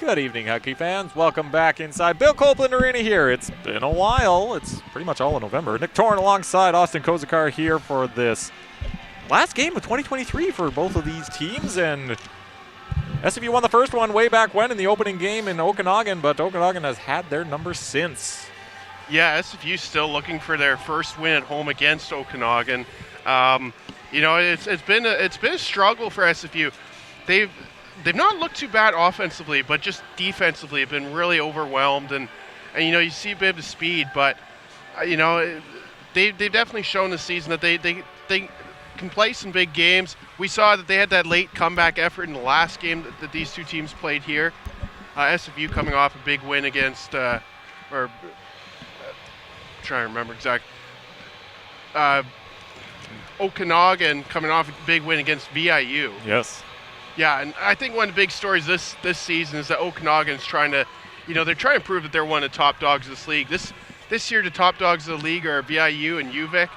Good evening, hockey fans. Welcome back inside Bill Copeland Arena here. It's been a while. It's pretty much all of November. Nick Torn alongside Austin Kozakar here for this last game of 2023 for both of these teams. And SFU won the first one way back when in the opening game in Okanagan, but Okanagan has had their number since. Yeah, SFU still looking for their first win at home against Okanagan. It's been a struggle for SFU. They've not looked too bad offensively, but just defensively have been really overwhelmed. And you see a bit of speed, but they've definitely shown this season that they can play some big games. We saw that they had that late comeback effort in the last game that these two teams played here. SFU coming off a big win against, trying to remember exactly. Okanagan coming off a big win against VIU. Yes. Yeah, and I think one of the big stories this season is that Okanagan's trying to, they're trying to prove that they're one of the top dogs of this league. This year, the top dogs of the league are VIU and UVic,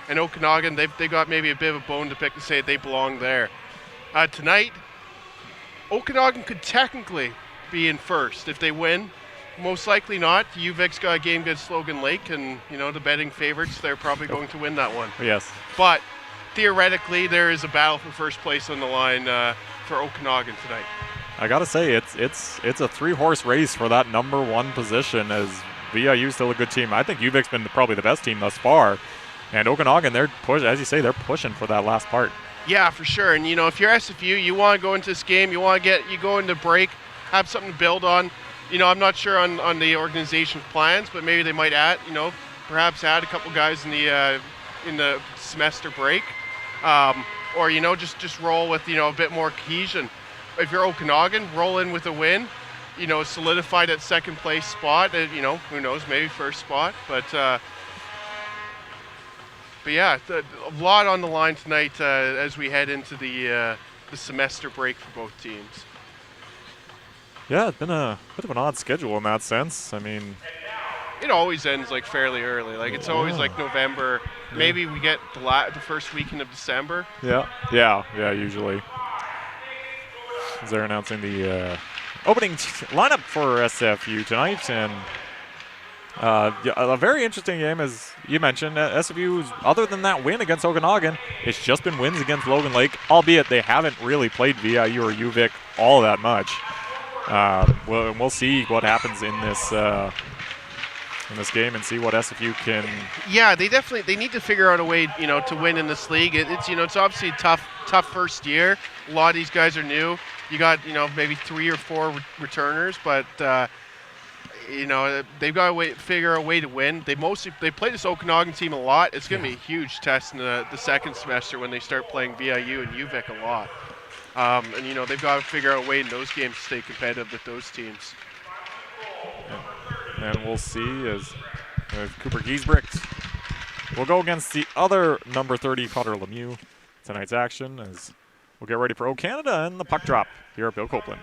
and Okanagan, they got maybe a bit of a bone to pick to say they belong there. Tonight, Okanagan could technically be in first if they win. Most likely not. UVic's got a game against Logan Lake, and the betting favorites, they're probably going to win that one. Yes. But theoretically, there is a battle for first place on the line for Okanagan tonight. I gotta say, it's a three-horse race for that number one position, as VIU's still a good team. I think UVic's been probably the best team thus far, and Okanagan, they're pushing for that last part. Yeah, for sure. And if you're SFU, you want to go into this game, you go into break, have something to build on. I'm not sure on the organization's plans, but maybe they might perhaps add a couple guys in the semester break. Or just roll with a bit more cohesion. If you're Okanagan, roll in with a win, solidify that second place spot. Who knows, maybe first spot. But yeah, a lot on the line tonight as we head into the semester break for both teams. Yeah, it's been a bit of an odd schedule in that sense. I mean, it always ends fairly early. It's always November. Yeah. Maybe we get the first weekend of December. Yeah, usually. As they're announcing the opening lineup for SFU tonight, and a very interesting game, as you mentioned. SFU's, other than that win against Okanagan, it's just been wins against Logan Lake, albeit they haven't really played VIU or UVic all that much. We'll see what happens in this game and see what SFU can. Yeah, they need to figure out a way, to win in this league. It's obviously a tough first year. A lot of these guys are new. You got, maybe 3 or 4 returners, but they've got to figure a way to win. They play this Okanagan team a lot. It's going to be a huge test in the second semester when they start playing VIU and UVic a lot. And they've got to figure out a way in those games to stay competitive with those teams. And we'll see as Cooper Giesbrecht will go against the other number 30, Connor Lemieux. Tonight's action as we'll get ready for O Canada and the puck drop here at Bill Copeland.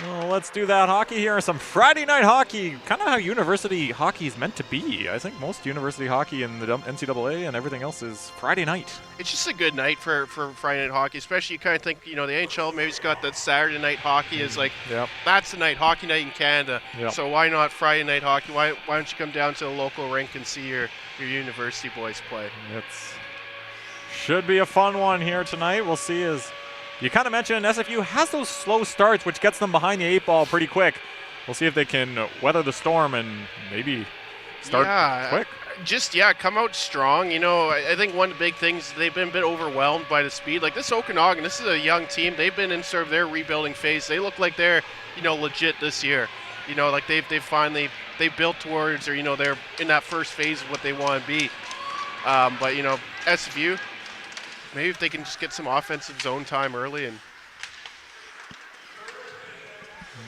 Well, let's do that hockey here. Some Friday night hockey, kind of how university hockey is meant to be. I think most university hockey in the NCAA and everything else is Friday night. It's just a good night for Friday night hockey, especially you kind of think, the NHL maybe it's got that Saturday night hockey is like, that's the night, hockey night in Canada. Yep. So why not Friday night hockey? Why don't you come down to the local rink and see your university boys play? Should be a fun one here tonight. We'll see as you kind of mentioned, SFU has those slow starts, which gets them behind the 8 ball pretty quick. We'll see if they can weather the storm and maybe start quick. Come out strong. I think one of the big things, they've been a bit overwhelmed by the speed. Like this Okanagan, this is a young team. They've been in sort of their rebuilding phase. They look like they're, legit this year. Like they've finally, they built towards, or, they're in that first phase of what they want to be. But, SFU, maybe if they can just get some offensive zone time early. And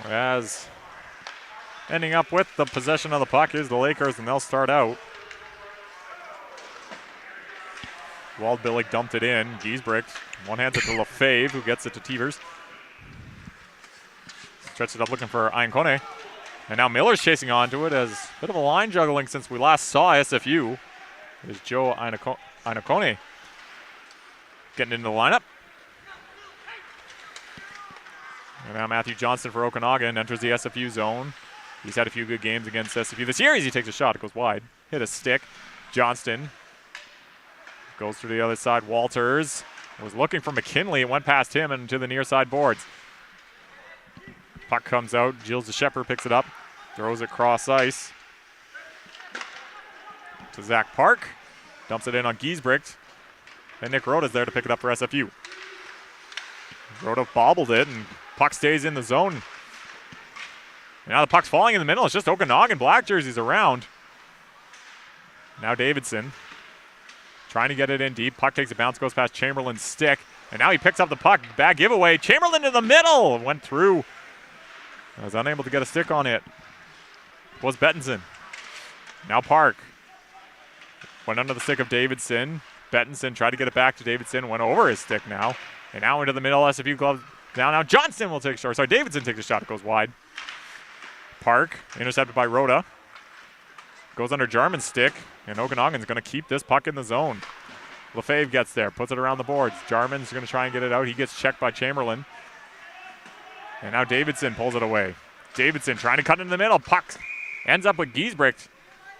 as ending up with the possession of the puck is the Lakers, and they'll start out. Waldbillig dumped it in. Giesbrecht one-hands it to Lefebvre, who gets it to Tevers. Stretches it up looking for Iancone. And now Miller's chasing onto it as a bit of a line juggling since we last saw SFU. It is Joe Iancone getting into the lineup. And now Matthew Johnston for Okanagan enters the SFU zone. He's had a few good games against SFU this year as he takes a shot. It goes wide. Hit a stick. Johnston goes to the other side. Walters was looking for McKinley. It went past him and to the near side boards. Puck comes out. Gilles DeShepper picks it up. Throws it cross ice to Zach Park. Dumps it in on Giesbrecht. And Nick Roda's there to pick it up for SFU. Roda bobbled it, and puck stays in the zone. Now the puck's falling in the middle. It's just Okanagan black jerseys around. Now Davidson trying to get it in deep. Puck takes a bounce, goes past Chamberlain's stick. And now he picks up the puck. Bad giveaway. Chamberlain in the middle. Went through. Was unable to get a stick on it. Was Bettinson. Now Park. Went under the stick of Davidson. Bettinson tried to get it back to Davidson. Went over his stick now. And now into the middle. SFU glove. Now Johnston will take a shot. Sorry, Davidson takes a shot. It goes wide. Park intercepted by Roda. Goes under Jarman's stick. And Okanagan's going to keep this puck in the zone. Lefebvre gets there. Puts it around the boards. Jarman's going to try and get it out. He gets checked by Chamberlain. And now Davidson pulls it away. Davidson trying to cut into the middle. Puck ends up with Giesbrecht.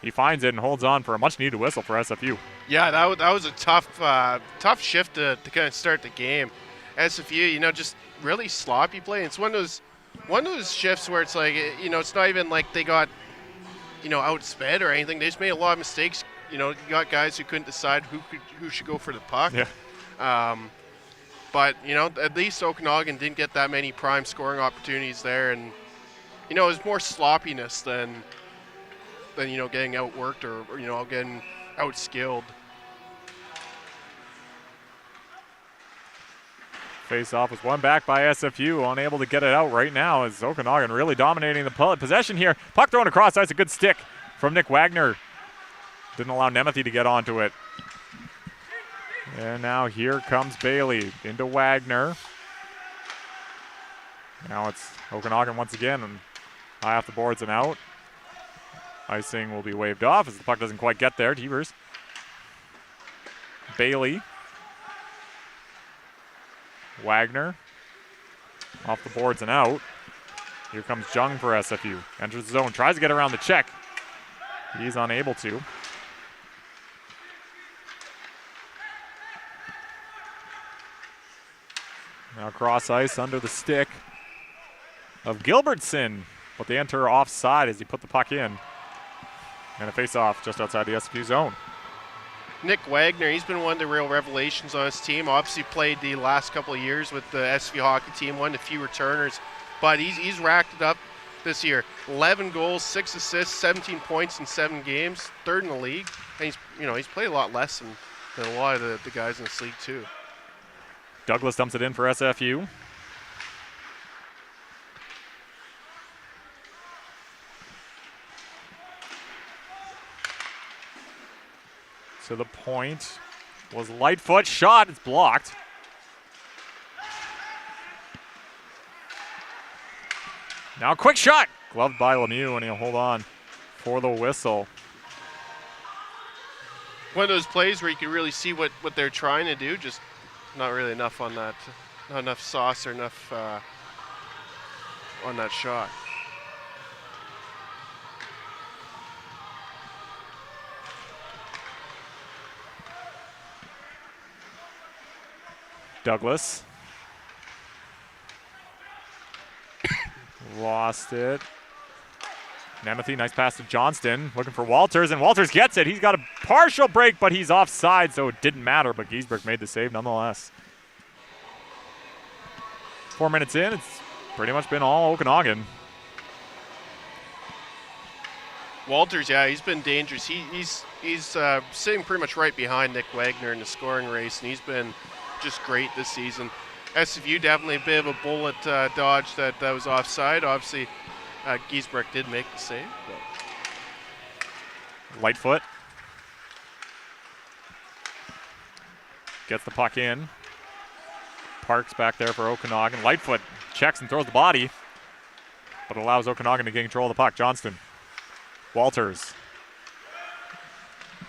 He finds it and holds on for a much-needed whistle for SFU. Yeah, that was a tough shift to kind of start the game. SFU, just really sloppy play. It's one of those shifts where it's like, it's not even like they got, outsped or anything. They just made a lot of mistakes. You got guys who couldn't decide who should go for the puck. Yeah. But, at least Okanagan didn't get that many prime scoring opportunities there. And, it was more sloppiness than getting outworked or getting outskilled. Face-off was won back by SFU, unable to get it out right now as Okanagan really dominating the possession here. Puck thrown across ice, a good stick from Nick Wagner. Didn't allow Nemeth to get onto it. And now here comes Bailey into Wagner. Now it's Okanagan once again and high off the boards and out. Icing will be waved off as the puck doesn't quite get there. Tevers. Bailey. Wagner. Off the boards and out. Here comes Jung for SFU. Enters the zone. Tries to get around the check. He's unable to. Now cross ice under the stick of Gilbertson. But they enter offside as he put the puck in. And a face-off just outside the SFU zone. Nick Wagner, he's been one of the real revelations on his team. Obviously played the last couple of years with the SFU hockey team, one of the few returners. But he's racked it up this year. 11 goals, 6 assists, 17 points in 7 games, third in the league. And he's played a lot less than a lot of the guys in this league too. Douglas dumps it in for SFU. To the point. Was Lightfoot shot. It's blocked. Now quick shot. Gloved by Lemieux, and he'll hold on for the whistle. One of those plays where you can really see what they're trying to do, just not really enough on that. Not enough sauce or enough on that shot. Douglas. Lost it. Nemeth, nice pass to Johnston. Looking for Walters, and Walters gets it. He's got a partial break, but he's offside, so it didn't matter. But Giesbrecht made the save nonetheless. 4 minutes in, it's pretty much been all Okanagan. Walters, yeah, he's been dangerous. He's sitting pretty much right behind Nick Wagner in the scoring race, and he's been just great this season. SFU definitely a bit of a bullet dodge that was offside. Obviously, Giesbrecht did make the save. Lightfoot gets the puck in. Parks back there for Okanagan. Lightfoot checks and throws the body, but allows Okanagan to gain control of the puck. Johnston. Walters.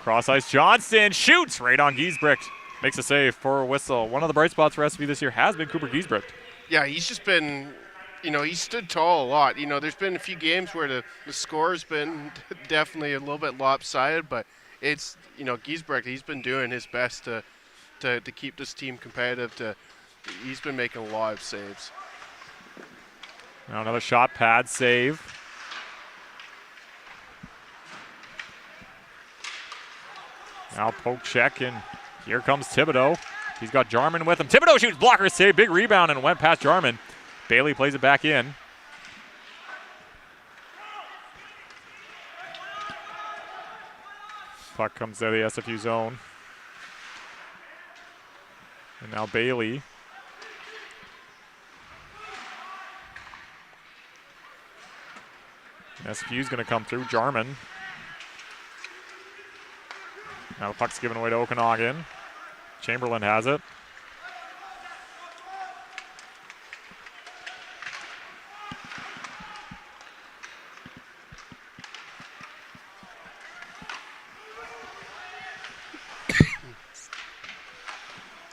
Cross ice. Johnston shoots right on Giesbrecht. Makes a save for a whistle. One of the bright spots for SFU this year has been Cooper Giesbrecht. Yeah, he's just been, he stood tall a lot. There's been a few games where the score's been definitely a little bit lopsided, but it's, Giesbrecht, he's been doing his best to keep this team competitive. He's been making a lot of saves. Now another shot pad save. Now poke check, and here comes Thibodeau. He's got Jarman with him. Thibodeau shoots, blocker save, big rebound, and went past Jarman. Bailey plays it back in. Puck comes out of the SFU zone. And now Bailey. SFU's going to come through. Jarman. Now the puck's given away to Okanagan. Chamberlain has it.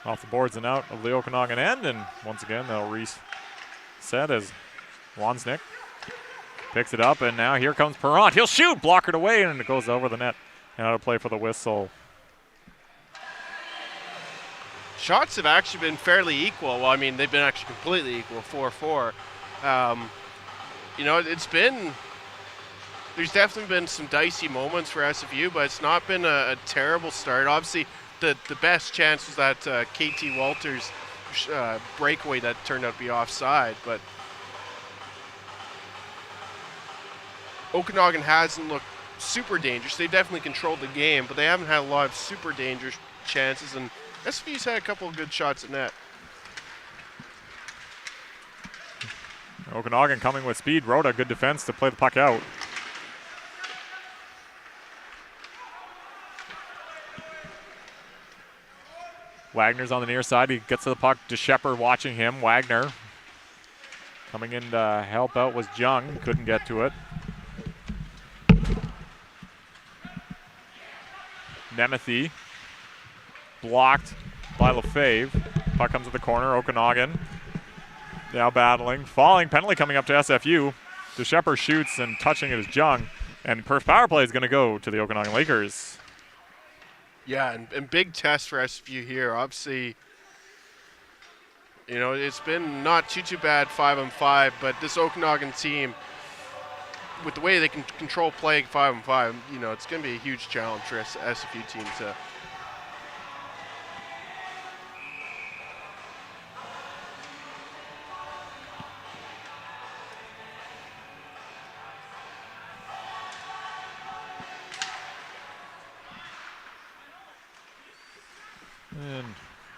Off the boards and out of the Okanagan end, and once again they'll reset as Wansnick picks it up, and now here comes Perrant. He'll shoot, blockered away, and it goes over the net. And out of play for the whistle. Shots have actually been fairly equal. Well, they've been actually completely equal, 4-4. There's definitely been some dicey moments for SFU, but it's not been a terrible start. Obviously, the best chance was that KT Walters breakaway that turned out to be offside, but Okanagan hasn't looked super dangerous. They've definitely controlled the game, but they haven't had a lot of super dangerous chances, and SFU's had a couple of good shots at net. Okanagan coming with speed. Rhoda, good defense to play the puck out. Wagner's on the near side. He gets to the puck. DeShepard watching him. Wagner coming in to help out was Jung. Couldn't get to it. Nemeth blocked by Lefebvre. Puck comes to the corner. Okanagan now battling. Falling. Penalty coming up to SFU. DeShepard shoots, and touching it is Jung. And first power play is going to go to the Okanagan Lakers. Yeah, and big test for SFU here. Obviously, it's been not too bad 5-on-5, but this Okanagan team, with the way they can control play 5-on-5, it's going to be a huge challenge for SFU team to. And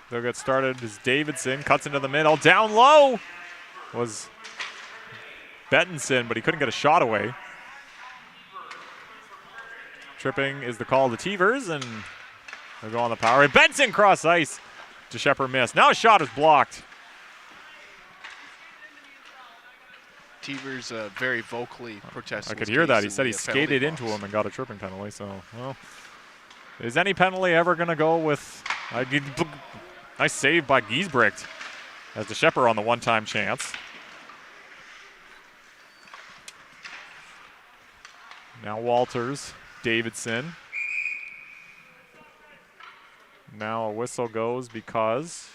they'll get started as Davidson cuts into the middle. Down low was Bettinson, but he couldn't get a shot away. Tripping is the call to Teevers, and they'll go on the power. Benson cross ice. DeShepard missed. Now a shot is blocked. Teever's very vocally protesting. I could hear that. He said he skated into him and got a tripping penalty. So, well, is any penalty ever going to go with nice save by Giesbrecht as the Shepherd on the one-time chance. Now Walters, Davidson. Now a whistle goes because...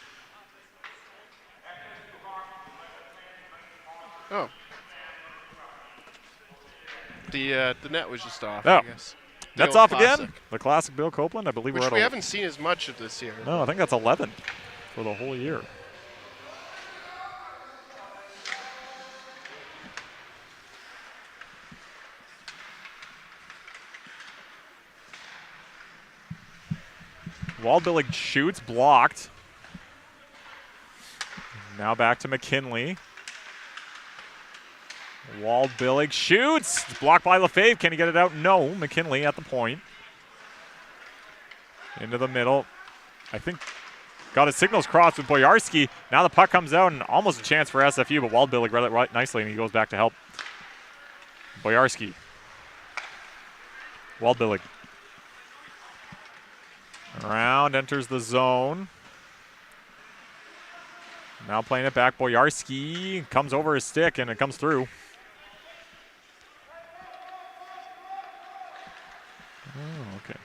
Oh. The net was just off, Oh. I guess. That's off again? The classic Bill Copeland, I believe. Which we haven't seen as much of this year. No, I think that's 11 for the whole year. Waldbillig shoots, blocked. Now back to McKinley. Waldbillig shoots. It's blocked by Lefebvre. Can he get it out? No. McKinley at the point. Into the middle. I think got his signals crossed with Boyarski. Now the puck comes out and almost a chance for SFU, but Waldbillig read it right nicely and he goes back to help. Boyarski. Waldbillig. Around, enters the zone. Now playing it back. Boyarski comes over his stick and it comes through. Oh, okay.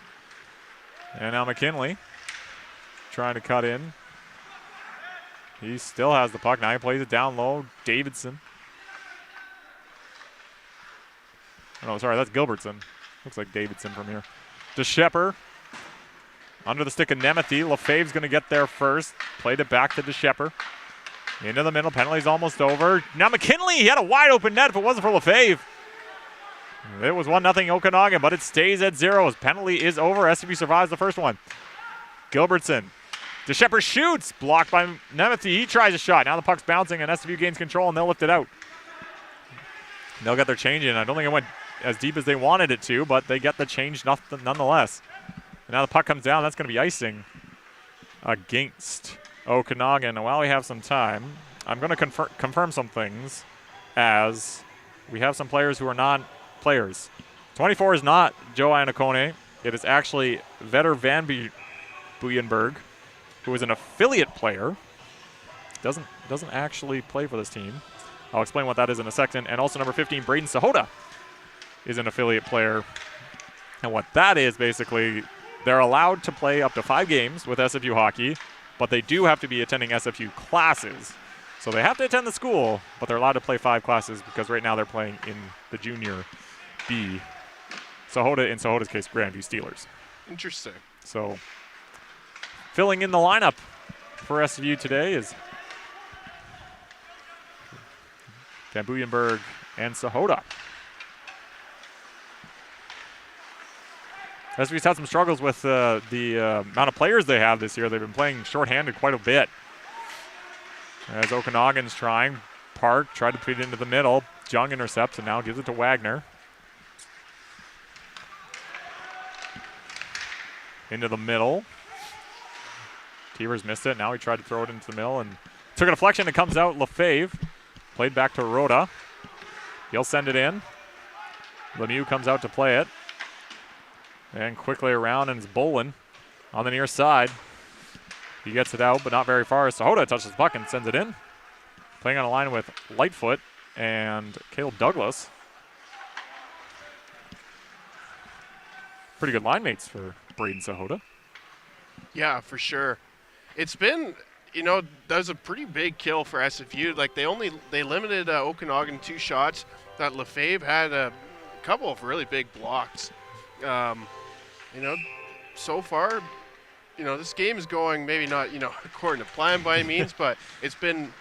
And now McKinley trying to cut in. He still has the puck. Now he plays it down low. Davidson. Oh, no, sorry, that's Gilbertson. Looks like Davidson from here. DeShepper. Under the stick of Nemeth. Lefebvre's going to get there first. Played it back to DeShepper. Into the middle. Penalty's almost over. Now McKinley, he had a wide open net if it wasn't for Lefebvre. It was 1-0 Okanagan, but it stays at 0. His penalty is over. SFU survives the first one. Gilbertson. DeShepper shoots. Blocked by Nemeth. He tries a shot. Now the puck's bouncing and SFU gains control and they'll lift it out. They'll get their change in. I don't think it went as deep as they wanted it to, but they get the change nonetheless. And now the puck comes down. That's going to be icing against Okanagan. And while we have some time, I'm going to confirm some things as we have some players who are non-players. 24 is not Joe Iannacone. It is actually Vetter Van Buyenberg, who is an affiliate player. Doesn't actually play for this team. I'll explain what that is in a second. And also number 15, Braden Sahota, is an affiliate player. And what that is basically, they're allowed to play up to 5 games with SFU hockey, but they do have to be attending SFU classes. So they have to attend the school, but they're allowed to play 5 classes because right now they're playing in the Junior B. Sahota, in Sahota's case, Grandview Steelers. Interesting. So filling in the lineup for SFU today is Van Buyenberg and Sahota. SFU's had some struggles with the amount of players they have this year. They've been playing shorthanded quite a bit. As Okanagan's trying. Park tried to put it into the middle. Jung intercepts and now gives it to Wagner. Into the middle. Teevers missed it. Now he tried to throw it into the middle and took a deflection. It comes out. Lefebvre played back to Rhoda. He'll send it in. Lemieux comes out to play it. And quickly around, and it's Bolin on the near side. He gets it out, but not very far. Sahota touches the puck and sends it in. Playing on a line with Lightfoot and Caleb Douglas. Pretty good line mates for Braden Sahota. Yeah, for sure. It's been, that was a pretty big kill for SFU. Like they limited Okanagan 2 shots. That Lefebvre had a couple of really big blocks. So far, this game is going maybe not, according to plan by any means, but it's been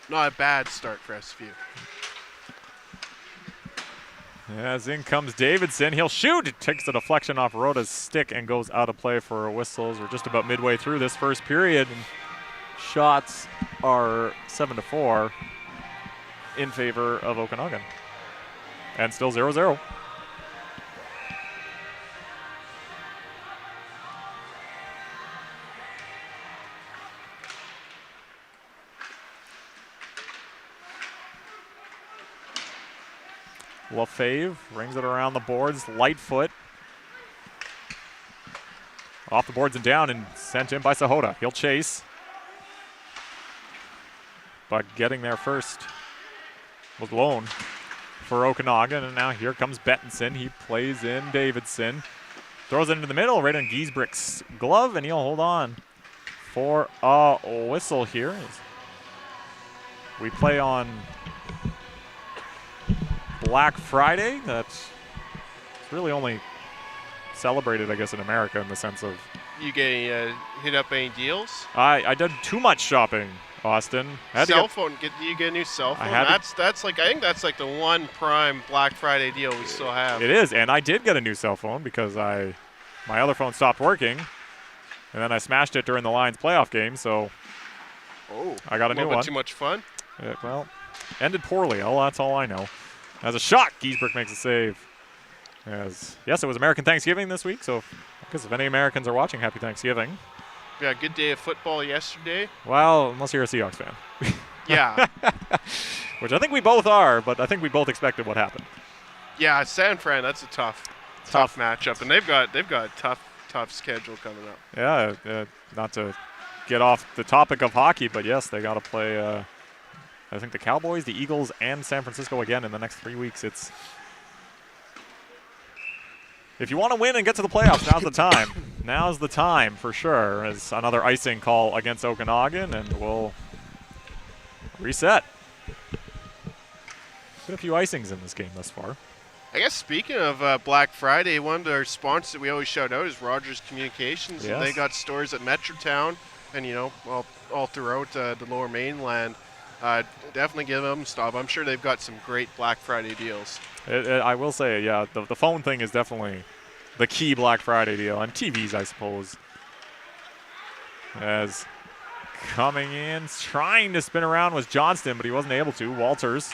not a bad start for SFU. As in comes Davidson. He'll shoot. It takes the deflection off Rhoda's stick and goes out of play for whistles. We're just about midway through this first period. And shots are 7-4 in favor of Okanagan. And still 0-0. Lefebvre rings it around the boards. Lightfoot. Off the boards and down and sent in by Sahota. He'll chase. But getting there first was Lone for Okanagan. And now here comes Bettinson. He plays in Davidson. Throws it into the middle, right on Giesbrick's glove, and he'll hold on for a whistle here. We play on Black Friday. That's really only celebrated, I guess, in America in the sense of... You getting hit up any deals? I did too much shopping, Austin. Cell phone? Do you get a new cell phone? That's like, I think that's like the one prime Black Friday deal we still have. It is, and I did get a new cell phone because my other phone stopped working, and then I smashed it during the Lions playoff game, so I got a new one. Too much fun? Well, ended poorly. That's all I know. As a shot, Giesbrick makes a save. Yes, it was American Thanksgiving this week, so I guess if any Americans are watching, happy Thanksgiving. Yeah, good day of football yesterday. Well, unless you're a Seahawks fan. Yeah. Which I think we both are, but I think we both expected what happened. Yeah, San Fran, that's a tough matchup, and they've got a tough schedule coming up. Yeah, not to get off the topic of hockey, but yes, they got to play, I think, the Cowboys, the Eagles, and San Francisco again in the next 3 weeks. If you want to win and get to the playoffs, now's the time. Now's the time for sure. As another icing call against Okanagan, and we'll reset. Been a few icings in this game thus far. I guess speaking of Black Friday, one of our sponsors that we always shout out is Rogers Communications. Yes. And they got stores at Metrotown and, all throughout the Lower Mainland. Definitely give them a stop. I'm sure they've got some great Black Friday deals. I will say, yeah, the phone thing is definitely the key Black Friday deal. And TVs, I suppose. As coming in, trying to spin around was Johnston, but he wasn't able to. Walters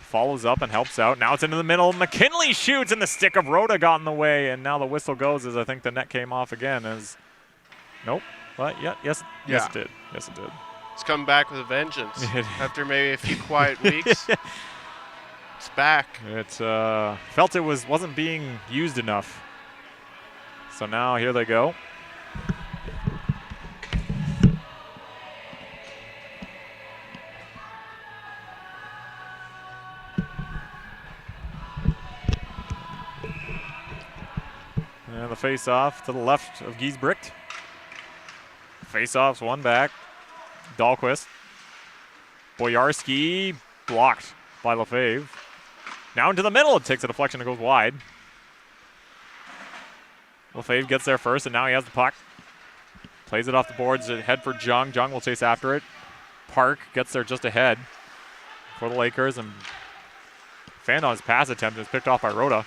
follows up and helps out. Now it's into the middle. McKinley shoots, and the stick of Rhoda got in the way. And now the whistle goes as I think the net came off again. Nope. But yes, it did. Yes, it did. It's coming back with a vengeance after maybe a few quiet weeks. It's back. It felt it wasn't being used enough. So now here they go. And the face-off to the left of Giesbrick. Face-off's one back. Dahlquist. Boyarski blocked by Lefebvre. Now into the middle. It takes a deflection and goes wide. Lefebvre gets there first, and now he has the puck. Plays it off the boards, head for Jung. Jung will chase after it. Park gets there just ahead for the Lakers, and Fandon's pass attempt is picked off by Rhoda.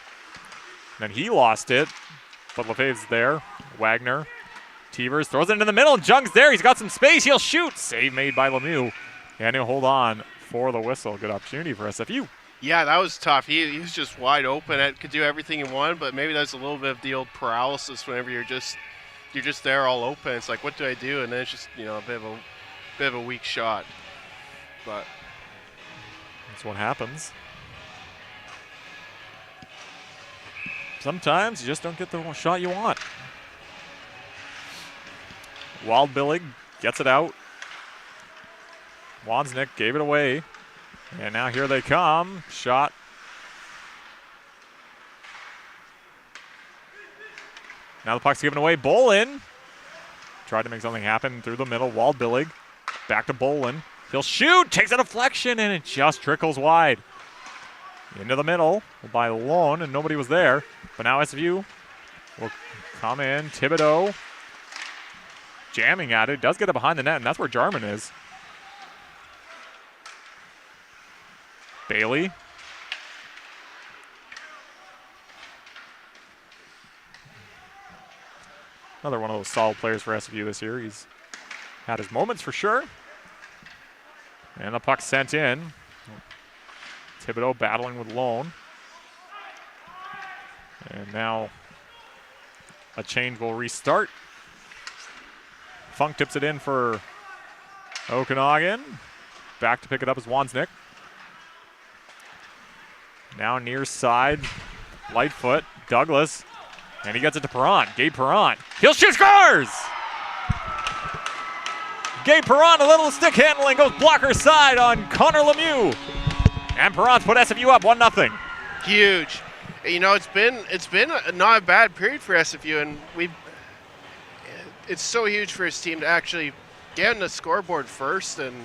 Then he lost it, but Lefebvre's there. Wagner. Tevers throws it into the middle, and Jung's there. He's got some space. He'll shoot. Save made by Lemieux. And he'll hold on for the whistle. Good opportunity for SFU. Yeah, that was tough. He was just wide open. It could do everything he wanted, but maybe that's a little bit of the old paralysis whenever you're just there all open. It's like, what do I do? And then it's just, a bit of a weak shot. But that's what happens. Sometimes you just don't get the shot you want. Wildbillig gets it out. Wansnick gave it away. And now here they come. Shot. Now the puck's given away. Bolin tried to make something happen through the middle. Waldbillig back to Bolin. He'll shoot. Takes a deflection, and it just trickles wide. Into the middle by Lone, and nobody was there. But now SFU will come in. Thibodeau jamming at it. Does get it behind the net, and that's where Jarman is. Bailey. Another one of those solid players for SFU this year. He's had his moments for sure. And the puck sent in. Thibodeau battling with Lone. And now a change will restart. Funk tips it in for Okanagan. Back to pick it up is Wansnick. Now near side, Lightfoot, Douglas, and he gets it to Perron. Gabe Perron, he'll shoot, scores! Gabe Perron, a little stick handling, goes blocker side on Connor Lemieux. And Perron's put SFU up 1-0. Huge. You know, it's been not a bad period for SFU, and it's so huge for his team to actually get on the scoreboard first and,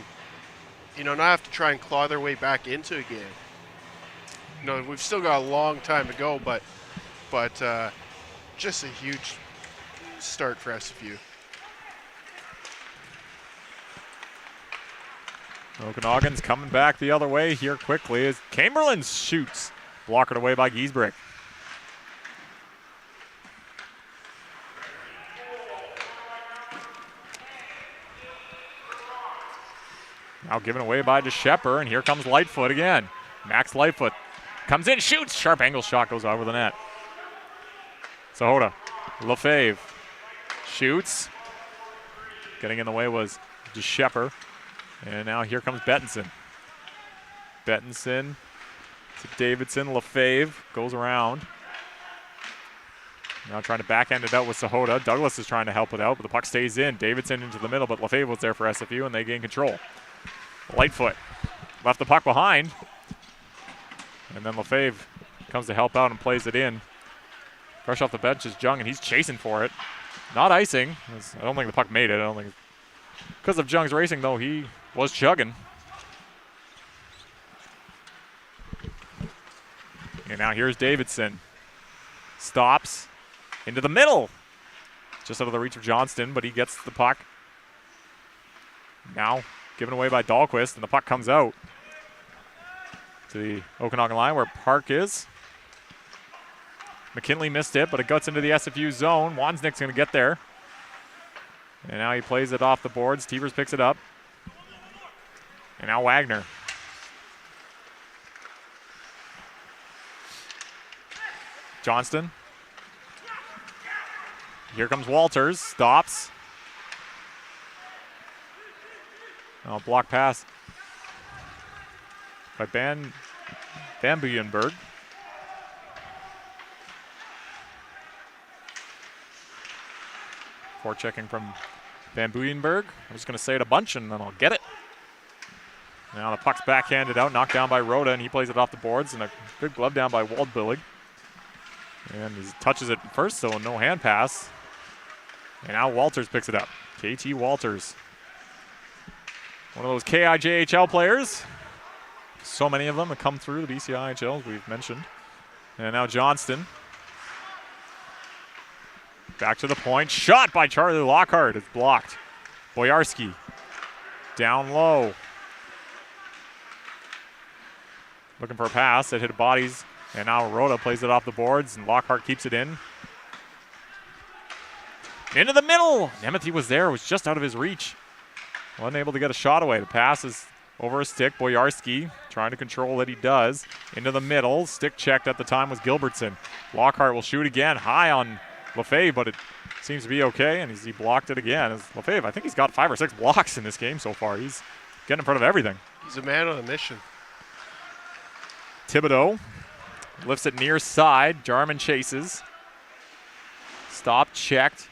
you know, not have to try and claw their way back into a game. You know, we've still got a long time to go, but just a huge start for SFU. Okanagan's coming back the other way here quickly as Chamberlain shoots. Blockered away by Giesbrick. Now given away by DeShepper, and here comes Lightfoot again. Max Lightfoot comes in, shoots. Sharp angle shot goes over the net. Sahota, Lefebvre shoots. Getting in the way was DeShepper. And now here comes Bettinson. Bettinson to Davidson. Lefebvre goes around. Now trying to backhand it out with Sahota. Douglas is trying to help it out, but the puck stays in. Davidson into the middle, but Lefebvre was there for SFU, and they gain control. Lightfoot left the puck behind. And then Lefebvre comes to help out and plays it in. Fresh off the bench is Jung, and he's chasing for it. Not icing. I don't think the puck made it. I don't think. Because of Jung's racing, though, he was chugging. And now here's Davidson. Stops into the middle. Just out of the reach of Johnston, but he gets the puck. Now given away by Dahlquist, and the puck comes out to the Okanagan line where Park is. McKinley missed it, but it guts into the SFU zone. Wansnick's going to get there. And now he plays it off the boards. Tevers picks it up. And now Wagner. Johnston. Here comes Walters. Stops. Oh, block pass by Van Buyenberg. Forechecking from Van Buyenberg. I'm just going to say it a bunch and then I'll get it. Now the puck's backhanded out, knocked down by Rhoda, and he plays it off the boards, and a good glove down by Waldbillig. And he touches it first, so no hand pass. And now Walters picks it up. KT Walters. One of those KIJHL players. So many of them have come through the BCIHL, as we've mentioned. And now Johnston. Back to the point. Shot by Charlie Lockhart. It's blocked. Boyarski down low. Looking for a pass. It hit bodies. And now Rhoda plays it off the boards, and Lockhart keeps it in. Into the middle. Nemeth was there. Was just out of his reach. Wasn't able to get a shot away. The pass is over a stick. Boyarski trying to control it. He does. Into the middle. Stick checked at the time was Gilbertson. Lockhart will shoot again. High on Lefebvre, but it seems to be okay, and he blocked it again. As Lefebvre, I think he's got 5 or 6 blocks in this game so far. He's getting in front of everything. He's a man on a mission. Thibodeau lifts it near side. Jarman chases. Stop, checked.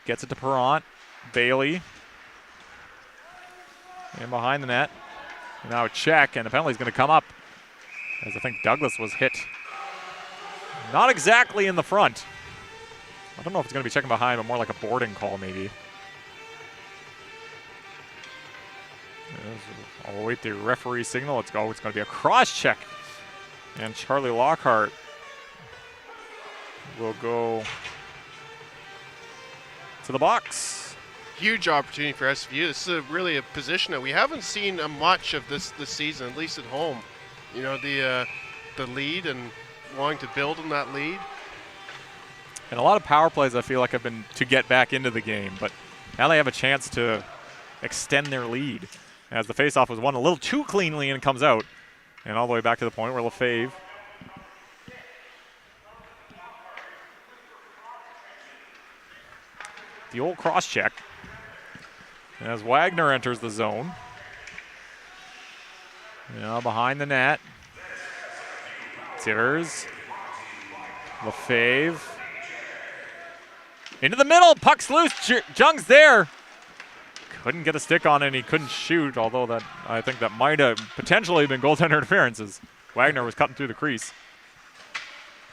Gets it to Perrant. Bailey. And behind the net. And now a check, and the penalty's going to come up, as I think Douglas was hit. Not exactly in the front. I don't know if it's going to be checking behind, but more like a boarding call maybe. I'll await the referee signal. Let's go. It's going to be a cross check. And Charlie Lockhart will go to the box. Huge opportunity for SFU. This is really a position that we haven't seen much of this season, at least at home. You know, the lead and wanting to build on that lead. And a lot of power plays I feel like have been to get back into the game, but now they have a chance to extend their lead. As the faceoff was won a little too cleanly and comes out. And all the way back to the point where Lefebvre the old cross check. As Wagner enters the zone. Now behind the net. Sivers. Lefebvre. Into the middle. Puck's loose. Jung's there. Couldn't get a stick on it, and he couldn't shoot, although that I think that might have potentially been goaltender interference as Wagner was cutting through the crease.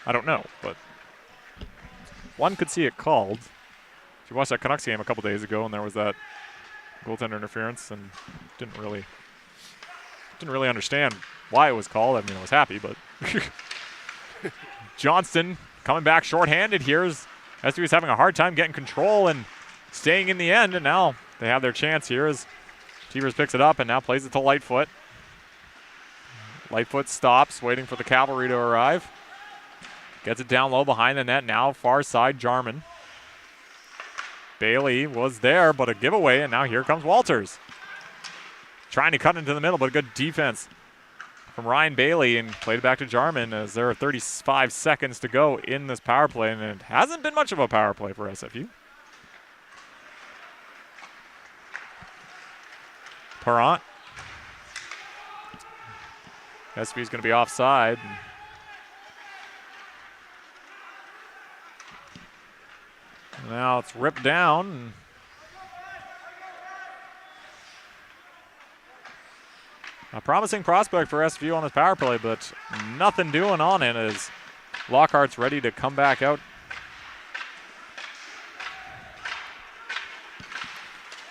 I don't know, but one could see it called. If you watched that Canucks game a couple days ago, and there was that goaltender interference, and didn't really understand why it was called. I mean, I was happy, but Johnston coming back shorthanded here as SFU was having a hard time getting control and staying in the end, and now they have their chance here as Teevers picks it up and now plays it to Lightfoot. Lightfoot stops, waiting for the cavalry to arrive. Gets it down low behind the net, now far side Jarman. Bailey was there, but a giveaway, and now here comes Walters. Trying to cut into the middle, but a good defense from Ryan Bailey, and played it back to Jarman as there are 35 seconds to go in this power play, and it hasn't been much of a power play for SFU. Parent. SFU is going to be offside. Now it's ripped down. A promising prospect for SFU on this power play, but nothing doing on it as Lockhart's ready to come back out.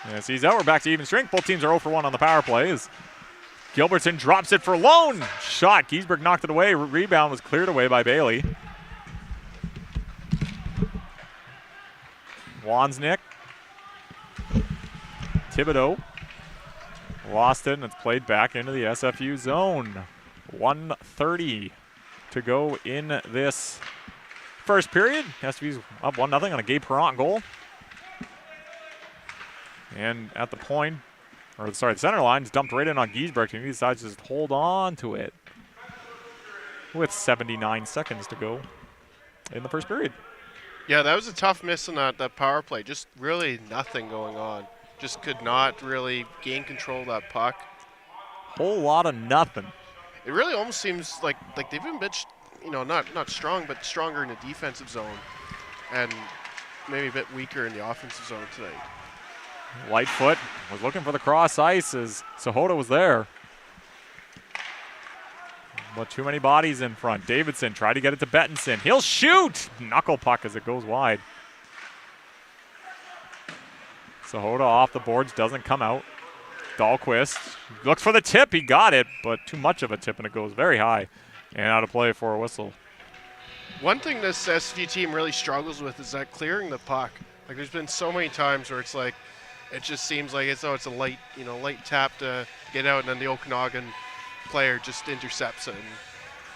As he's out, we're back to even strength. Both teams are 0 for 1 on the power play as Gilbertson drops it for lone shot. Giesberg knocked it away. Rebound was cleared away by Bailey. Wansnick. Thibodeau. Lost it, and it's played back into the SFU zone. 1:30 to go in this first period. SFU's up 1-0 on a Gabe Perrant goal. And at the point, or sorry, the center line is dumped right in on Giesbrecht, and he decides to just hold on to it with 79 seconds to go in the first period. Yeah, that was a tough miss on that power play. Just really nothing going on. Just could not really gain control of that puck. Whole lot of nothing. It really almost seems like they've been a bit, not strong, but stronger in the defensive zone, and maybe a bit weaker in the offensive zone tonight. Lightfoot was looking for the cross ice as Sahota was there. But too many bodies in front. Davidson tried to get it to Bettinson. He'll shoot! Knuckle puck as it goes wide. Sahota off the boards, doesn't come out. Dahlquist looks for the tip. He got it, but too much of a tip, and it goes very high. And out of play for a whistle. One thing this SFU team really struggles with is that clearing the puck. Like, there's been so many times where it's like, it just seems like it's a light tap to get out, and then the Okanagan player just intercepts it and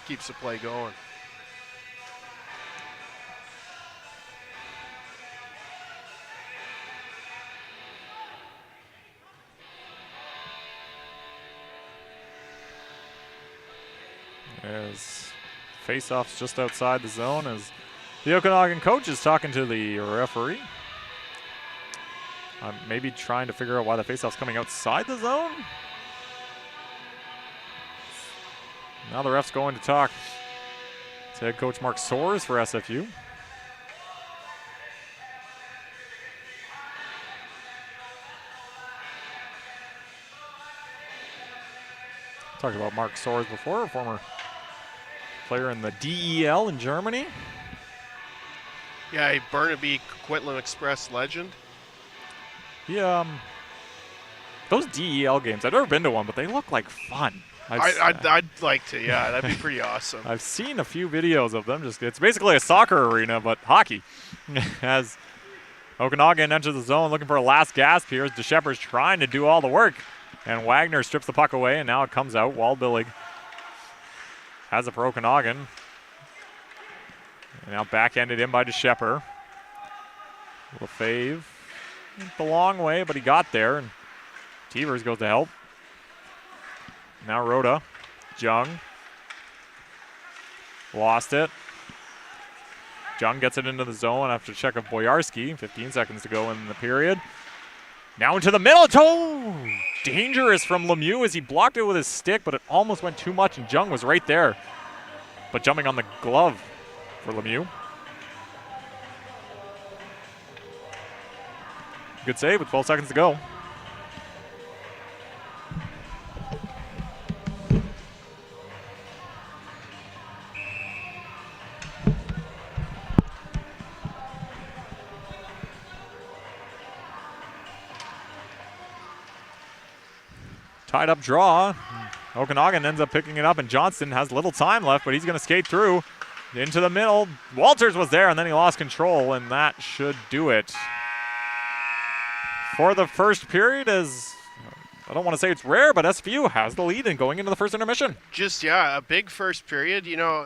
keeps the play going. As face-offs just outside the zone as the Okanagan coach is talking to the referee. Maybe trying to figure out why the face-off's coming outside the zone. Now the ref's going to talk to head coach Mark Soares for SFU. Talked about Mark Soares before, a former player in the DEL in Germany. Yeah, a Burnaby Quitland Express legend. Yeah, those DEL games, I've never been to one, but they look like fun. I'd like to, yeah, that'd be pretty awesome. I've seen a few videos of them. It's basically a soccer arena, but hockey. As Okanagan enters the zone looking for a last gasp here as DeShepard's trying to do all the work. And Wagner strips the puck away, and now it comes out. Waldbillig has it for Okanagan. And now backhanded in by DeShepard. Lefebvre the long way, but he got there, and Teevers goes to help. Now Rhoda. Jung. Lost it. Jung gets it into the zone after a check of Boyarski. 15 seconds to go in the period. Now into the middle. Oh, dangerous from Lemieux as he blocked it with his stick, but it almost went too much, and Jung was right there. but jumping on the glove for Lemieux. Good save with 12 seconds to go. Tied up draw. Okanagan ends up picking it up, and Johnston has little time left, but he's going to skate through into the middle. Walters was there, and then he lost control, and that should do it for the first period. As I don't want to say it's rare, but SFU has the lead and going into the first intermission. Just, yeah, a big first period. You know,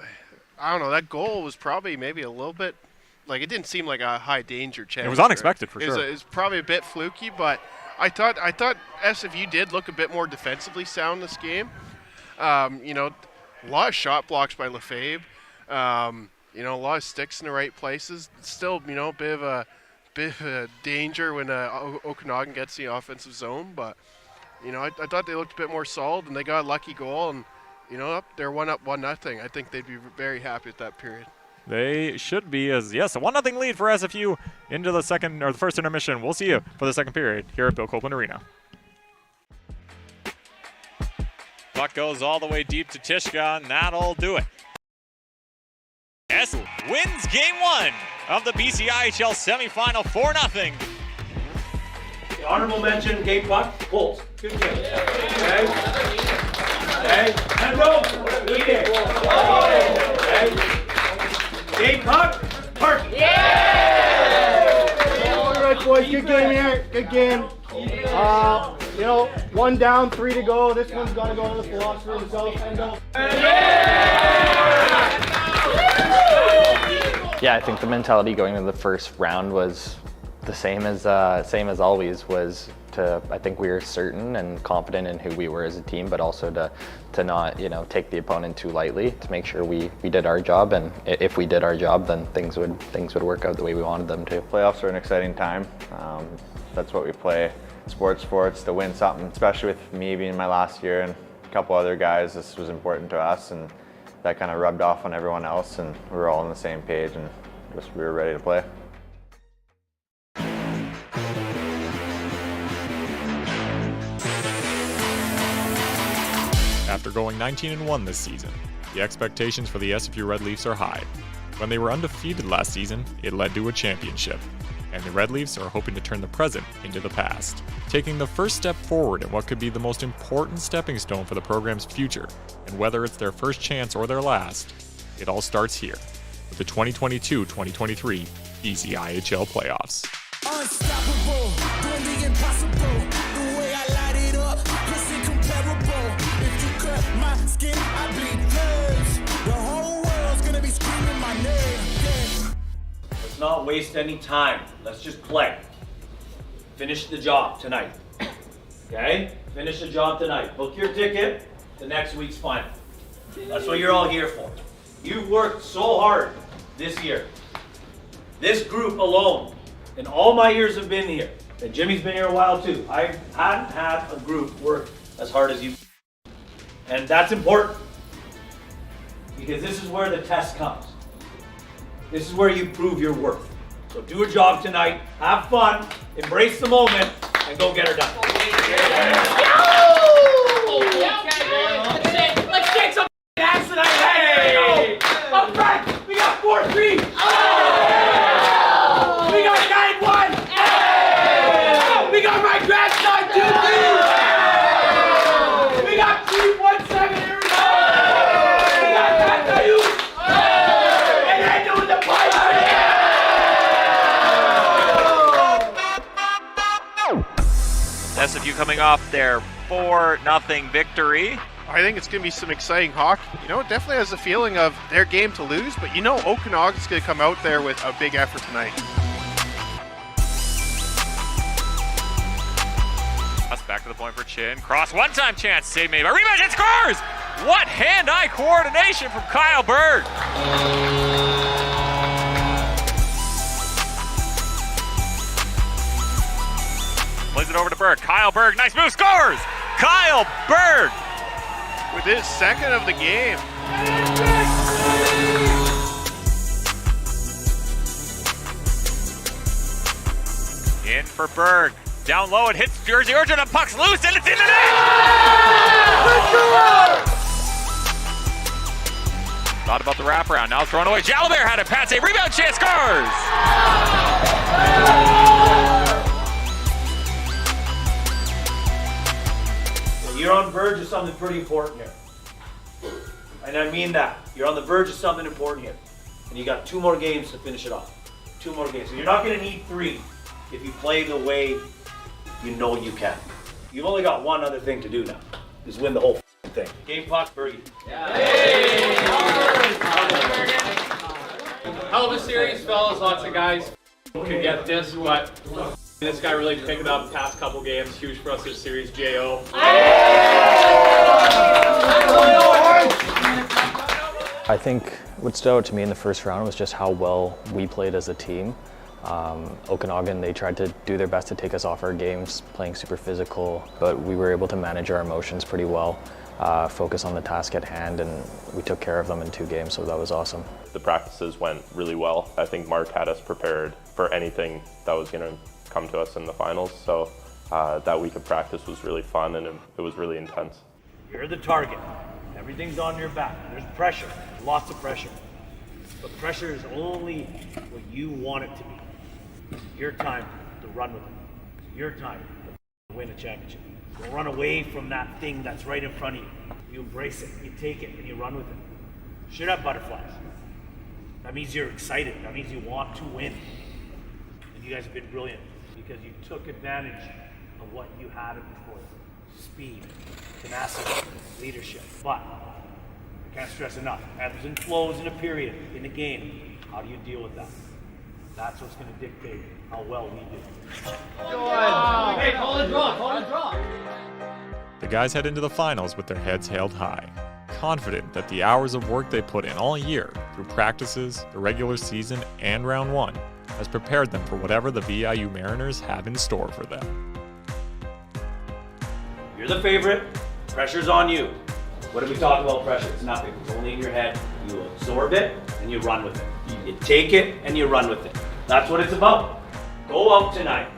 I don't know, that goal was probably maybe a little bit, like, it didn't seem like a high danger chance. It was unexpected for sure. It was probably a bit fluky, but I thought SFU did look a bit more defensively sound this game. You know, a lot of shot blocks by Lefebvre. You know, a lot of sticks in the right places. Still, you know, a bit of a danger when Okanagan gets the offensive zone. But, you know, I thought they looked a bit more solid, and they got a lucky goal. And, you know, they're 1-0. I think they'd be very happy with that period. They should be, as yes, a 1-0 lead for SFU into the second or the first intermission. We'll see you for the second period here at Bill Copeland Arena. Puck goes all the way deep to Tishka, and that'll do it. S wins game 1 of the BCIHL semifinal 4-0. The honorable mention, Gabe Puck, pulls. Good game. Okay. And go. Good game. Okay. Gabe Puck, Park. Yeah! All right, boys, good game here. Good game. You know, 1 down, 3 to go. This one's got to go to the philosopher himself. And go. Yeah, I think the mentality going into the first round was the same as always. Was to, I think we were certain and confident in who we were as a team, but also to not, you know, take the opponent too lightly, to make sure we did our job, and if we did our job, then things would work out the way we wanted them to. Playoffs are an exciting time. That's what we play. Sports to win something, especially with me being my last year and a couple other guys. This was important to us, and that kind of rubbed off on everyone else, and we were all on the same page, and just we were ready to play. After going 19-1 this season, the expectations for the SFU Red Leafs are high. When they were undefeated last season, it led to a championship, and the Red Leafs are hoping to turn the present into the past, taking the first step forward in what could be the most important stepping stone for the program's future. And whether it's their first chance or their last, it all starts here with the 2022-2023 BCIHL playoffs. Unstoppable, doing the impossible. The way I light it up, it's incomparable. If you cut my skin, I bleed nerves. The whole world's gonna be screaming my name. Yeah. Let's not waste any time. Let's just play. Finish the job tonight. Okay? Finish the job tonight. Book your ticket to next week's final. That's what you're all here for. You've worked so hard this year. This group alone, in all my years have been here, and Jimmy's been here a while too, I hadn't had a group work as hard as you. And that's important, because this is where the test comes. This is where you prove your worth. So do a job tonight, have fun, embrace the moment, and go get her done. Let's take some ass tonight. Hey! Up front, we got 4-3. We got 9-1. We got my grandson 2-3. We got 3-1-7 here. We got Matthew. And they're doing the pipe. SFU coming off their 4-0 victory. I think it's going to be some exciting hockey. You know, it definitely has a feeling of their game to lose, but you know Okanagan's going to come out there with a big effort tonight. Back to the point for Chin. Cross, one-time chance. Save made by Rematch and scores! What hand-eye coordination from Kyle Berg. Plays it over to Berg. Kyle Berg, nice move, scores! Kyle Berg! With his second of the game. In for Berg. Down low, it hits Jersey Urchin, the puck's loose, and it's in the net! Thought about the wraparound, now thrown away. Jalabert had it, Patsy, rebound chance, scores! You're on the verge of something pretty important here. And I mean that. You're on the verge of something important here. And you got 2 more games to finish it off. 2 more games. So you're not going to need 3 if you play the way you know you can. You've only got one other thing to do now, is win the whole thing. Game puck, Bergie. Hell of a series, fellas. Lots of guys could get this, but this guy really picked it up the past couple games. Huge for us this series, J.O. I think what stood out to me in the first round was just how well we played as a team. Okanagan, they tried to do their best to take us off our games, playing super physical, but we were able to manage our emotions pretty well, focus on the task at hand, and we took care of them in 2 games, so that was awesome. The practices went really well. I think Mark had us prepared for anything that was going to come to us in the finals, so that week of practice was really fun and it was really intense. You're the target. Everything's on your back. There's pressure, lots of pressure. But pressure is only what you want it to be. It's your time to run with it. It's your time to win a championship. Don't run away from that thing that's right in front of you. You embrace it, you take it, and you run with it. Should have butterflies. That means you're excited. That means you want to win. And you guys have been brilliant because you took advantage of what you had before. Speed, tenacity, leadership. But I can't stress enough, ebbs and flows in a period, in a game. How do you deal with that? That's what's going to dictate how well we do. Hey, call a draw. The guys head into the finals with their heads held high, confident that the hours of work they put in all year, through practices, the regular season, and round 1, has prepared them for whatever the BIU Mariners have in store for them. You're the favorite. Pressure's on you. What do we talk about pressure? It's nothing. It's only in your head. You absorb it and you run with it. You take it and you run with it. That's what it's about. Go out tonight.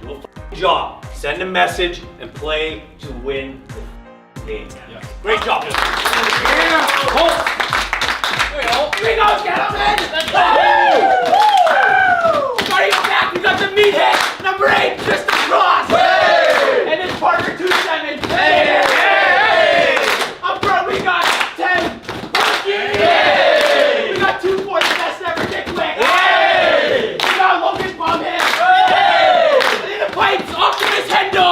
Do a job. Send a message and play to win the game. Yeah. Great job. Yeah. Here we go, gentlemen. Let's go. Starting back, we got the meathead. Number 8, Tristan Cross. And then partner 2-7. Hey. Up front, we got 10. Hey. We got 2 for the best ever, Nick Wick. Hey. We got Logan Bombhead. Hey. And then the pipes, Optimus Hendo.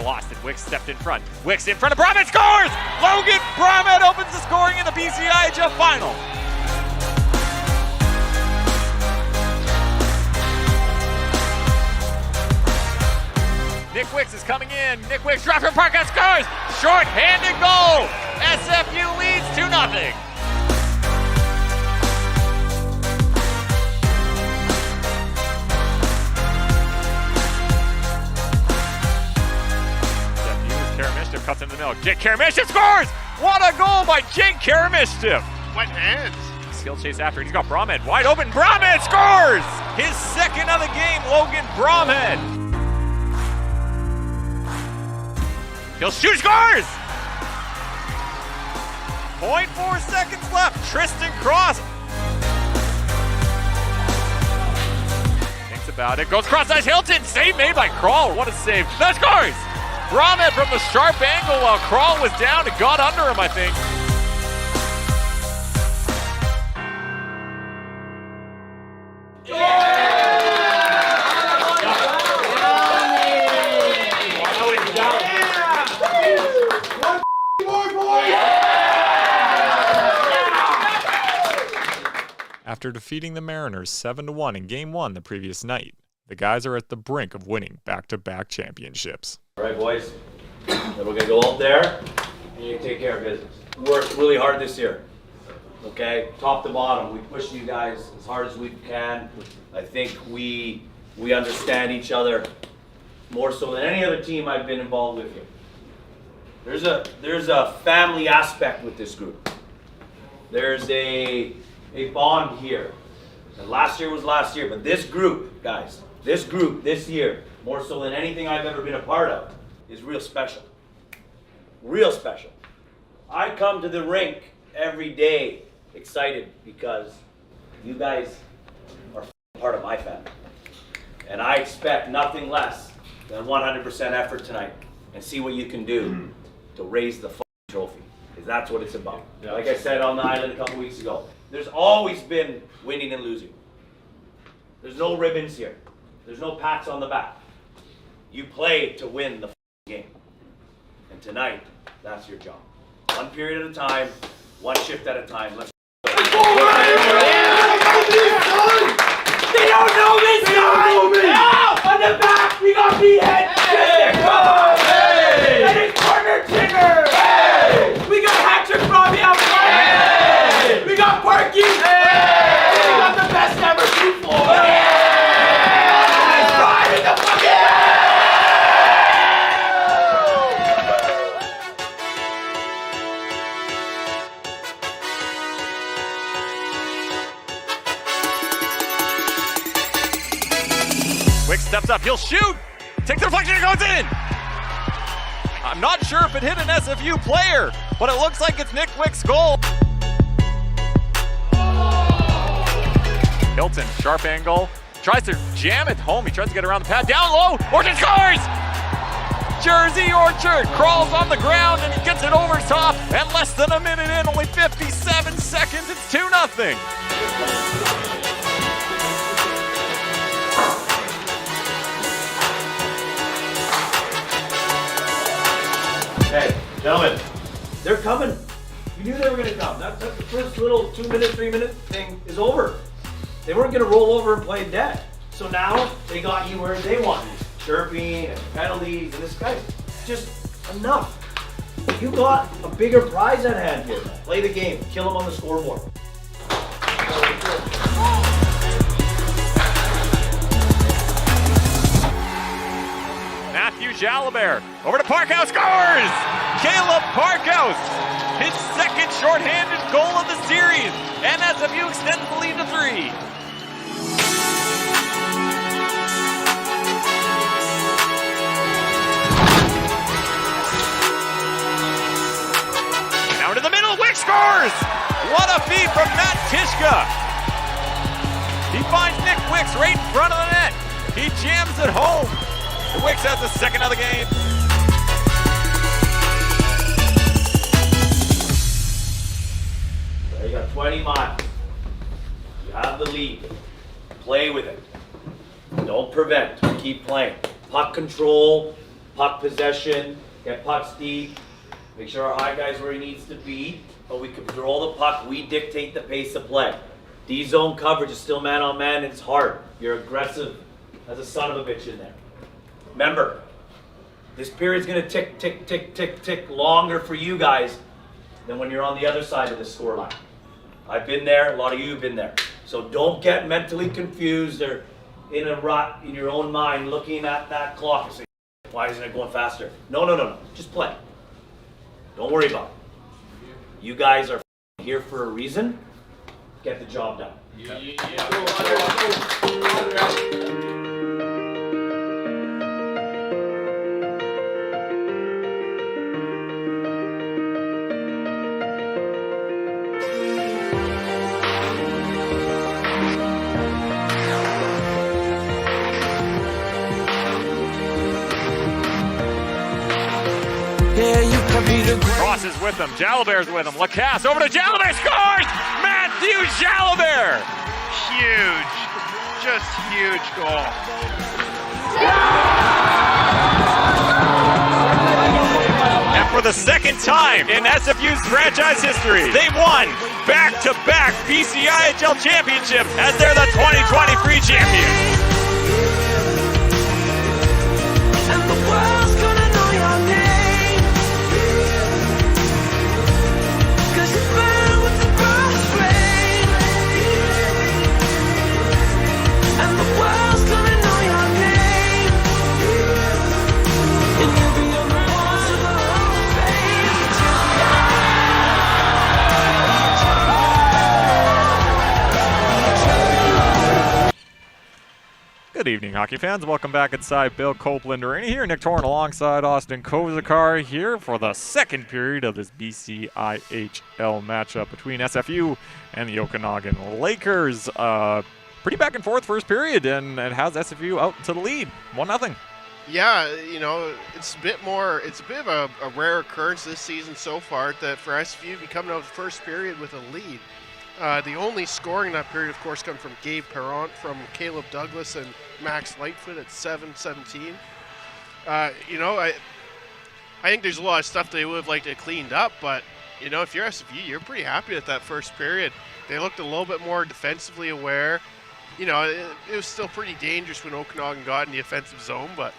Lost it. Wicks stepped in front. Wicks in front of Bromhead, scores! Logan Bromhead opens the scoring in the BCIHL final. Nick Wicks is coming in. Nick Wicks drops from Parka, scores! Short-handed goal! SFU leads 2-0. Cuts into the middle. Jake Karamishchev scores! What a goal by Jake Karamishchev! Wet hands. Skill chase after. He's got Bromhead wide open. Bromhead scores! His second of the game, Logan Bromhead. He'll shoot, scores! 0.4 seconds left. Tristan Cross thinks about it. Goes cross ice. Hilton. Save made by Crawl. What a save. That scores! Bromhead from the sharp angle while Crawl was down and got under him, I think. After defeating the Mariners 7-1 in Game 1 the previous night, the guys are at the brink of winning back-to-back championships. All right, boys. Then we're going to go out there and you take care of business. We worked really hard this year. okay? Top to bottom, we push you guys as hard as we can. I think we understand each other more so than any other team I've been involved with here. There's a family aspect with this group. There's a bond here. And last year was last year, but this group, guys, this year, more so than anything I've ever been a part of, is real special. Real special. I come to the rink every day excited because you guys are part of my family. And I expect nothing less than 100% effort tonight and see what you can do to raise the trophy. Because that's what it's about. Yeah. Like I said on the island a couple weeks ago, there's always been winning and losing. There's no ribbons here. There's no pats on the back. You play to win the game. And tonight, that's your job. One period at a time, one shift at a time. Let's go. They don't know this guy! On the back, we got B-Head! Hey! And his partner, Tigger! Hey! We got hat-trick Robbie out front! Hey! We got Parky! Hey! We got the best ever 2-4! Hey! Let's ride in the fucking... Wick steps up, he'll shoot! Takes the deflection and goes in! I'm not sure if it hit an SFU player, but it looks like it's Nick Wick's goal. Hilton, sharp angle, tries to jam it home. He tries to get around the pad, down low, Orchard scores! Jersey Orchard crawls on the ground and he gets it over top, and less than a minute in, only 57 seconds, it's 2-0. Hey, gentlemen, they're coming. You knew they were going to come. That's the first little 2-minute, 3-minute thing is over. They weren't going to roll over and play dead. So now they got you where they want you. Chirping and penalties and this guy's just enough. You got a bigger prize at hand here. Play the game. Kill them on the scoreboard. Matthew Jalabert over to Parkhouse, scores! Caleb Parkhouse, his second shorthanded goal of the series, and SFU extends the lead to 3. Now into the middle, Wick scores! What a feed from Matt Tishka! He finds Nick Wicks right in front of the net. He jams it home. Wicks has the second of the game. You got 20 miles. You have the lead. Play with it. Don't prevent. Keep playing. Puck control, puck possession, get pucks deep. Make sure our high guy's where he needs to be, but we control the puck. We dictate the pace of play. D-zone coverage is still man-on-man. It's hard. You're aggressive as a son of a bitch in there. Remember, this period's gonna tick, tick, tick, tick, tick longer for you guys than when you're on the other side of the scoreline. I've been there, a lot of you have been there. So don't get mentally confused or in a rut in your own mind looking at that clock and say, why isn't it going faster? No. Just play. Don't worry about it. You guys are here for a reason. Get the job done. Cross is with him. Jalabert's with him. Lacasse over to Jalabert. Scores! Matthew Jalabert! Huge. Just huge goal. And for the second time in SFU's franchise history, they won back-to-back BCIHL championships as they're the 2023 champions. And the world's gonna know your name. 'Cause you burn with the brush. Good evening, hockey fans. Welcome back inside Bill Copeland Arena here. Nick Torn alongside Austin Kozakar here for the second period of this BCIHL matchup between SFU and the Okanagan Lakers. Pretty back and forth first period, and it has SFU out to the lead, 1-0. Yeah, you know, it's a bit of a rare occurrence this season so far that for SFU be coming out of the first period with a lead. The only scoring in that period, of course, come from Gabe Perrant, from Caleb Douglas, and Max Lightfoot at 7-17. You know, I think there's a lot of stuff they would have liked to have cleaned up, but, you know, if you're SFU, you're pretty happy with that first period. They looked a little bit more defensively aware. You know, it was still pretty dangerous when Okanagan got in the offensive zone, but,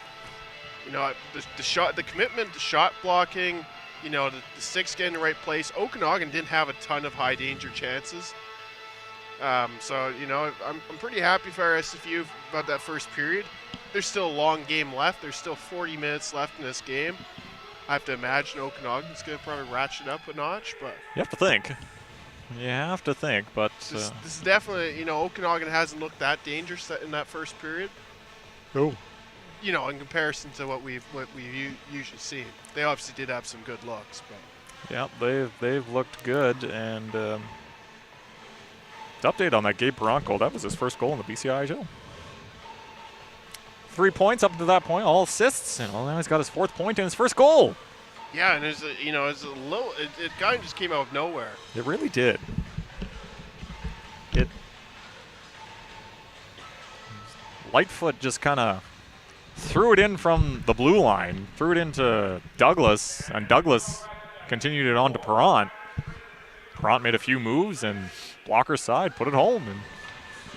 you know, the commitment, the shot blocking, you know, the sticks getting in the right place. Okanagan didn't have a ton of high danger chances. So, you know, I'm pretty happy for SFU about that first period. There's still a long game left. There's still 40 minutes left in this game. I have to imagine Okanagan's going to probably ratchet up a notch, but You have to think. You have to think, but this is definitely, you know, Okanagan hasn't looked that dangerous in that first period. oh, You know, in comparison to what we've usually seen. They obviously did have some good looks, but yeah, they've looked good. And to update on that Gabe Perrant goal, that was his first goal in the BCIHL. 3 points up to that point, all assists, and now he's got his 4th point and his first goal. yeah, and it's it kind of just came out of nowhere. It really did. Lightfoot just kind of threw it in from the blue line, threw it into Douglas, and Douglas continued it on to Perrant. Perrant made a few moves, and blocker side put it home. And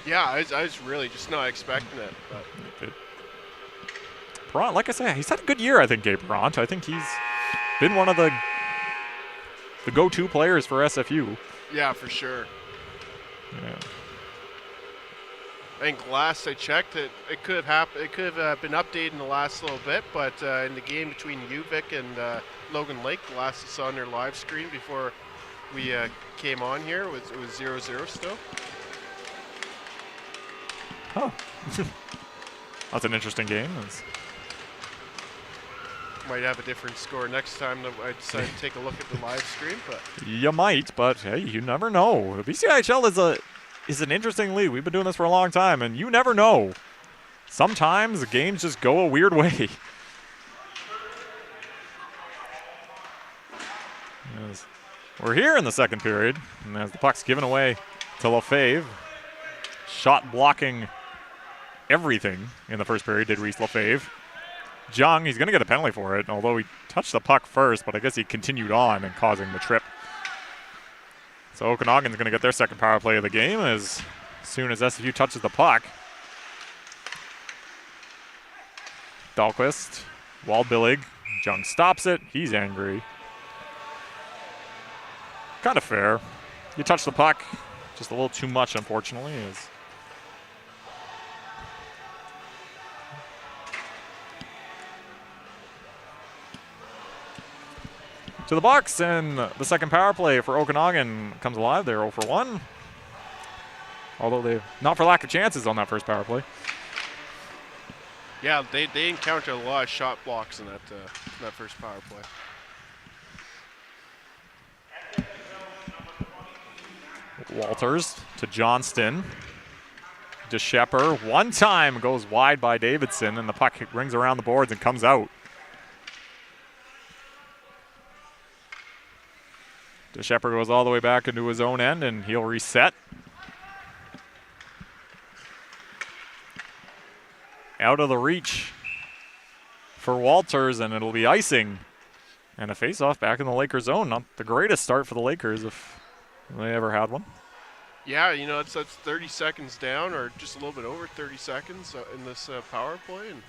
Yeah, I was really just not expecting it. But Perrant, like I said, he's had a good year, I think, Gabe Perrant. I think he's been one of the go-to players for SFU. yeah, for sure. Yeah. I think last I checked, it could have happened. It could have been updated in the last little bit, but in the game between UVic and Logan Lake, the last I saw on their live screen before we came on here, it was 0-0 still. Oh, that's an interesting game. Might have a different score next time that I decide to take a look at the live stream, but You might, but hey, you never know. The BCIHL is an interesting league. We've been doing this for a long time, and you never know. Sometimes the games just go a weird way. As we're here in the second period, and as the puck's given away to Lefebvre, shot blocking everything in the first period did Reese Lefebvre. Jung, he's going to get a penalty for it, although he touched the puck first, but I guess he continued on and causing the trip. So Okanagan's going to get their second power play of the game as soon as SFU touches the puck. Dahlquist, Waldbillig, Jung stops it. He's angry. Kind of fair. You touch the puck, just a little too much, unfortunately. To the box, and the second power play for Okanagan comes alive. They're 0 for 1. Although they've not for lack of chances on that first power play. yeah, they encountered a lot of shot blocks in that first power play. Walters to Johnston. DeShepper one time goes wide by Davidson, and the puck rings around the boards and comes out. DeShepper goes all the way back into his own end, and he'll reset. Out of the reach for Walters, and it'll be icing. And a face-off back in the Lakers' zone. Not the greatest start for the Lakers if they ever had one. Yeah, you know, that's 30 seconds down, or just a little bit over 30 seconds in this power play. And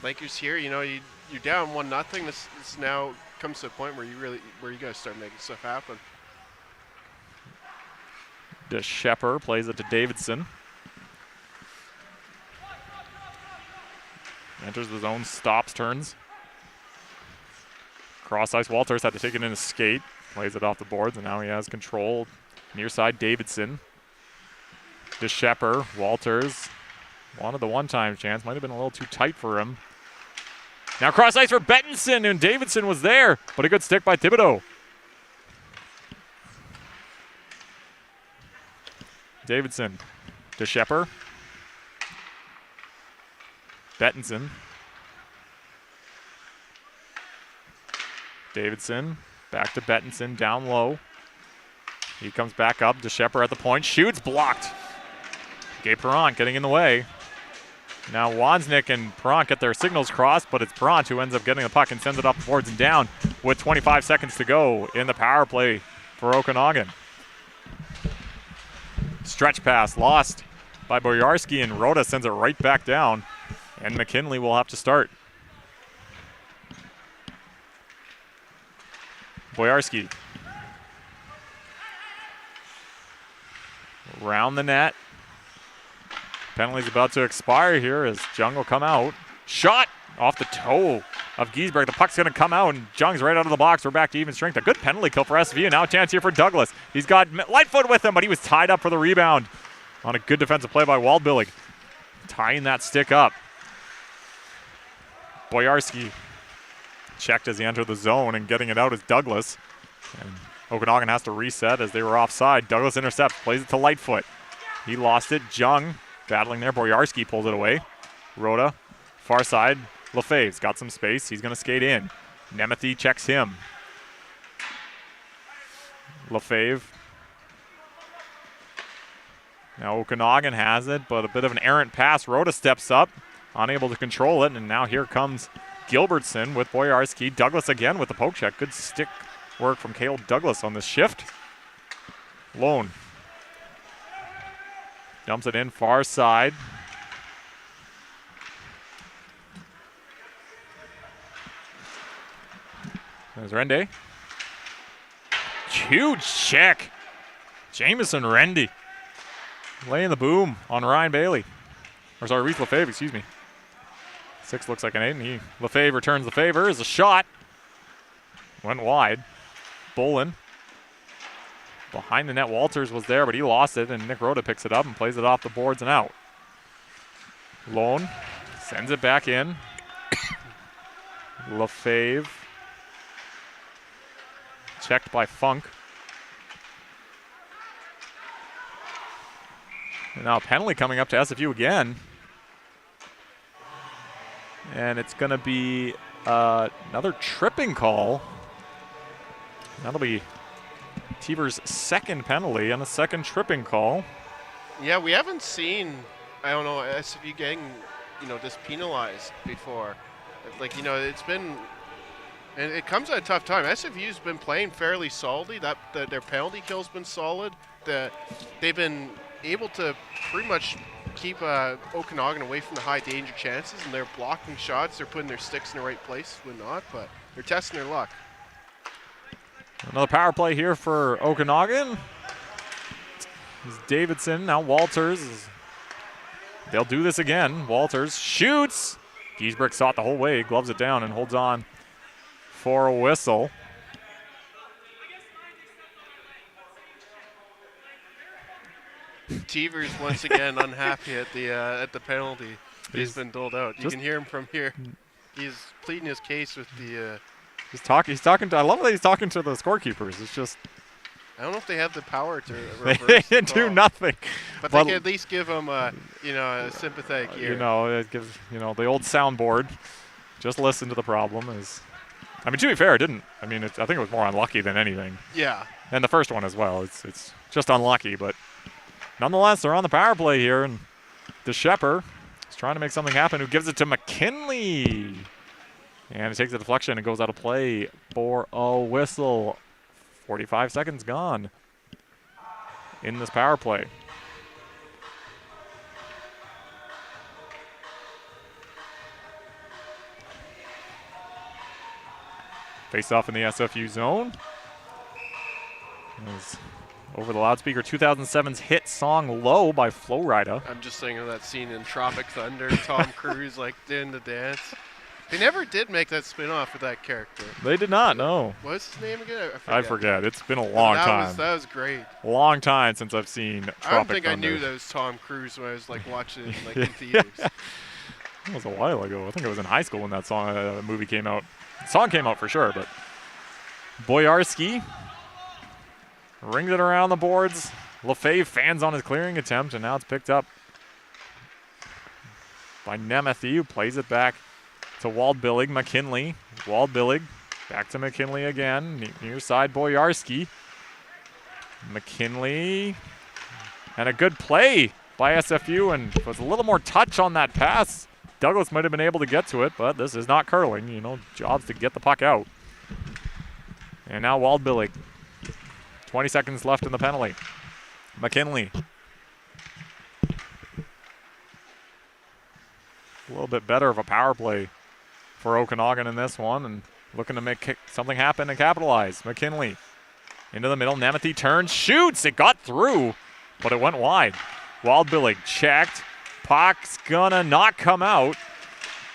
Lakers here, you know, you're down 1-0. This now comes to a point where you guys start making stuff happen. DeShepper plays it to Davidson. Enters the zone, stops, turns. Cross ice, Walters had to take it in his skate. Plays it off the boards, and now he has control. Near side, Davidson. DeShepper, Walters wanted the one-time chance. Might have been a little too tight for him. Now cross ice for Bettinson, and Davidson was there, but a good stick by Thibodeau. Davidson, DeShepper. Bettinson. Davidson, back to Bettinson, down low. He comes back up, DeShepper at the point, shoots, blocked. Gabe Perrant getting in the way. Now Wozniak and Perrant get their signals crossed, but it's Perrant who ends up getting the puck and sends it up the boards and down with 25 seconds to go in the power play for Okanagan. Stretch pass lost by Boyarsky, and Rhoda sends it right back down, and McKinley will have to start. Boyarsky. Round the net. Penalty's about to expire here as Jung will come out. Shot off the toe of Giesberg. The puck's going to come out, and Jung's right out of the box. We're back to even strength. A good penalty kill for SFU. Now a chance here for Douglas. He's got Lightfoot with him, but he was tied up for the rebound on a good defensive play by Waldbillig. Tying that stick up. Boyarsky checked as he entered the zone, and getting it out is Douglas. And Okanagan has to reset as they were offside. Douglas intercepts, plays it to Lightfoot. He lost it. Jung battling there. Boyarsky pulls it away. Rhoda, far side. Lefebvre's got some space. He's going to skate in. Nemeth checks him. Lefebvre. Now Okanagan has it, but a bit of an errant pass. Rhoda steps up, unable to control it, and now here comes Gilbertson with Boyarsky. Douglas again with the poke check. Good stick work from Cale Douglas on this shift. Lone. Dumps it in far side. There's Rende. Huge check. Jamison Rende laying the boom on Ryan Bailey. Or sorry, Reese Lefebvre, excuse me. 6 looks like an 8, and Lefebvre returns the favor. Is a shot. Went wide. Bolin. Behind the net, Walters was there, but he lost it, and Nick Rhoda picks it up and plays it off the boards and out. Lone sends it back in. Lefebvre. Checked by Funk. And now a penalty coming up to SFU again. And it's going to be another tripping call. That'll be Teever's second penalty and a second tripping call. Yeah, we haven't seen, I don't know, SFU getting, this penalized before. Like, it's been, and it comes at a tough time. SFU's been playing fairly solidly. Their penalty kill's been solid. They've been able to pretty much keep Okanagan away from the high danger chances, and they're blocking shots. They're putting their sticks in the right place when not, but they're testing their luck. Another power play here for Okanagan. It's Davidson, now Walters. They'll do this again. Walters shoots. Giesbrecht saw it the whole way, gloves it down and holds on for a whistle. Teever's once again unhappy at the penalty he's been doled out. You can hear him from here. He's pleading his case with the. He's talking to. I love that he's talking to the scorekeepers. It's just. I don't know if they have the power to reverse They do nothing. But they can at least give him a sympathetic ear. It gives the old soundboard. Just listen to the problem. To be fair, it didn't. I think it was more unlucky than anything. Yeah. And the first one as well. It's just unlucky, but nonetheless, they're on the power play here, and DeShepper is trying to make something happen. Who gives it to McKinley? And it takes a deflection and goes out of play for a whistle. 45 seconds gone in this power play. Face off in the SFU zone. Over the loudspeaker, 2007's hit song Low by Flo Rida. I'm just thinking of that scene in Tropic Thunder, Tom Cruise doing the dance. They never did make that spin-off with that character. They did not, no. What's his name again? I forget. It's been a long time. That was great. Long time since I've seen Tropic I don't think Thunder. I knew that was Tom Cruise when I was like watching it like in theaters. That was a while ago. I think I was in high school when that movie came out. The song came out for sure, but Boyarski rings it around the boards. Lefebvre fans on his clearing attempt, and now it's picked up by Nemeth, who plays it back to Waldbillig. McKinley. Waldbillig back to McKinley again. Near side Boyarski. McKinley. And a good play by SFU, and was a little more touch on that pass. Douglas might have been able to get to it, but this is not curling. You know, jobs to get the puck out. And now Waldbillig. 20 seconds left in the penalty. McKinley. A little bit better of a power play for Okanagan in this one, and looking to make something happen and capitalize. McKinley into the middle. Nemeth turns, shoots. It got through, but it went wide. Waldbillig checked. Puck's gonna not come out.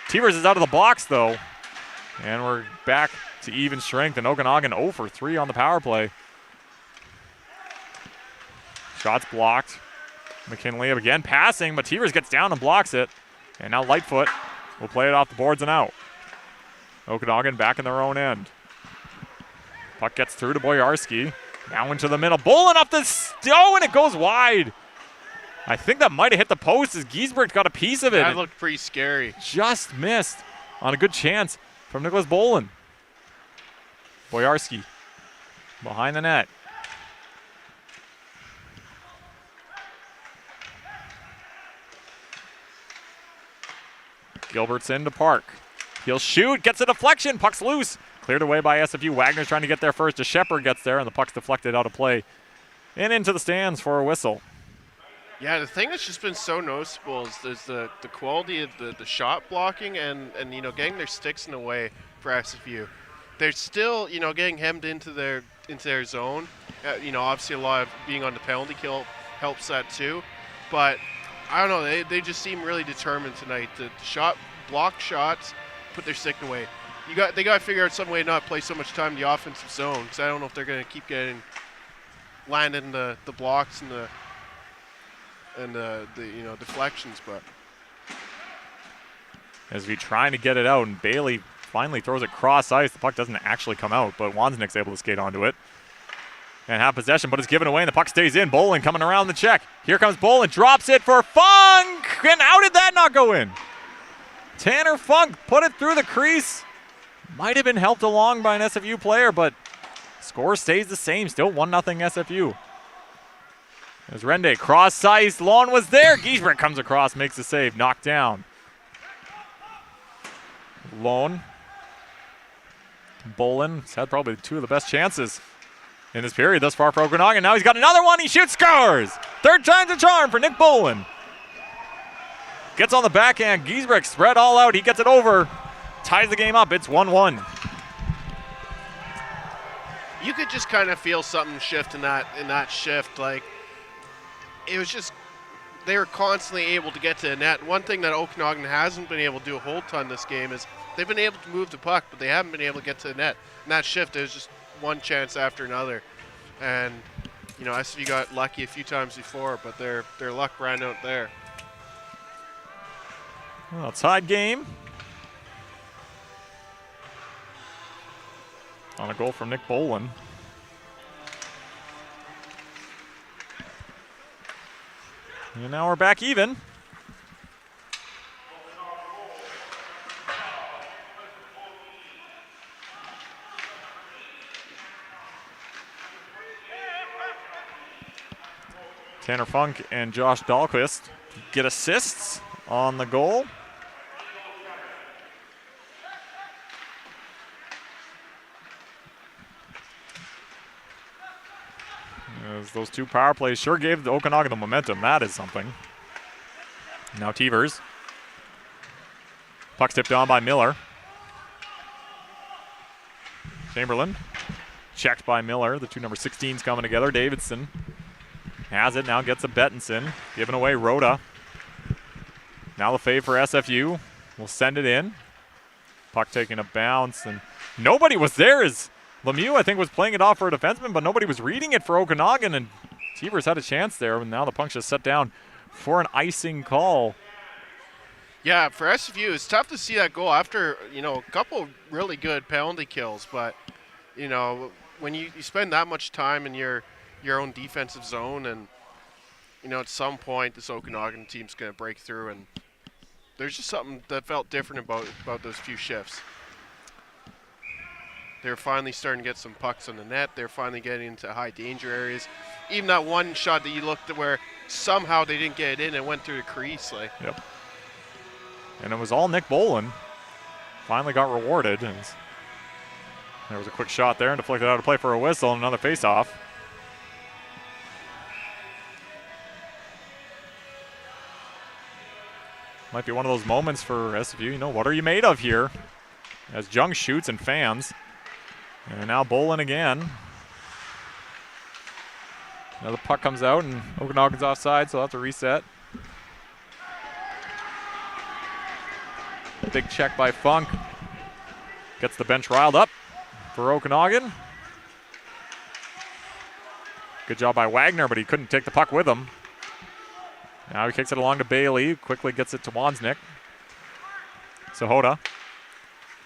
Tevers is out of the box though, and we're back to even strength, and Okanagan 0 for 3 on the power play. Shots blocked. McKinley again passing, but Tevers gets down and blocks it. And now Lightfoot will play it off the boards and out. Okanagan back in their own end. Puck gets through to Boyarski. Now into the middle. Bolin up the and it goes wide. I think that might have hit the post as Giesbrecht got a piece of it. That looked pretty scary. Just missed on a good chance from Nicholas Bolin. Boyarski behind the net. Gilbertson to Park. He'll shoot, gets a deflection, puck's loose. Cleared away by SFU. Wagner's trying to get there first. Shepard gets there, and the puck's deflected out of play and into the stands for a whistle. Yeah, the thing that's just been so noticeable is the quality of the shot blocking and you know, getting their sticks in the way for SFU. They're still, you know, getting hemmed into their zone. You know, obviously a lot of being on the penalty kill helps that too. But I don't know, they just seem really determined tonight to block shots, put their stick away. They got to figure out some way to not play so much time in the offensive zone, because I don't know if they're going to keep landing the blocks and the you know, deflections. But as we trying to get it out, and Bailey finally throws it cross ice. The puck doesn't actually come out, but Wansnick's able to skate onto it and have possession, but it's given away, and the puck stays in. Bolin coming around the check. Here comes Bolin, drops it for Funk, and how did that not go in? Tanner Funk put it through the crease. Might have been helped along by an SFU player, but score stays the same. Still 1-0 SFU. As Rende cross ice, Lon was there. Giesbrecht comes across, makes the save, knocked down. Lone. Bolin has had probably 2 of the best chances in this period thus far for Okanagan. Now he's got another one. He shoots, scores. Third time's a charm for Nick Bolin. Gets on the backhand. Giesbrecht spread all out. He gets it over. Ties the game up. It's 1-1. you could just kind of feel something shift in that shift. Like, it was just, they were constantly able to get to the net. One thing that Okanagan hasn't been able to do a whole ton this game is they've been able to move the puck, but they haven't been able to get to the net. In that shift, it was just one chance after another. And, you know, SFU got lucky a few times before, but their luck ran out there. Well, tied game. On a goal from Nick Bolin. And now we're back even. Tanner Funk and Josh Dahlquist get assists on the goal. As those two power plays sure gave the Okanagan the momentum. That is something. Now Tevers. Puck tipped on by Miller. Chamberlain. Checked by Miller. The two number 16s coming together. Davidson has it. Now gets a Bettinson. Giving away Rhoda. Now Lefebvre for SFU. Will send it in. Puck taking a bounce, and nobody was there as Lemieux, I think, was playing it off for a defenseman, but nobody was reading it for Okanagan, and Teevers had a chance there, and now the puck's just set down for an icing call. Yeah, for SFU, it's tough to see that goal after, a couple really good penalty kills, but, when you spend that much time in your own defensive zone, and, at some point this Okanagan team's going to break through, and there's just something that felt different about those few shifts. They're finally starting to get some pucks on the net. They're finally getting into high danger areas. Even that one shot that you looked at where somehow they didn't get it in and went through the crease. Yep. And it was all Nick Boland. Finally got rewarded. And there was a quick shot there and deflected out of play for a whistle and another faceoff. Might be one of those moments for SFU. What are you made of here? As Jung shoots and fans. And now Boland again. Another puck comes out and Okanagan's offside, so they'll have to reset. Big check by Funk. Gets the bench riled up for Okanagan. Good job by Wagner, but he couldn't take the puck with him. Now he kicks it along to Bailey. Quickly gets it to Wansnick. Sahota.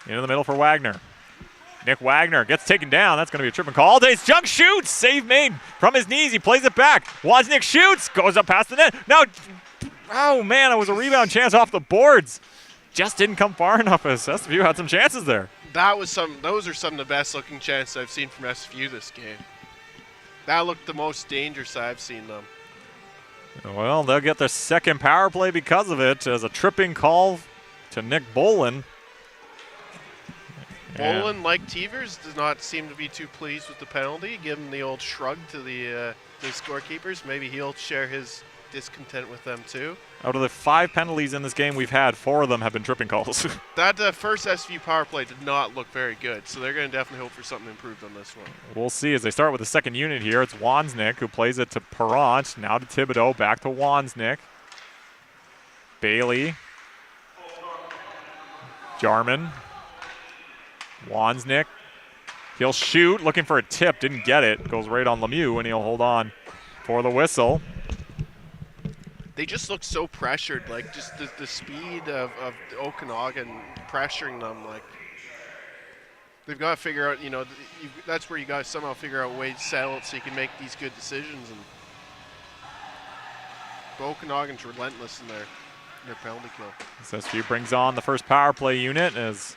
Into the middle for Wagner. Nick Wagner gets taken down. That's going to be a tripping call. Days Junk shoots. Save made from his knees. He plays it back. Wansnick shoots. Goes up past the net. Now, oh man, it was a rebound chance off the boards. Just didn't come far enough as SFU had some chances there. Those are some of the best looking chances I've seen from SFU this game. That looked the most dangerous I've seen them. Well, they'll get their second power play because of it as a tripping call to Nick Boland. Boland, like Teevers, does not seem to be too pleased with the penalty. Give him the old shrug to the scorekeepers. Maybe he'll share his discontent with them too. Out of the 5 penalties in this game we've had, 4 of them have been tripping calls. That first SFU power play did not look very good, so they're going to definitely hope for something improved on this one. We'll see as they start with the second unit here. It's Wansnick who plays it to Perrant. Now to Thibodeau, back to Wansnick. Bailey. Jarman. Wansnick. He'll shoot, looking for a tip, didn't get it. Goes right on Lemieux, and he'll hold on for the whistle. They just look so pressured, like just the speed of Okanagan pressuring them. Like they've got to figure out, that's where you got to somehow figure out a way to settle it so you can make these good decisions. And Okanagan's relentless in their penalty kill. SFU brings on the first power play unit as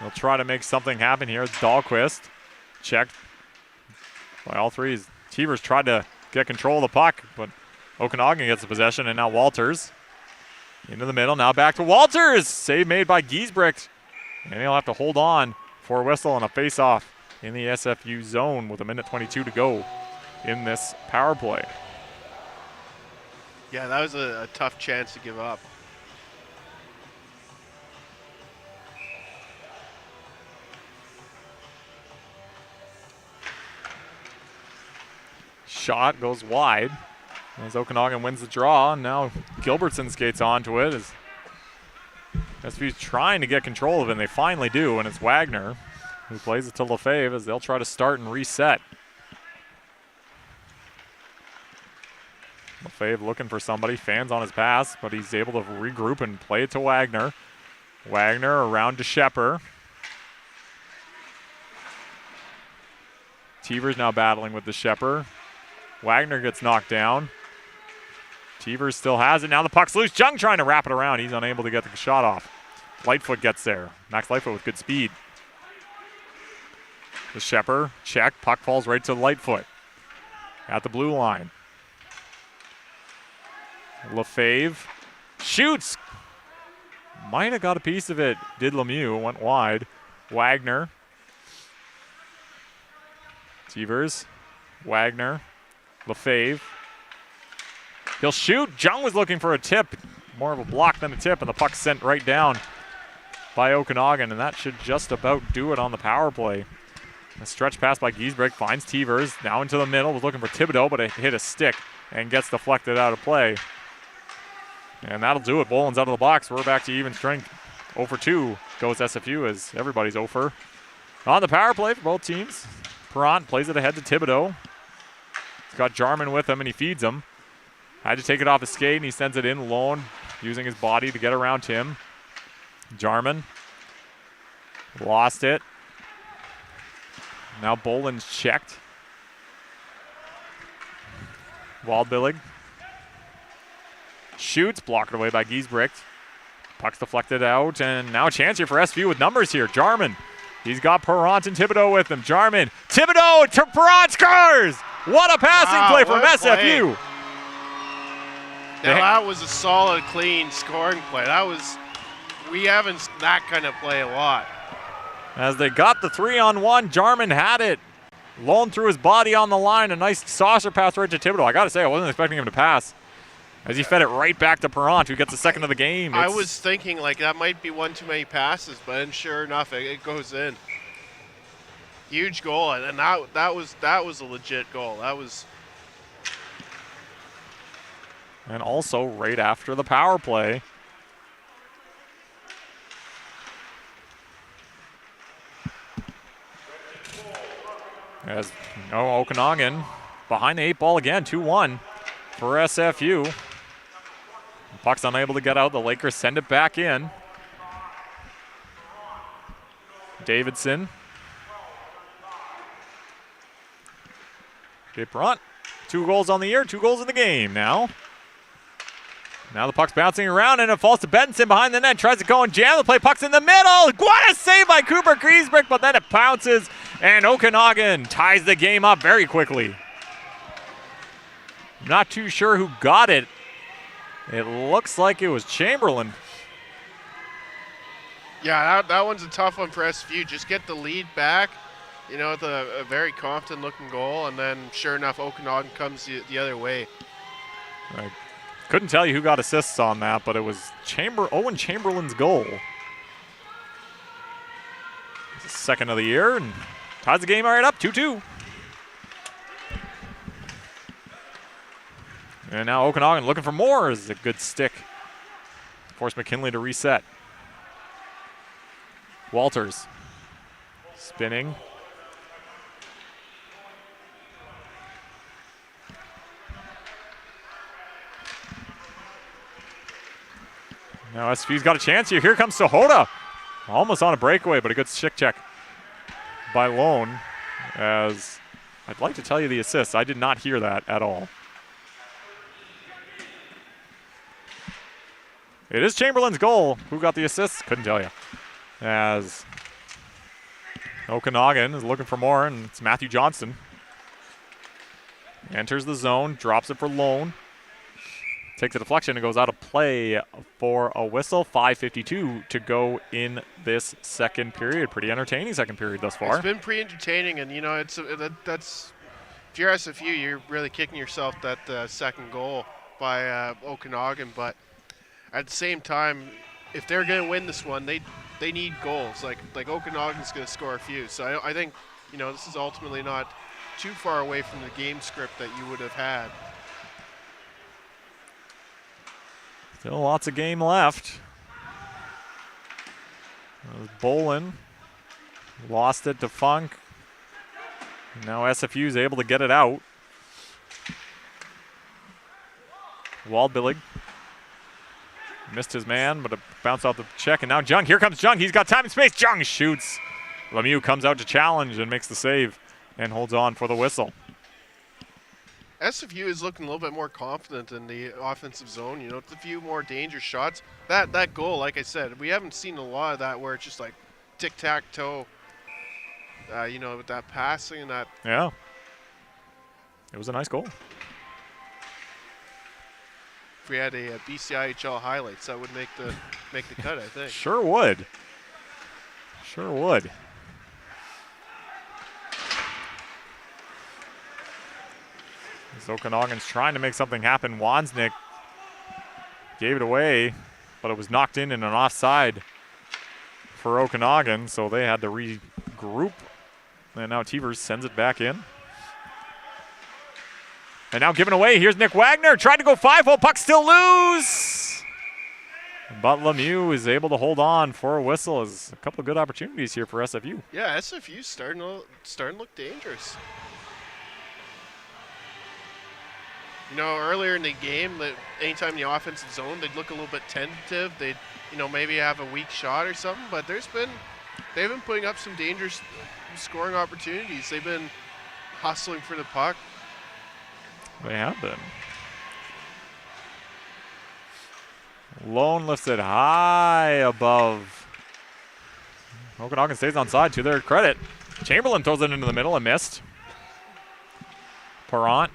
they'll try to make something happen here. It's Dahlquist. Checked by all three. Teevers tried to get control of the puck, but Okanagan gets the possession, and now Walters into the middle. Now back to Walters. Save made by Giesbrecht. And he'll have to hold on for a whistle and a face-off in the SFU zone with 1:22 to go in this power play. Yeah, that was a tough chance to give up. Shot goes wide as Okanagan wins the draw. And now Gilbertson skates onto it as SFU's trying to get control of it, and they finally do, and it's Wagner who plays it to Lefebvre as they'll try to start and reset. Lefebvre looking for somebody, fans on his pass, but he's able to regroup and play it to Wagner. Wagner around to Shepper. Teevers now battling with the Shepper. Wagner gets knocked down. Teevers still has it. Now the puck's loose. Jung trying to wrap it around. He's unable to get the shot off. Lightfoot gets there. Max Lightfoot with good speed. The Shepper check. Puck falls right to Lightfoot at the blue line. Lefebvre shoots. Might have got a piece of it. Did Lemieux. Went wide. Wagner. Teevers. Wagner. Lefebvre. He'll shoot. Jung was looking for a tip. More of a block than a tip, and the puck sent right down by Okanagan, and that should just about do it on the power play. A stretch pass by Giesbrecht finds Teevers. Now into the middle. Was looking for Thibodeau, but it hit a stick and gets deflected out of play. And that'll do it. Boland's out of the box. We're back to even strength. 0 for 2 goes SFU as everybody's over. On the power play for both teams. Perrant plays it ahead to Thibodeau. He's got Jarman with him and he feeds him. Had to take it off his skate and he sends it in lone, using his body to get around Tim. Jarman lost it. Now Boland's checked. Waldbillig shoots, blocked away by Giesbrecht. Puck's deflected out, and now a chance here for SFU with numbers here. Jarman, he's got Perrant and Thibodeau with him. Jarman, Thibodeau to Perrant, scores! What a passing play from SFU. Now that was a solid, clean scoring play. We haven't seen that kind of play a lot. As they got the 3-on-1, Jarman had it. Lone threw his body on the line. A nice saucer pass right to Thibodeau. I got to say, I wasn't expecting him to pass, as he fed it right back to Perrant, who gets the second of the game. I was thinking like that might be one too many passes, but then sure enough, it goes in. Huge goal, and that was a legit goal. That was. And also right after the power play. As Okanagan behind the 8 ball again, 2-1 for SFU. Puck's unable to get out. The Lakers send it back in. Davidson. Jay Perrant, 2 goals on the year, 2 goals in the game now. Now the puck's bouncing around and it falls to Benson behind the net. Tries to go and jam the play. Puck's in the middle. What a save by Cooper Giesbrecht, but then it pounces and Okanagan ties the game up very quickly. Not too sure who got it. It looks like it was Chamberlain. Yeah, that one's a tough one for SFU. Just get the lead back, you know, with a very confident looking goal, and then sure enough, Okanagan comes the other way. Right. Couldn't tell you who got assists on that, but it was Owen Chamberlain's goal. It's the second of the year and ties the game right up, 2-2. And now Okanagan looking for more as a good stick. Force McKinley to reset. Walters spinning. Now SFU's got a chance here. Here comes Sahota. Almost on a breakaway, but a good stick check by Lone. As I'd like to tell you the assist. I did not hear that at all. It is Chamberlain's goal. Who got the assist? Couldn't tell you. As Okanagan is looking for more, and it's Matthew Johnston. Enters the zone, drops it for Lone. Takes a deflection and goes out of play for a whistle. 5:52 to go in this second period. Pretty entertaining second period thus far. It's been pretty entertaining, and you know that's if you're SFU, you're really kicking yourself that second goal by Okanagan. But at the same time, if they're going to win this one, they need goals. Like Okanagan's going to score a few. So I think this is ultimately not too far away from the game script that you would have had. Still lots of game left. Bolin lost it to Funk. Now SFU is able to get it out. Waldbillig missed his man, but it bounced off the check. And now Jung. Here comes Jung. He's got time and space. Jung shoots. Lemieux comes out to challenge and makes the save and holds on for the whistle. SFU is looking a little bit more confident in the offensive zone. It's a few more dangerous shots. That goal, like I said, we haven't seen a lot of that where it's just like tic-tac-toe. With that passing and that. Yeah. It was a nice goal. If we had a BCIHL highlights, that would make the cut, I think. Sure would. Sure would. Okanagan's trying to make something happen. Wansnick gave it away, but it was knocked in an offside for Okanagan, so they had to regroup. And now Tevers sends it back in. And now given away, here's Nick Wagner. Tried to go 5-hole, puck still loose. But Lemieux is able to hold on for a whistle. As a couple of good opportunities here for SFU. Yeah, SFU's starting to look dangerous. You know, earlier in the game, anytime the offensive zone, they'd look a little bit tentative. They'd, maybe have a weak shot or something. But they've been putting up some dangerous scoring opportunities. They've been hustling for the puck. They have been. Lone lifts it high above. Okanagan stays on side to their credit. Chamberlain throws it into the middle and missed. Parent.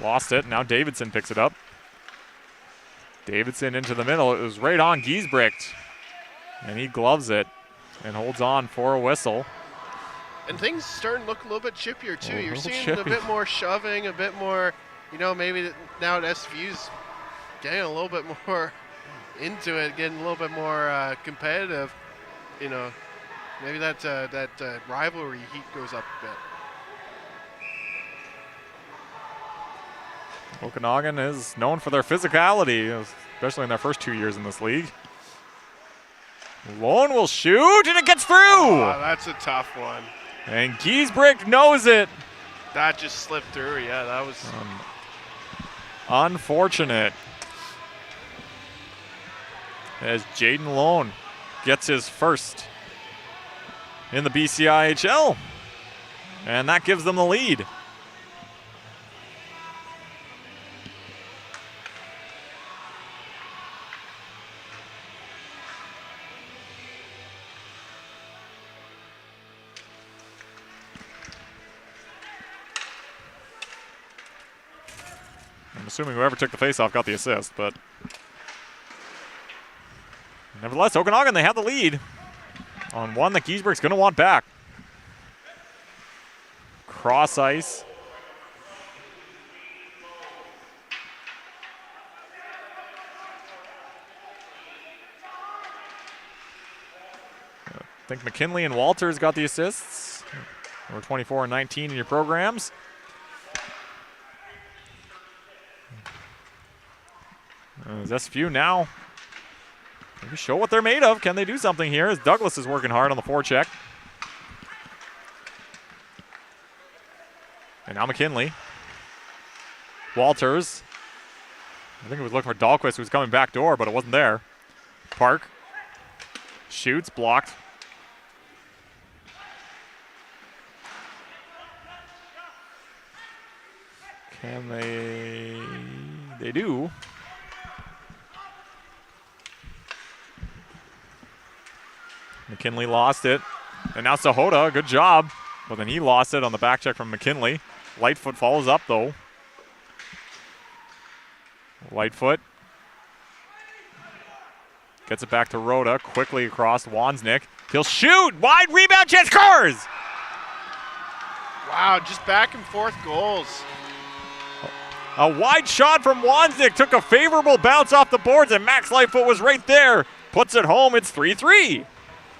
Lost it. Now Davidson picks it up. Davidson into the middle. It was right on Giesbrecht. And he gloves it and holds on for a whistle. And things starting to look a little bit chippier too. You're seeing a chippy. bit more shoving, a bit more, maybe now SFU's getting a little bit more into it, getting a little bit more competitive. Maybe that rivalry heat goes up a bit. Okanagan is known for their physicality, especially in their first 2 years in this league. Lone will shoot, and it gets through! Oh, that's a tough one. And Giesbrecht knows it. That just slipped through, yeah, that was... unfortunate. As Jaden Lone gets his first in the BCIHL. And that gives them the lead. I'm assuming whoever took the faceoff got the assist, but nevertheless, Okanagan, they have the lead on one that Giesbrecht's going to want back. Cross ice. I think McKinley and Walters got the assists. Number 24 and 19 in your programs. As SFU now maybe show what they're made of. Can they do something here as Douglas is working hard on the forecheck. And now McKinley. Walters. I think it was looking for Dahlquist, who was coming back door, but it wasn't there. Park. Shoots, blocked. Can they? They do. McKinley lost it. And now Sahota, good job. But then he lost it on the back check from McKinley. Lightfoot follows up, though. Lightfoot gets it back to Rhoda. Quickly across Wansnick. He'll shoot! Wide rebound chance, scores! Wow, just back and forth goals. A wide shot from Wansnick took a favorable bounce off the boards, and Max Lightfoot was right there. Puts it home, it's 3-3.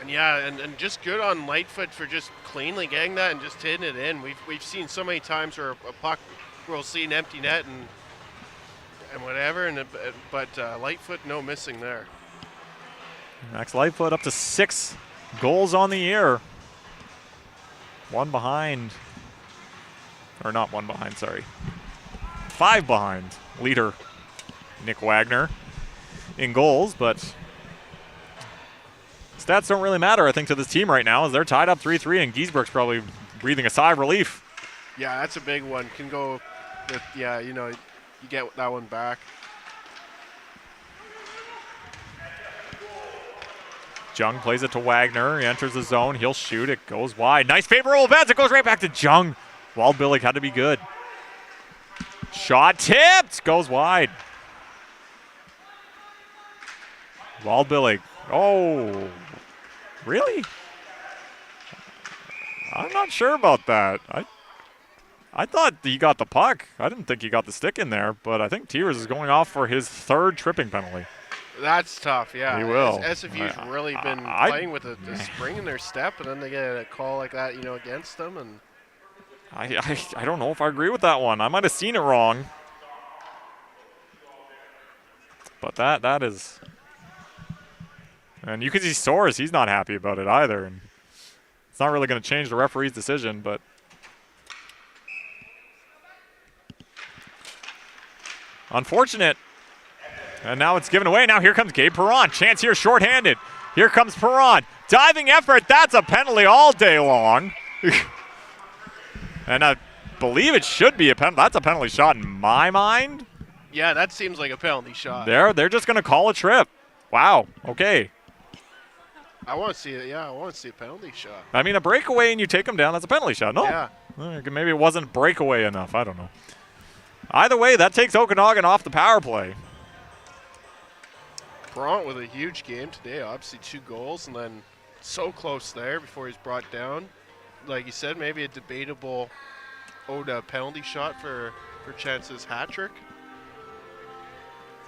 And yeah, and just good on Lightfoot for just cleanly getting that and just hitting it in. We've seen so many times where a puck we'll see an empty net and whatever, but Lightfoot no missing there. Max Lightfoot up to 6 goals on the year. One behind, or not one behind, sorry. 5 behind leader Nick Wagner in goals, but stats don't really matter, I think, to this team right now, as they're tied up 3-3, and Giesbrecht's probably breathing a sigh of relief. Yeah, that's a big one. Can go with, yeah, you get that one back. Jung plays it to Wagner. He enters the zone. He'll shoot. It goes wide. Nice favorable bounce. It goes right back to Jung. Waldbillig had to be good. Shot tipped. Goes wide. Waldbillig. Oh, really? I'm not sure about that. I thought he got the puck. I didn't think he got the stick in there, but I think Tiers is going off for his 3rd tripping penalty. That's tough, yeah. He will. SFU's really been playing with a spring in their step, and then they get a call like that, against them. And I don't know if I agree with that one. I might have seen it wrong. But that is, and you can see Soares, he's not happy about it either. And it's not really going to change the referee's decision, but unfortunate. And now it's given away. Now here comes Gabe Perron. Chance here, shorthanded. Here comes Perron. Diving effort. That's a penalty all day long. And I believe it should be a penalty. That's a penalty shot in my mind. Yeah, that seems like a penalty shot. They're just going to call a trip. Wow. Okay. I want to see it. Yeah, I want to see a penalty shot. I mean, a breakaway and you take them down, that's a penalty shot. No. Yeah. Maybe it wasn't breakaway enough. I don't know. Either way, that takes Okanagan off the power play. Bront with a huge game today. Obviously 2 goals and then so close there before he's brought down. Like you said, maybe a debatable Oda penalty shot for Chance's hat trick.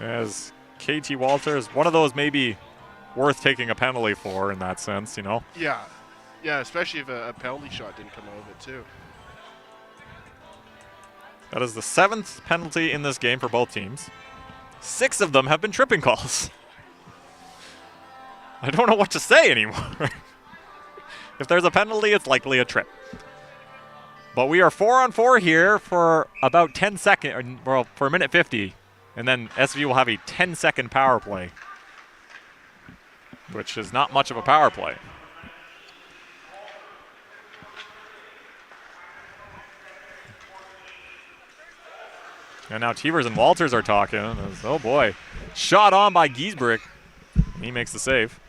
As KT Walters, one of those maybe worth taking a penalty for in that sense, you know? Yeah. Yeah, especially if a penalty shot didn't come out of it too. That is the 7th penalty in this game for both teams. 6 of them have been tripping calls. I don't know what to say anymore. If there's a penalty, it's likely a trip. But we are 4-on-4 here for about 10 seconds, well, for a minute 50. And then SFU will have a 10-second power play, which is not much of a power play. And now Tevers and Walters are talking. Oh boy. Shot on by Giesbrick. He makes the save.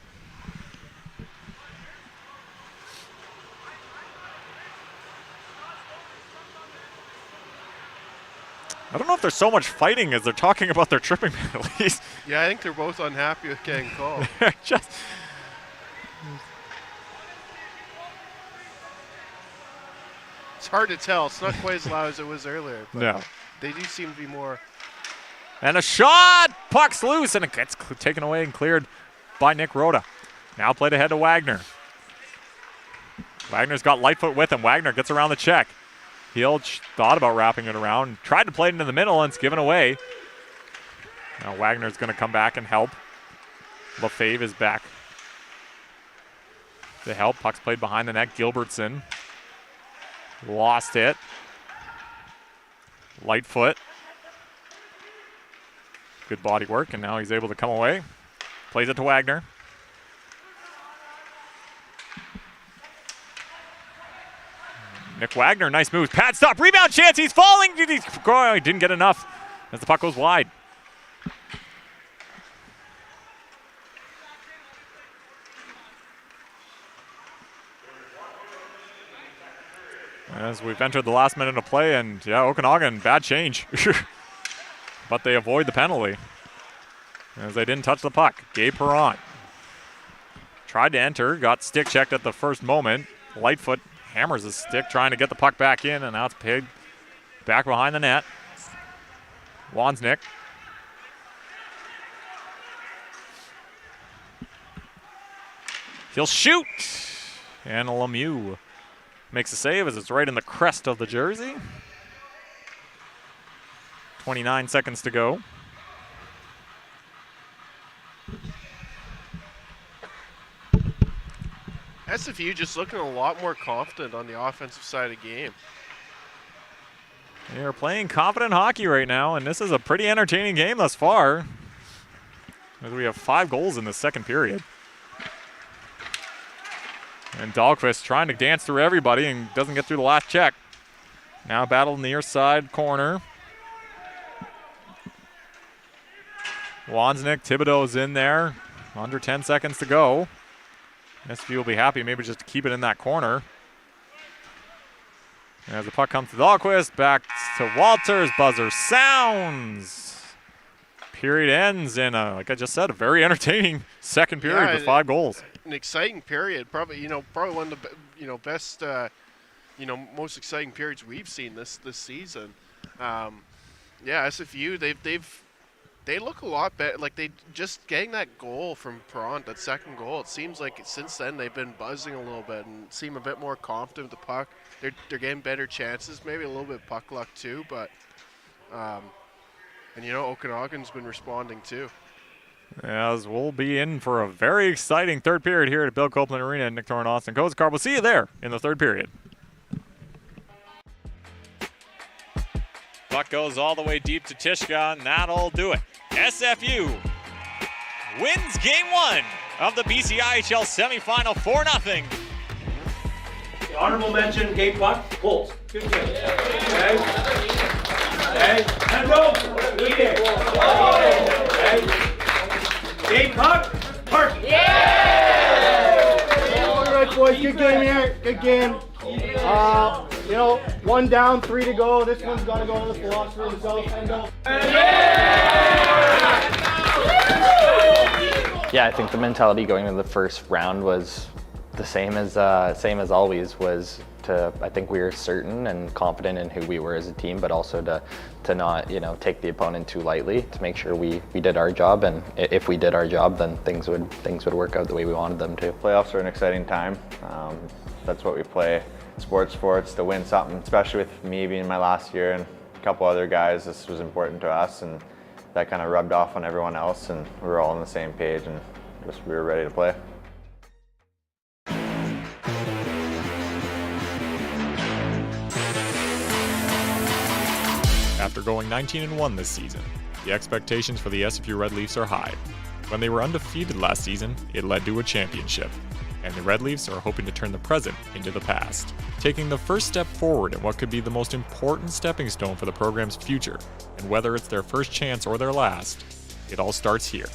I don't know if there's so much fighting as they're talking about their tripping penalties. Yeah, I think they're both unhappy with getting called. Just it's hard to tell. It's not quite as loud as it was earlier. But no. They do seem to be more. And a shot! Puck's loose, and it gets taken away and cleared by Nick Rhoda. Now played ahead to Wagner. Wagner's got Lightfoot with him. Wagner gets around the check. Heald thought about wrapping it around, tried to play it into the middle, and it's given away. Now Wagner's going to come back and help. Lefebvre is back to help. Puck's played behind the net. Gilbertson lost it. Lightfoot. Good body work, and now he's able to come away. Plays it to Wagner. Nick Wagner, nice move. Pad stop, rebound chance, he's falling. He didn't get enough as the puck goes wide. As we've entered the last minute of play, and yeah, Okanagan, bad change. But they avoid the penalty as they didn't touch the puck. Gabe Perron tried to enter, got stick checked at the first moment. Lightfoot hammers his stick, trying to get the puck back in, and now it's paid back behind the net. Wozniak. He'll shoot, and Lemieux makes a save as it's right in the crest of the jersey. 29 seconds to go. SFU just looking a lot more confident on the offensive side of the game. They are playing confident hockey right now, and this is a pretty entertaining game thus far, as we have 5 goals in the second period. And Dahlquist trying to dance through everybody and doesn't get through the last check. Now battle near side corner. Wozniak, Thibodeau's in there. Under 10 seconds to go. SFU will be happy maybe just to keep it in that corner. As the puck comes to Dahlquist, back to Walters. Buzzer sounds. Period ends in, like I just said, a very entertaining second period with 5 goals. An exciting period. Probably one of the best, most exciting periods we've seen this season. SFU they look a lot better. Like, they just getting that goal from Perron, that second goal. It seems like since then they've been buzzing a little bit and seem a bit more confident with the puck. They're getting better chances, maybe a little bit of puck luck too, but Okanagan's been responding too. As we'll be in for a very exciting third period here at Bill Copeland Arena in Nick Thorne, Austin. Coach Carl, we'll see you there in the third period. Puck goes all the way deep to Tishka, and that'll do it. SFU wins game 1 of the BCIHL semifinal 4-0. The honorable mention, game puck, Colts. Good game. Okay. Okay. And go. Lead it. Okay. Game puck, Park. All right, boys, good game here. Good game. You know, 1 down, 3 to go. This one's got to go to the philosopher himself. And go. Yeah, I think the mentality going into the first round was the same as always. Was to, I think we were certain and confident in who we were as a team, but also to not, you know, take the opponent too lightly, to make sure we did our job, and if we did our job, then things would work out the way we wanted them to. Playoffs are an exciting time. That's what we play sports for. It's to win something, especially with me being my last year and a couple other guys. This was important to us, and that kind of rubbed off on everyone else, and we were all on the same page, and we were ready to play. After going 19-1 this season, the expectations for the SFU Red Leafs are high. When they were undefeated last season, it led to a championship, and the Red Leafs are hoping to turn the present into the past, taking the first step forward in what could be the most important stepping stone for the program's future. And whether it's their first chance or their last, it all starts here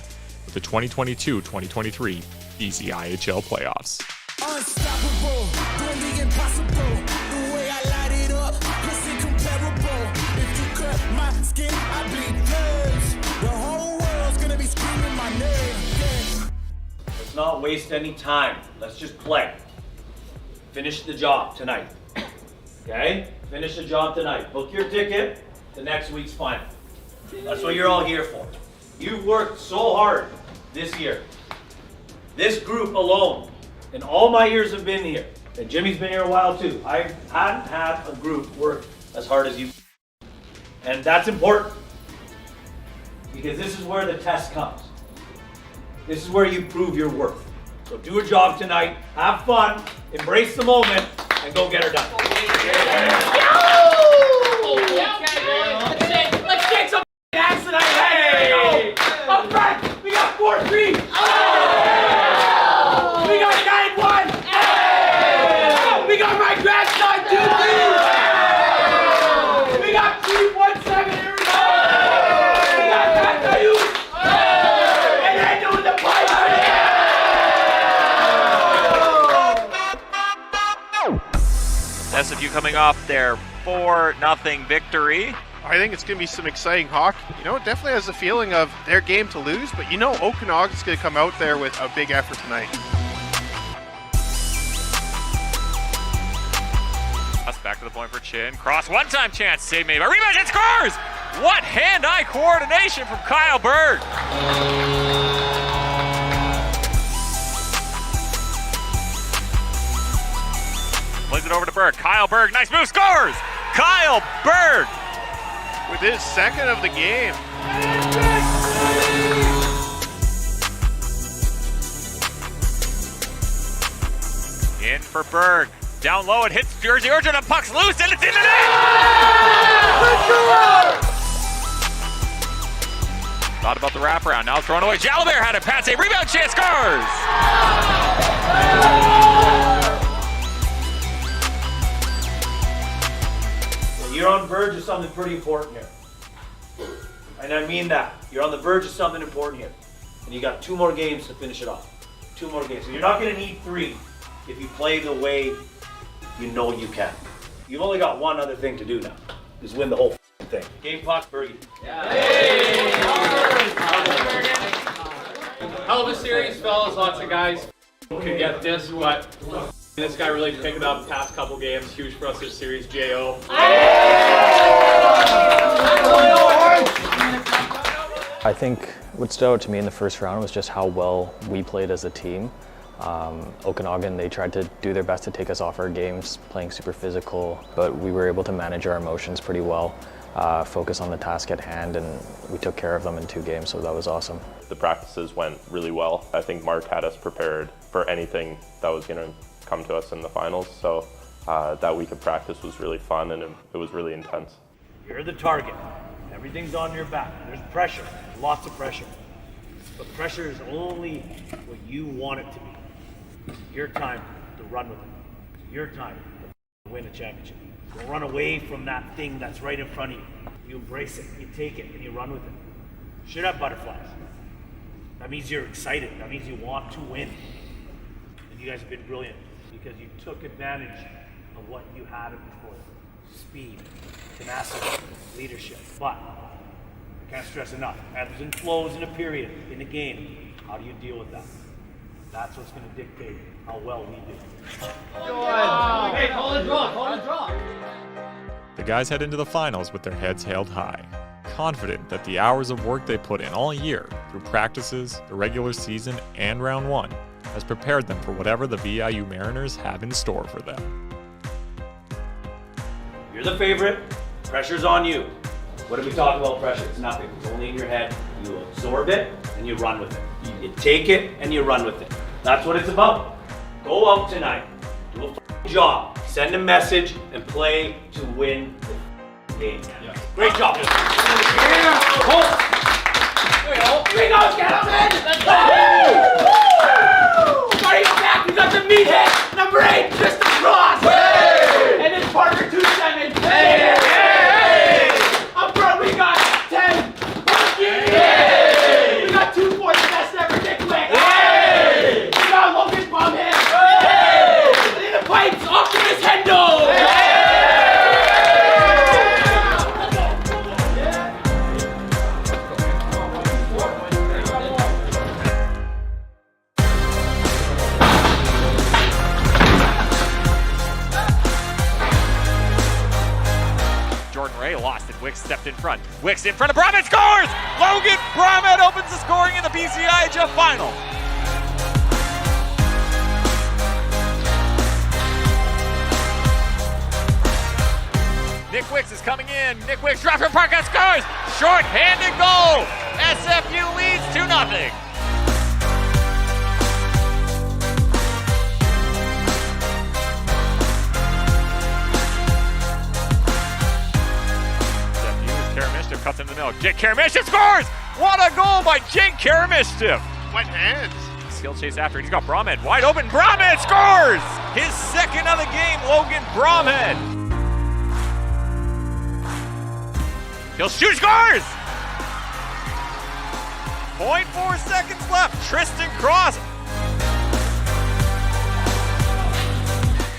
with the 2022-2023 BCIHL playoffs. Unstoppable, doing the impossible. The way I light it up, it's incomparable. If you cut my skin, I bleed nerves. The whole world's gonna be screaming my name. Yeah. Let's not waste any time. Let's just play. Finish the job tonight. Okay? Finish the job tonight. Book your ticket to next week's final. That's what you're all here for. You've worked so hard this year. This group alone, and all my years have been here, and Jimmy's been here a while too, I hadn't had a group work as hard as you. And that's important, because this is where the test comes. This is where you prove your worth. So do a job tonight, have fun, embrace the moment, and go get her done. Let's shake some ass tonight. Hey! Up front, we got 4-3. We got 9-1. We got my grandson 2-3. We got 3-1-7 Arizona. We got Matthew. And then doing the play. SFU coming off their 4-0 victory. I think it's going to be some exciting hockey. You know, it definitely has a feeling of their game to lose, but you know Okanagan's going to come out there with a big effort tonight. Back to the point for Chin. Cross, one-time chance. Save made by Rebound and scores! What hand-eye coordination from Kyle Berg. Plays it over to Berg. Kyle Berg, nice move, scores! Kyle Berg! With his second of the game. In for Berg. Down low, it hits Jersey Orchard, and puck's loose, and it's in the net! Thought about the wraparound, now thrown away. Jalabert had a pass, a rebound chance, scores! You're on the verge of something pretty important here. And I mean that. You're on the verge of something important here. And you got 2 more games to finish it off. 2 more games. So you're not going to need 3 if you play the way you know you can. You've only got one other thing to do now, is win the whole thing. Game puck, Bergie. Hell of a series, fellas. Lots of guys can get this, but this guy really picked it up the past couple games. Huge for us this series, J.O. I think what stood out to me in the first round was just how well we played as a team. Okanagan, they tried to do their best to take us off our games, playing super physical, but we were able to manage our emotions pretty well. focus on the task at hand, and we took care of them in 2 games, so that was awesome. The practices went really well. I think Mark had us prepared for anything that was going to come to us in the finals, so that week of practice was really fun and it was really intense. You're the target. Everything's on your back. There's pressure, lots of pressure. But pressure is only what you want it to be. It's your time to run with it. It's your time to win a championship. Don't run away from that thing that's right in front of you. You embrace it, you take it, and you run with it. Shoot up butterflies. That means you're excited. That means you want to win. And you guys have been brilliant because you took advantage of what you had before. Speed, tenacity, leadership. But I can't stress enough, ebbs and flows in a period, in a game. How do you deal with that? That's what's going to dictate how well we do. Okay, call a draw. The guys head into the finals with their heads held high, confident that the hours of work they put in all year, through practices, the regular season, and round 1, has prepared them for whatever the VIU Mariners have in store for them. You're the favorite. Pressure's on you. What do we talk about pressure? It's nothing. It's only in your head. You absorb it and you run with it. You take it and you run with it. That's what it's about. Go out tonight. Do a job. Send a message and play to win the game. Yeah. Great job. Here we go, gentlemen. Let's go. Starting back, we got the meathead. Number 8, just across. And then Parker 2-7. Up front, we got 10. We got 2 for the best ever, Nick Wick. We got Logan Bumhead. And then the pipes, Optimus Hendo. Lost it. Wicks stepped in front. Wicks in front of Brahmet, scores! Logan Brahmet opens the scoring in the BCIHL final. Nick Wicks is coming in. Nick Wicks drops from Parker, scores! Short-handed goal! SFU leads 2-0. Cuts into the middle. Jake Karamishchev scores! What a goal by Jake Karamishchev! Wet hands. Skill chase after. He's got Brahmet wide open. Brahmet scores! His second of the game, Logan Brahmet. He'll shoot, scores! 0.4 seconds left. Tristan Cross.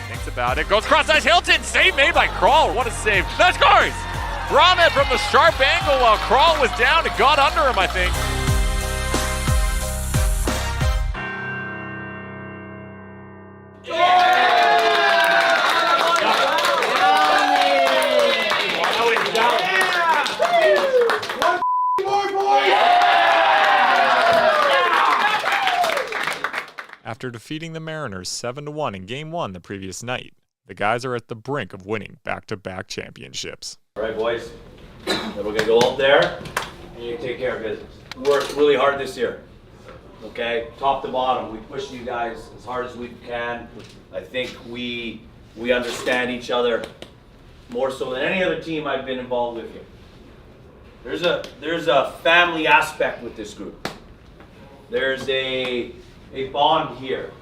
Thinks about it. Goes cross ice. Hilton. Save made by Kroll. What a save. That scores! Brahmet from the sharp angle while Kroll was down and got under him, I think. After defeating the Mariners 7-1 in Game 1 the previous night, the guys are at the brink of winning back-to-back championships. All right, boys. Then we're going to go out there and you take care of business. We worked really hard this year. Okay? Top to bottom. We pushed you guys as hard as we can. I think we understand each other more so than any other team I've been involved with here. There's a family aspect with this group. There's a bond here.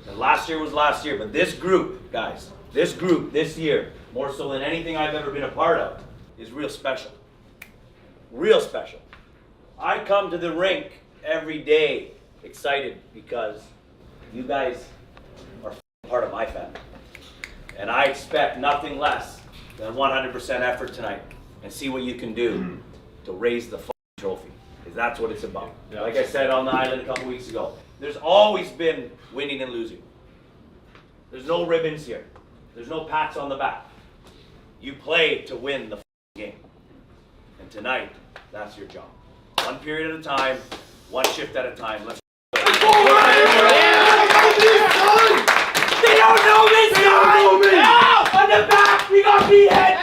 And last year was last year, but this group, guys, this group this year, more so than anything I've ever been a part of, is real special. Real special. I come to the rink every day excited because you guys are part of my family. And I expect nothing less than 100% effort tonight and see what you can do to raise the trophy. Because that's what it's about. Yeah. Like I said on the island a couple weeks ago, there's always been winning and losing. There's no ribbons here. There's no pats on the back. You play to win the game. And tonight, that's your job. One period at a time, one shift at a time. Let's They don't know this guy! On the back, we got beat head!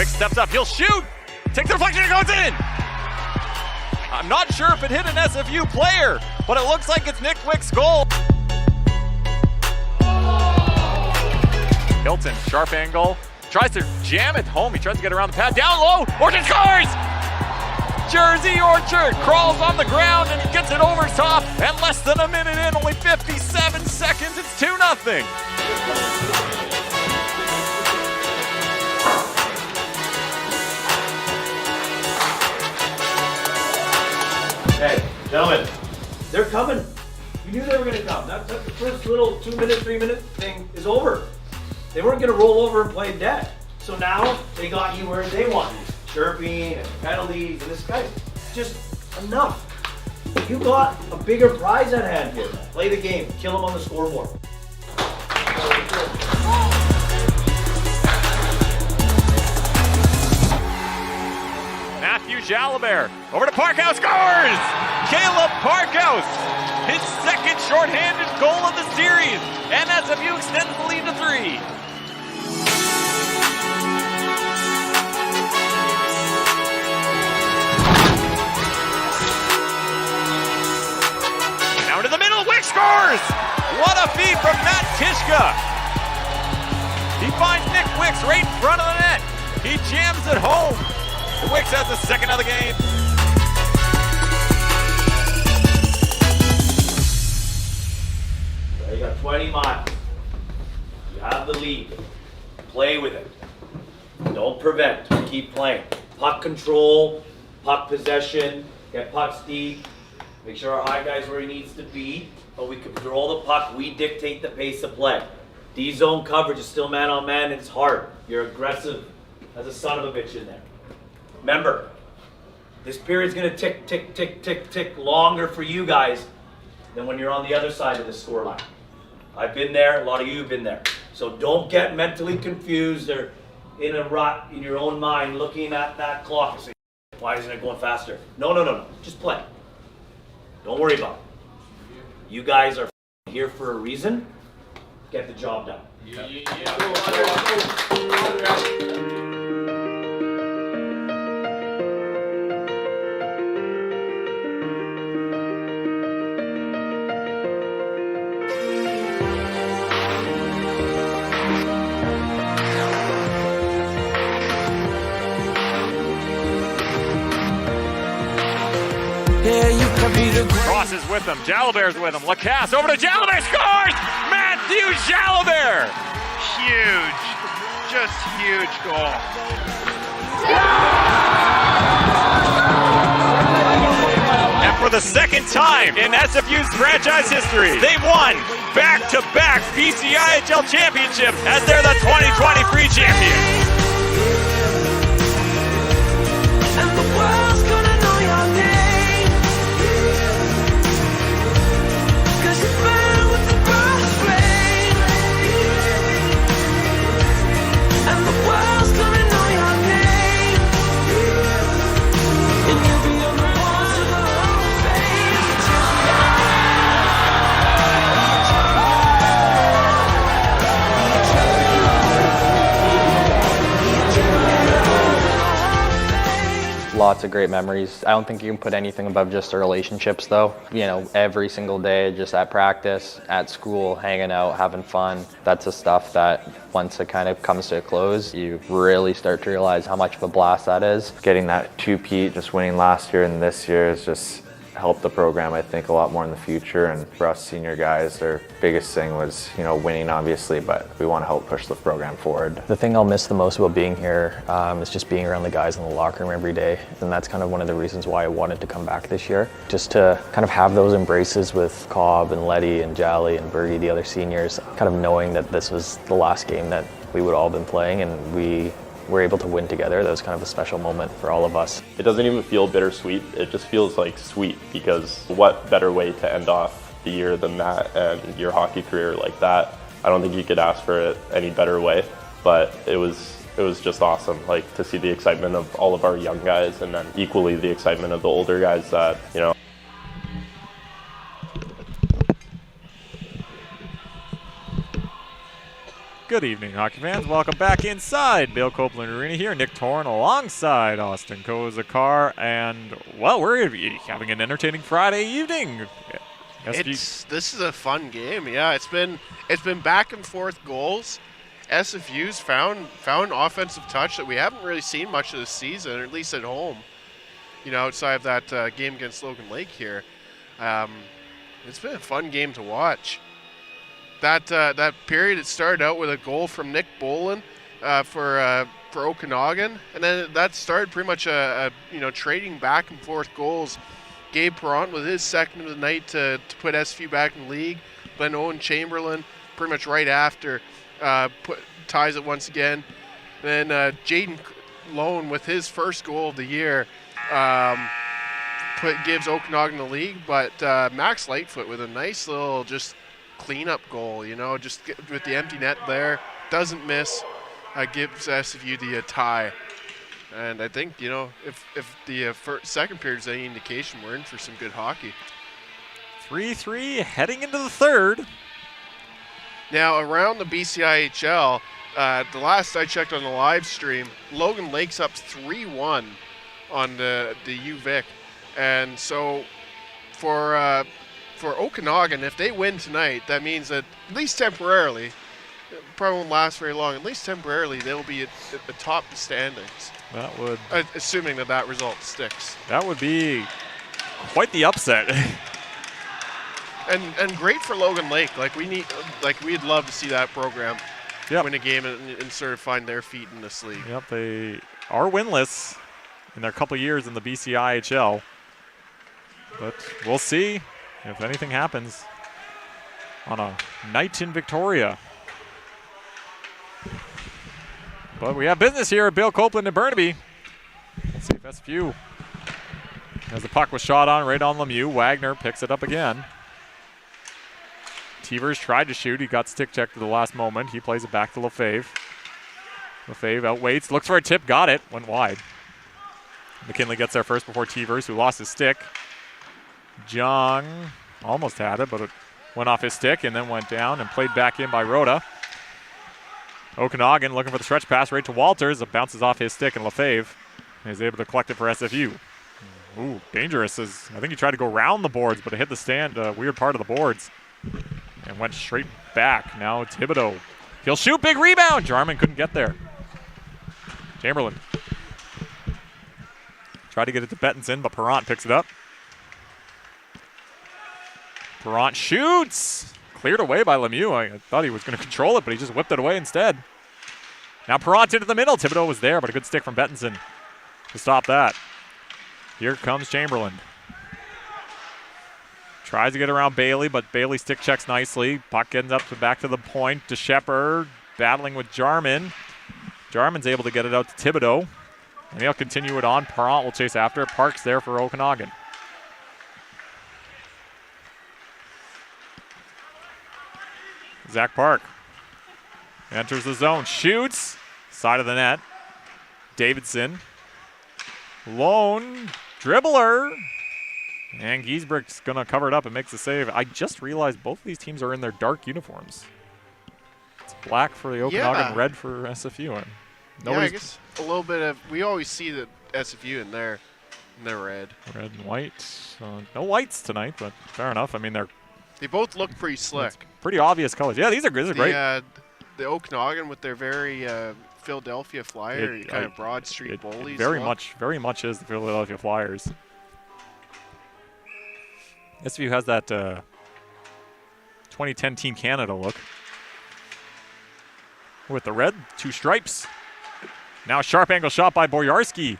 Wick steps up, he'll shoot! Takes the deflection, it goes in! I'm not sure if it hit an SFU player, but it looks like it's Nick Wick's goal. Hilton, sharp angle, tries to jam it home. He tries to get around the pad, down low, Orchard scores! Jersey Orchard crawls on the ground and he gets it over top, and less than a minute in, only 57 seconds, it's 2-0. Okay, gentlemen, they're coming. You knew they were going to come. That the first little 2-minute, 3-minute thing is over. They weren't going to roll over and play dead. So now they got you where they want you. Chirping and penalties, and this guy's just enough. You got a bigger prize at hand here. Play the game. Kill them on the scoreboard. Matthew Jalabert over to Parkhouse, scores! Caleb Parkhouse, his second shorthanded goal of the series, and SFU extends the lead to 3. Down to the middle, Wick scores! What a feed from Matt Tishka! He finds Nick Wicks right in front of the net. He jams it home. Wicks has the second of the game. So you got 20 miles. You have the lead. Play with it. Don't prevent. Keep playing. Puck control, puck possession, get pucks deep. Make sure our high guy's where he needs to be, but we control the puck. We dictate the pace of play. D-zone coverage is still man-on-man, and it's hard. You're aggressive as a son of a bitch in there. Remember, this period's gonna tick, tick, tick, tick, tick longer for you guys than when you're on the other side of the scoreline. I've been there, a lot of you have been there. So don't get mentally confused or in a rut in your own mind looking at that clock and say, why isn't it going faster? No. Just play. Don't worry about it. You guys are here for a reason. Get the job done. Cross is with him. Jalabert's with him. Lacasse over to Jalabert, scores! Matthew Jalabert! Huge. Just huge goal. And for the second time in SFU's franchise history, they've won back-to-back BCIHL championships as they're the 2023 champions. And the world's gonna know your name, 'cause you burn with the bright flame. And the world's gonna know your name, and you'll be on the walls of the Hall of Fame. Lots of great memories. I don't think you can put anything above just the relationships though. You know, every single day, just at practice, at school, hanging out, having fun. That's the stuff that once it kind of comes to a close, you really start to realize how much of a blast that is. Getting that two-peat, just winning last year and this year has just helped the program, I think, a lot more in the future. And for us senior guys, our biggest thing was, you know, winning obviously, but we want to help push the program forward. The thing I'll miss the most about being here is just being around the guys in the locker room every day. And that's kind of one of the reasons why I wanted to come back this year. Just to kind of have those embraces with Cobb and Letty and Jally and Bertie, the other seniors, kind of knowing that this was the last game that we would all been playing and we were able to win together. That was kind of a special moment for all of us. It doesn't even feel bittersweet. It just feels like sweet, because what better way to end off the year than that, and your hockey career like that. I don't think you could ask for it any better way, but it was just awesome, like to see the excitement of all of our young guys, and then equally the excitement of the older guys that, you know, Good evening, hockey fans. Welcome back inside Bill Copeland Arena here. Nick Torn alongside Austin Kozakar. And, well, we're having an entertaining Friday evening. This is a fun game. Yeah, it's been back and forth goals. SFU's found offensive touch that we haven't really seen much of this season, or at least at home. You know, outside of that game against Logan Lake here. It's been a fun game to watch. That period, it started out with a goal from Nick Bolin for Okanagan, and then that started pretty much trading back and forth goals. Gabe Perrant with his second of the night to put SFU back in the league. Then Owen Chamberlain pretty much right after ties it once again. Then Jaden Lone with his first goal of the year gives Okanagan the league, but Max Lightfoot with a nice little just cleanup goal, you know, just with the empty net there, doesn't miss, gives SFU the tie. And I think, you know, if the second period is any indication, we're in for some good hockey. 3-3 heading into the third. Now, around the BCIHL, the last I checked on the live stream, Logan Lake's up 3-1 on the UVic. And so for Okanagan, if they win tonight, that means that at least temporarily, it probably won't last very long, at least temporarily they'll be at the top of the standings. That would... assuming that result sticks. That would be quite the upset. and great for Logan Lake. We'd love to see that program win a game and sort of find their feet in this league. Yep, they are winless in their couple years in the BCIHL. But we'll see if anything happens on a night in Victoria. But we have business here at Bill Copeland and Burnaby. Let's see if SFU, as the puck was shot on right on Lemieux. Wagner picks it up again. Tevers tried to shoot. He got stick checked at the last moment. He plays it back to Lefebvre. Lefebvre outwaits, looks for a tip, got it, went wide. McKinley gets there first before Tevers, who lost his stick. Jung almost had it, but it went off his stick and then went down and played back in by Rhoda. Okanagan looking for the stretch pass right to Walters. It bounces off his stick, and Lefebvre is able to collect it for SFU. Ooh, dangerous. I think he tried to go around the boards, but it hit the stand, weird part of the boards, and went straight back. Now Thibodeau. He'll shoot, big rebound. Jarman couldn't get there. Chamberlain. Tried to get it to Bettinson, but Perrant picks it up. Perrant shoots. Cleared away by Lemieux. I thought he was going to control it, but he just whipped it away instead. Now Perrant into the middle. Thibodeau was there, but a good stick from Bettinson to stop that. Here comes Chamberlain. Tries to get around Bailey, but Bailey stick checks nicely. Puck ends up back to the point. To Shepard, battling with Jarman. Jarman's able to get it out to Thibodeau. And he'll continue it on. Perrant will chase after. Park's there for Okanagan. Zach Park enters the zone, shoots, side of the net. Davidson, lone dribbler, and Giesbrick's gonna cover it up and makes the save. I just realized both of these teams are in their dark uniforms. It's black for the Okanagan, red for SFU. I guess a little bit of, we always see the SFU in their red. Red and white. No whites tonight, but fair enough. I mean, they both look pretty slick. Pretty obvious colors. Yeah, these are great. The Okanagan with their very Philadelphia Flyer, kind of Broad Street bullies. Very much is the Philadelphia Flyers. SFU has that 2010 Team Canada look. With the red, two stripes. Now a sharp angle shot by Boyarski.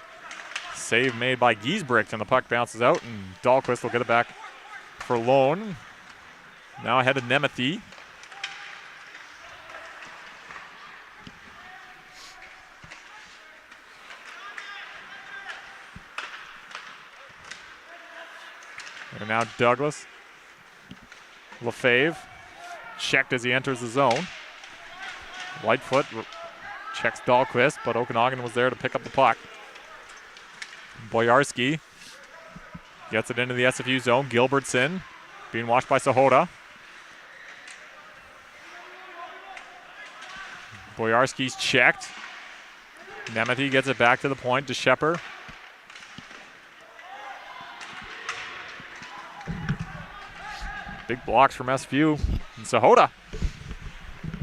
Save made by Giesbrick, and the puck bounces out, and Dahlquist will get it back for Lone. Now ahead of Nemeth. And now Douglas. Lefebvre checked as he enters the zone. Lightfoot checks Dahlquist, but Okanagan was there to pick up the puck. Boyarski gets it into the SFU zone. Gilbertson being watched by Sahota. Boyarski's checked. Nemeth gets it back to the point to Shepard. Big blocks from SFU and Sahota.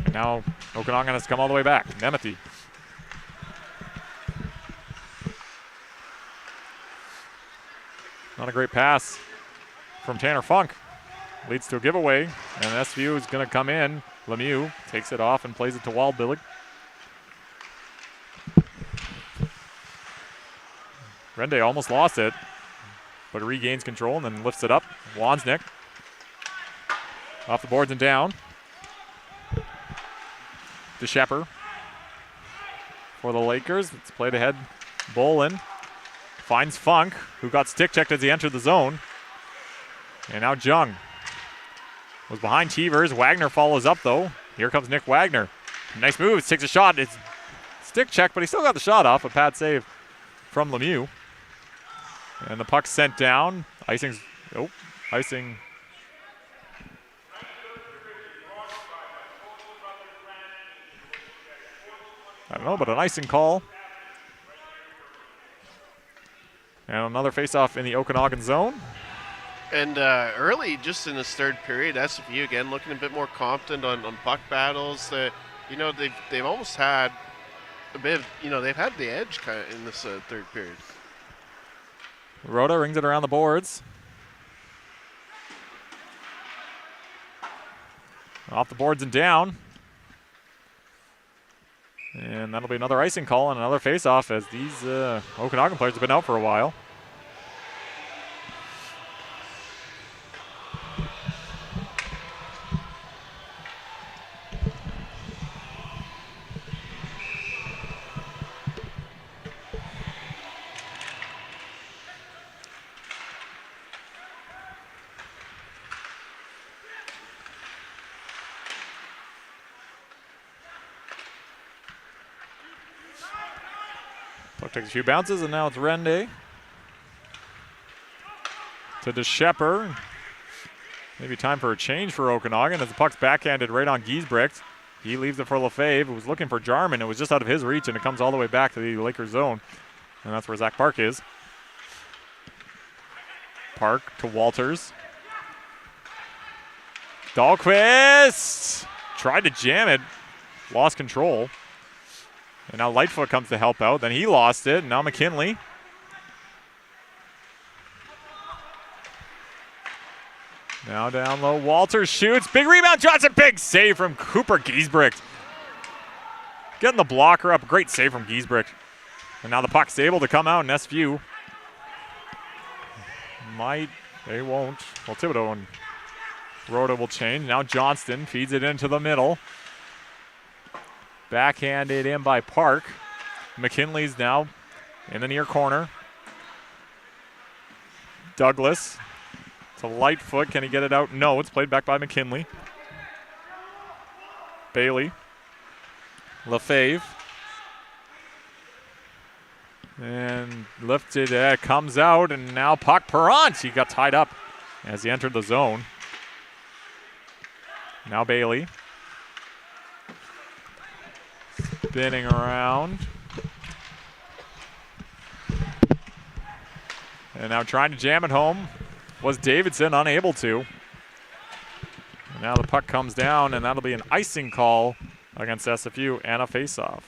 And now Okanagan has to come all the way back. Nemeth. Not a great pass from Tanner Funk. Leads to a giveaway, and SFU is going to come in. Lemieux takes it off and plays it to Waldbillig. Rende almost lost it, but regains control and then lifts it up. Wansnick off the boards and down. To Shepard for the Lakers. It's played ahead. Bolin finds Funk, who got stick checked as he entered the zone. And now Jung was behind Teevers. Wagner follows up though. Here comes Nick Wagner. Nice move, takes a shot. It's stick check, but he still got the shot off. A pad save from Lemieux. And the puck's sent down. Icing. I don't know, but an icing call. And another face-off in the Okanagan zone. And early, just in this third period, SFU again looking a bit more confident on puck battles. They've almost had a bit of, they've had the edge kind of in this third period. Rhoda rings it around the boards. Off the boards and down. And that'll be another icing call and another face-off as these Okanagan players have been out for a while. Puck takes a few bounces, and now it's Rende. To DeShepper. Maybe time for a change for Okanagan as the puck's backhanded right on Giesbrecht. He leaves it for Lefebvre, who was looking for Jarman. It was just out of his reach, and it comes all the way back to the Lakers zone. And that's where Zach Park is. Park to Walters. Dahlquist tried to jam it, lost control. And now Lightfoot comes to help out. Then he lost it. And now McKinley. Now down low. Walters shoots. Big rebound. Johnson. Big save from Cooper Giesbrecht. Getting the blocker up. Great save from Giesbrecht. And now the puck's able to come out in SFU. They won't. Well, Thibodeau and Rhoda will change. Now Johnston feeds it into the middle. Backhanded in by Park. McKinley's now in the near corner. Douglas to Lightfoot. Can he get it out? No, it's played back by McKinley. Bailey. Lefebvre. And lifted, comes out, and now puck Perrant. He got tied up as he entered the zone. Now Bailey. Spinning around. And now trying to jam it home was Davidson, unable to. And now the puck comes down, and that'll be an icing call against SFU and a faceoff.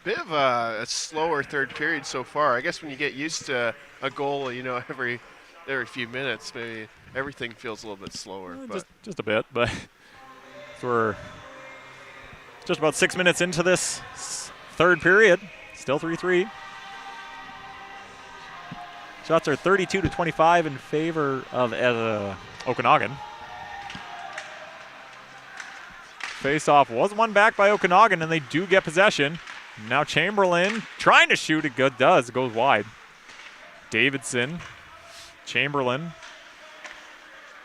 Bit of a slower third period so far. I guess when you get used to a goal, every few minutes, maybe everything feels a little bit slower. Just a bit, but we're just about 6 minutes into this third period. Still 3-3. Shots are 32-25 in favor of Okanagan. Face-off was won back by Okanagan, and they do get possession. Now Chamberlain trying to shoot. It does. It goes wide. Davidson. Chamberlain.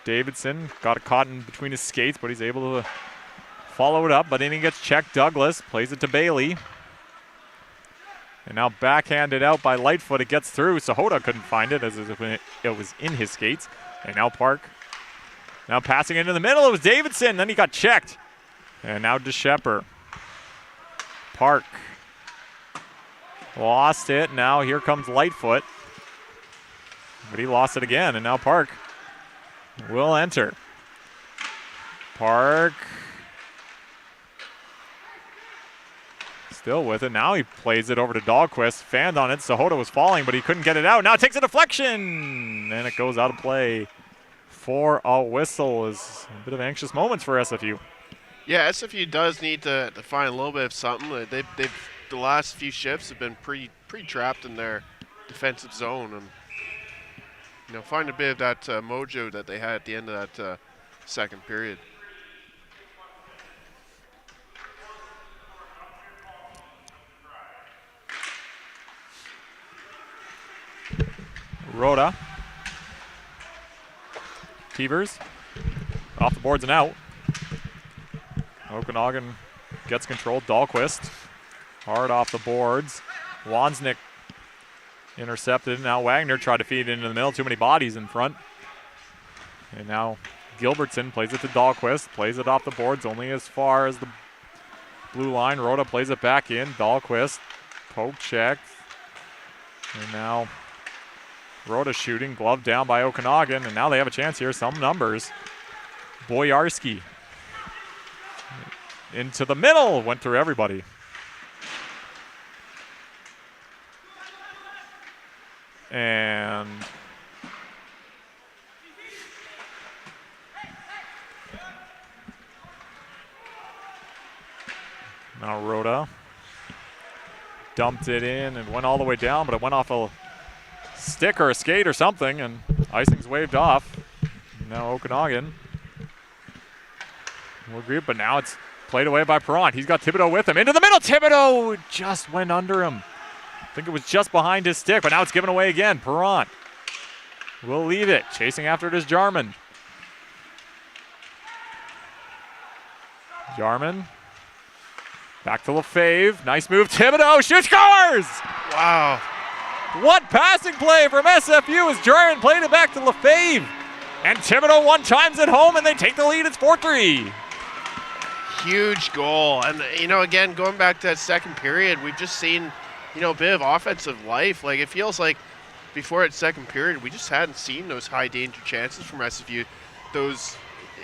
Davidson got it caught in between his skates, but he's able to follow it up, but then he gets checked. Douglas plays it to Bailey. And now backhanded out by Lightfoot. It gets through. Sahota couldn't find it as it was in his skates. And now Park. Now passing into the middle. It was Davidson. Then he got checked. And now DeShepper. Park lost it. Now here comes Lightfoot. But he lost it again, and now Park will enter. Park still with it. Now he plays it over to Dahlquist. Fanned on it. Sahota was falling, but he couldn't get it out. Now it takes a deflection, and it goes out of play for a whistle. Is a bit of anxious moments for SFU. Yeah, SFU does need to find a little bit of something. They've the last few shifts have been pretty trapped in their defensive zone, and find a bit of that mojo that they had at the end of that second period. Rhoda. Teevers off the boards and out. Okanagan gets control. Dahlquist hard off the boards. Wansnick intercepted. Now Wagner tried to feed it into the middle. Too many bodies in front. And now Gilbertson plays it to Dahlquist. Plays it off the boards only as far as the blue line. Rhoda plays it back in. Dahlquist poke checked. And now Rhoda shooting. Glove down by Okanagan. And now they have a chance here. Some numbers. Boyarski into the middle. Went through everybody. And now Rhoda dumped it in and went all the way down, but it went off a stick or a skate or something, and icing's waved off. Now Okanagan will agree, but now it's played away by Perron. He's got Thibodeau with him. Into the middle. Thibodeau just went under him. I think it was just behind his stick, but now it's given away again. Perron will leave it. Chasing after it is Jarman. Jarman back to Lefebvre. Nice move. Thibodeau shoots, scores! Wow. What passing play from SFU as Jarman played it back to Lefebvre. And Thibodeau one times at home, and they take the lead. It's 4-3. Huge goal. And, again, going back to that second period, we've just seen, a bit of offensive life. Like, it feels like before that second period, we just hadn't seen those high danger chances from SFU. Those,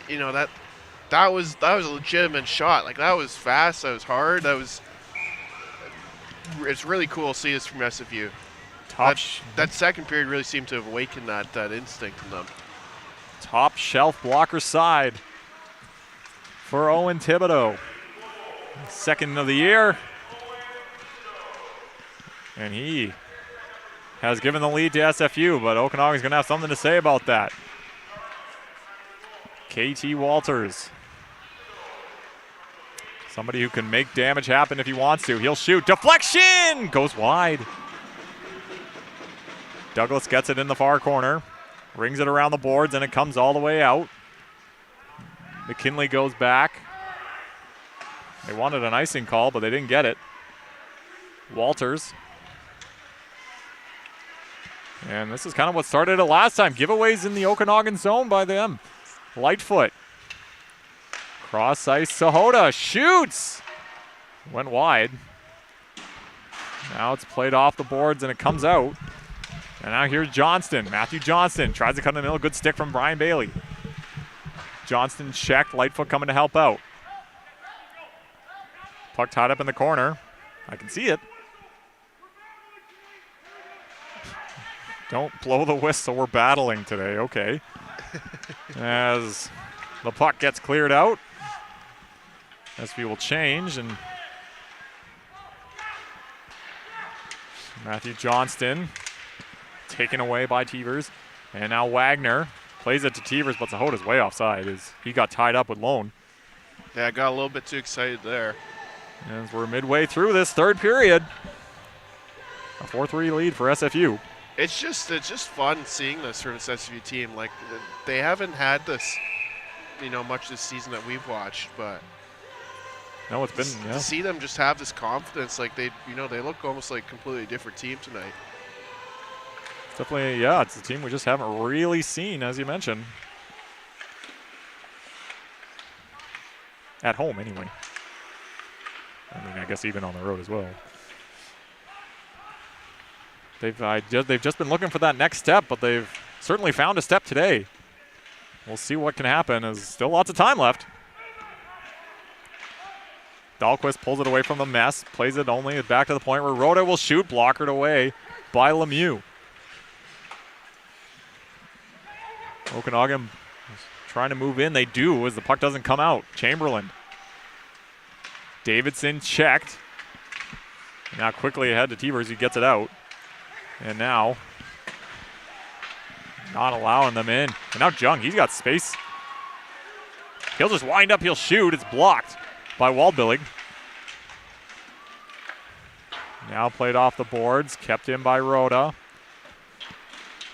that was a legitimate shot. Like, that was fast, that was hard, it's really cool to see this from SFU. That second period really seemed to have awakened that instinct in them. Top shelf blocker side for Owen Thibodeau. Second of the year. And he has given the lead to SFU, but Okanagan's going to have something to say about that. KT Walters. Somebody who can make damage happen if he wants to. He'll shoot. Deflection! Goes wide. Douglas gets it in the far corner. Rings it around the boards, and it comes all the way out. McKinley goes back. They wanted an icing call, but they didn't get it. Walters. And this is kind of what started it last time. Giveaways in the Okanagan zone by them. Lightfoot. Cross ice, Sahota shoots. Went wide. Now it's played off the boards and it comes out. And now here's Johnston. Matthew Johnston tries to cut in the middle. Good stick from Brian Bailey. Johnston checked. Lightfoot coming to help out. Puck tied up in the corner. I can see it. Don't blow the whistle. We're battling today. Okay. As the puck gets cleared out, SV will change, and Matthew Johnston taken away by Teevers. And now Wagner plays it to Teevers, but Sahota's way offside as he got tied up with Lone. Yeah, I got a little bit too excited there. As we're midway through this third period, a 4-3 lead for SFU. It's just fun seeing this sort of SFU team. Like, they haven't had this, much this season that we've watched, but no, it's been to see them just have this confidence. Like they look almost like a completely different team tonight. It's definitely, it's a team we just haven't really seen, as you mentioned. At home, anyway. I mean, I guess even on the road as well. They've just been looking for that next step, but they've certainly found a step today. We'll see what can happen. There's still lots of time left. Dahlquist pulls it away from the mess, plays it only back to the point where Rhoda will shoot, blockered away by Lemieux. Okanagan trying to move in. They do as the puck doesn't come out. Chamberlain. Davidson checked. Now quickly ahead to Tevers. He gets it out. And now not allowing them in. And now Jung, he's got space. He'll just wind up, he'll shoot. It's blocked by Waldbillig. Now played off the boards, kept in by Rhoda.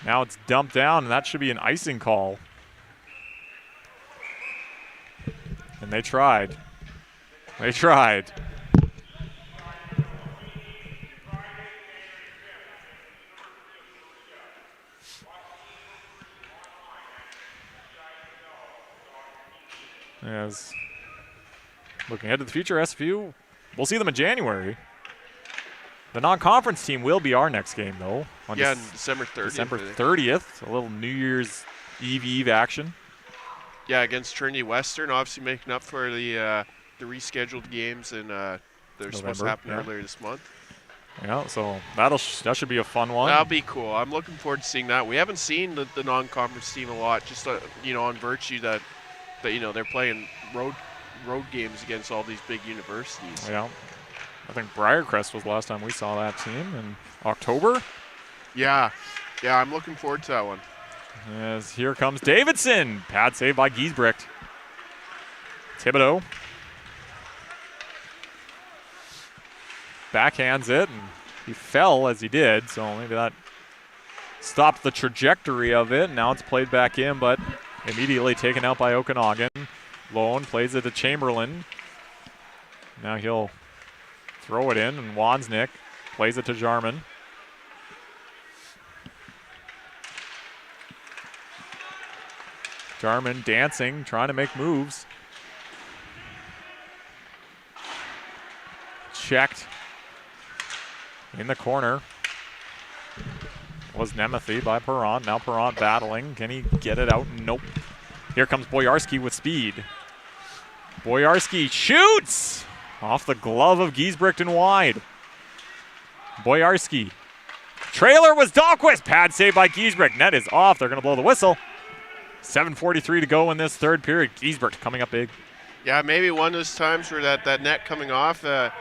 Now it's dumped down, and that should be an icing call. And they tried. They tried. As looking ahead to the future, SFU, we'll see them in January. The non-conference team will be our next game, though. On December 30th. December 30th, a little New Year's Eve action. Yeah, against Trinity Western, obviously making up for the rescheduled games, and they're supposed to happen earlier this month. Yeah, so that should be a fun one. That'll be cool. I'm looking forward to seeing that. We haven't seen the non-conference team a lot, just on virtue that they're playing road games against all these big universities. Yeah. I think Briarcrest was the last time we saw that team in October. Yeah, I'm looking forward to that one. As here comes Davidson. Pad save by Giesbrecht. Thibodeau backhands it, and he fell as he did, so maybe that stopped the trajectory of it. Now it's played back in, but immediately taken out by Okanagan. Lone plays it to Chamberlain. Now he'll throw it in, and Wansnick plays it to Jarman. Jarman dancing, trying to make moves. Checked in the corner was Nemeth by Perron. Now Perron battling. Can he get it out? Nope. Here comes Boyarski with speed. Boyarski shoots! Off the glove of Giesbrecht and wide. Boyarski. Trailer was Dahlquist. Pad save by Giesbrecht. Net is off. They're going to blow the whistle. 7:43 to go in this third period. Giesbrecht coming up big. Yeah, maybe one of those times where that net coming off, a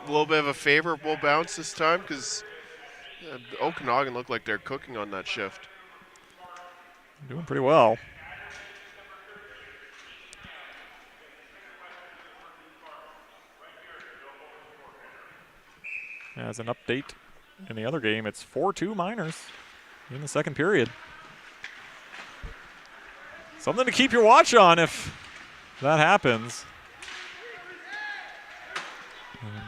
little bit of a favorable bounce this time, because Okanagan looked like they're cooking on that shift. Doing pretty well. As an update in the other game, it's 4-2 Miners in the second period. Something to keep your watch on if that happens.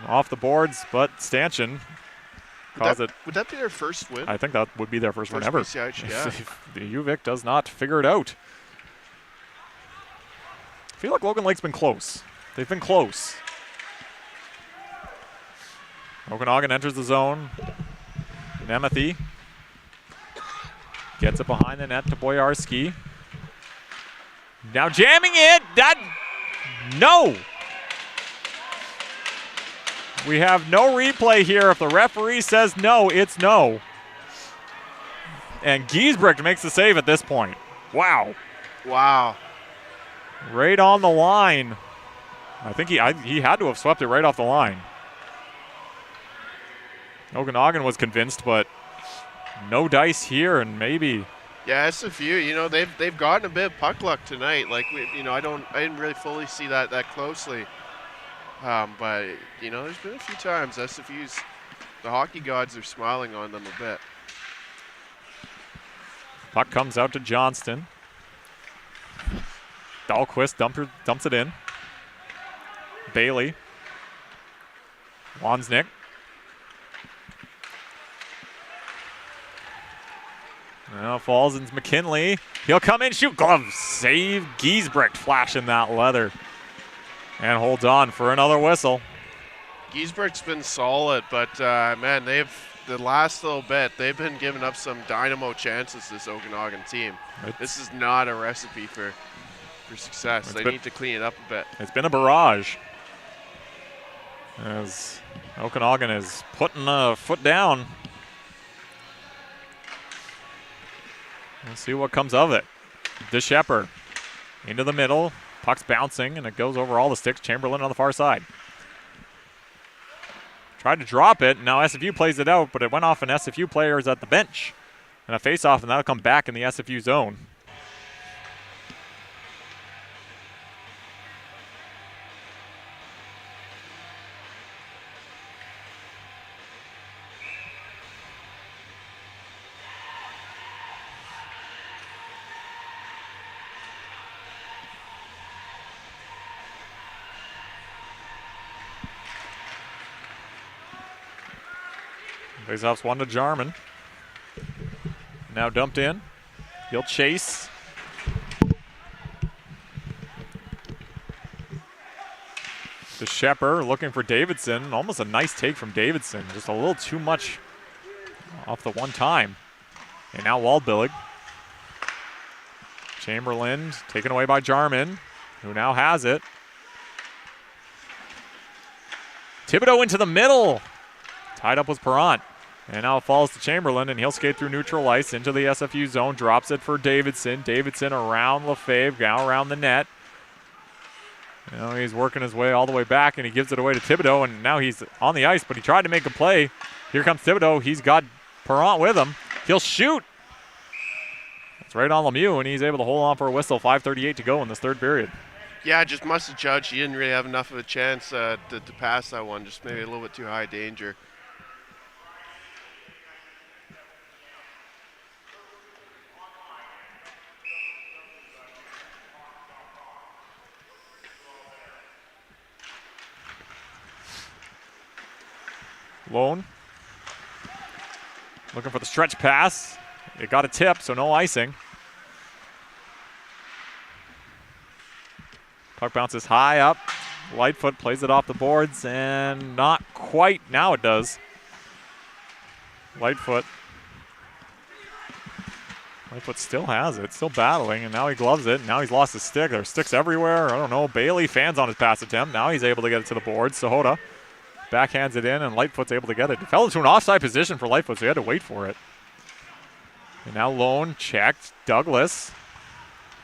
Off the boards, but Stanchion caused it. Would that be their first win? I think that would be their first win ever. BCIHL, yeah. If the UVic does not figure it out. I feel like Logan Lake's been close. They've been close. Okanagan enters the zone. Nemeth gets it behind the net to Boyarski. Now jamming it. No. We have no replay here. If the referee says no, it's no. And Giesbrecht makes the save at this point. Wow. Wow. Right on the line. I think he had to have swept it right off the line. Okanagan was convinced, but no dice here, and maybe. Yeah, SFU, they've gotten a bit of puck luck tonight. Like, I didn't really fully see that closely. But, there's been a few times the hockey gods are smiling on them a bit. Puck comes out to Johnston. Dahlquist dumps it in. Bailey. Wansnick. Now falls into McKinley. He'll come in, shoot, glove, save. Giesbrecht flashing that leather. And holds on for another whistle. Giesbrecht's been solid, but man, the last little bit, they've been giving up some dynamo chances, this Okanagan team. This is not a recipe for success. They need to clean it up a bit. It's been a barrage, as Okanagan is putting a foot down. Let's see what comes of it. DeShepard into the middle. Puck's bouncing, and it goes over all the sticks. Chamberlain on the far side. Tried to drop it. Now SFU plays it out, but it went off an SFU players at the bench. And a face-off, and that'll come back in the SFU zone. Faceoff's one to Jarman. Now dumped in. He'll chase. To Shepard looking for Davidson. Almost a nice take from Davidson. Just a little too much off the one time. And now Waldbillig. Chamberlain taken away by Jarman, who now has it. Thibodeau into the middle. Tied up with Perrant. And now it falls to Chamberlain, and he'll skate through neutral ice into the SFU zone. Drops it for Davidson. Davidson around Lefebvre, now around the net. Now he's working his way all the way back, and he gives it away to Thibodeau, and now he's on the ice, but he tried to make a play. Here comes Thibodeau. He's got Perrant with him. He'll shoot. It's right on Lemieux, and he's able to hold on for a whistle. 5:38 to go in this third period. Yeah, I just must have judged he didn't really have enough of a chance to pass that one. Just maybe a little bit too high danger. Lone. Looking for the stretch pass. It got a tip, so no icing. Puck bounces high up. Lightfoot plays it off the boards, and not quite. Now it does. Lightfoot still has it, still battling, and now he gloves it. Now he's lost his stick. There's sticks everywhere. I don't know. Bailey fans on his pass attempt. Now he's able to get it to the board. Sahota backhands it in, and Lightfoot's able to get it. It fell into an offside position for Lightfoot, so he had to wait for it. And now Lone checked. Douglas.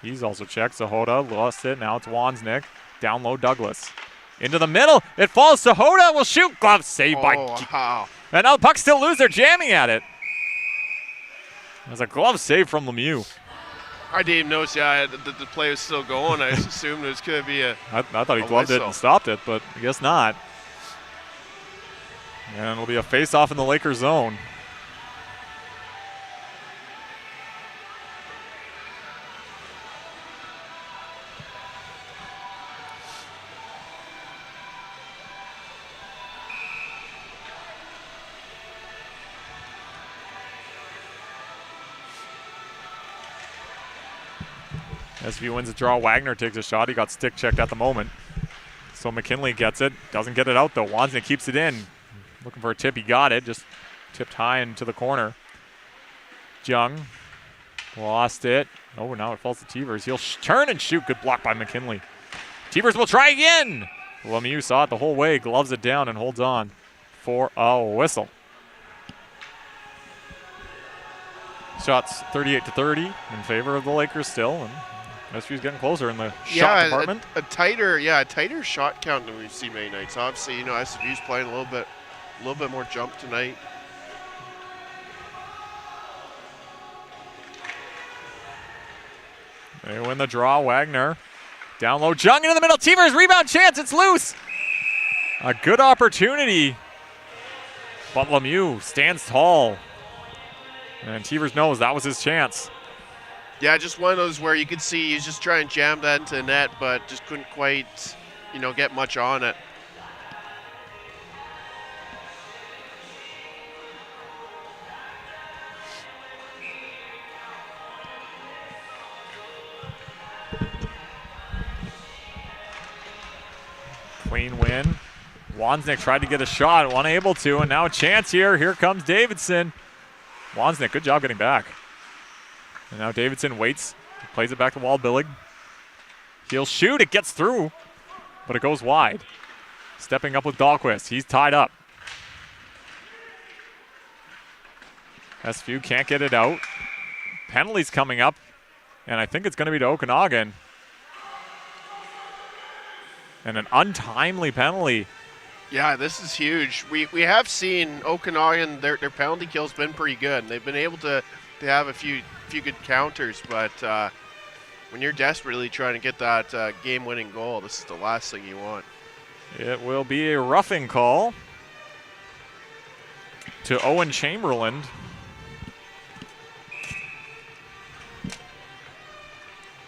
He's also checked. Sahota lost it. Now it's Wansnick. Down low, Douglas. Into the middle. It falls. Sahota will shoot. Glove saved by. Wow. And now the puck's still loose. They're jamming at it. There's a glove save from Lemieux. I didn't even notice. Yeah, the play was still going. I just assumed it was going to be a. I thought he gloved it and stopped it, but I guess not. And it'll be a face-off in the Lakers zone. SFU wins the draw. Wagner takes a shot. He got stick checked at the moment. So McKinley gets it. Doesn't get it out, though. Wansnick keeps it in. Looking for a tip. He got it. Just tipped high into the corner. Jung lost it. Oh, now it falls to Tevers. He'll turn and shoot. Good block by McKinley. Tevers will try again. Lemieux saw it the whole way. Gloves it down and holds on for a whistle. Shots 38-30 in favor of the Lakers still. And SFU's getting closer in the shot department. A tighter shot count than we've seen many nights. Obviously, you know, SFU's playing a little bit more jump tonight. They win the draw. Wagner down low. Jung into the middle. Tevers rebound chance. It's loose. A good opportunity. But Lemieux stands tall. And Tevers knows that was his chance. Yeah, just one of those where you could see he's just trying to jam that into the net, but just couldn't quite, get much on it. Clean win. Wozniak tried to get a shot, unable to, and now a chance here. Here comes Davidson. Wozniak, good job getting back. And now Davidson waits, plays it back to Waldbillig. He'll shoot, it gets through, but it goes wide. Stepping up with Dahlquist, he's tied up. SFU can't get it out. Penalties coming up, and I think it's going to be to Okanagan. And an untimely penalty. Yeah, this is huge. We have seen Okanagan, their penalty kill's been pretty good. They've been able to have a few good counters, but when you're desperately trying to get that game-winning goal, this is the last thing you want. It will be a roughing call to Owen Chamberlain.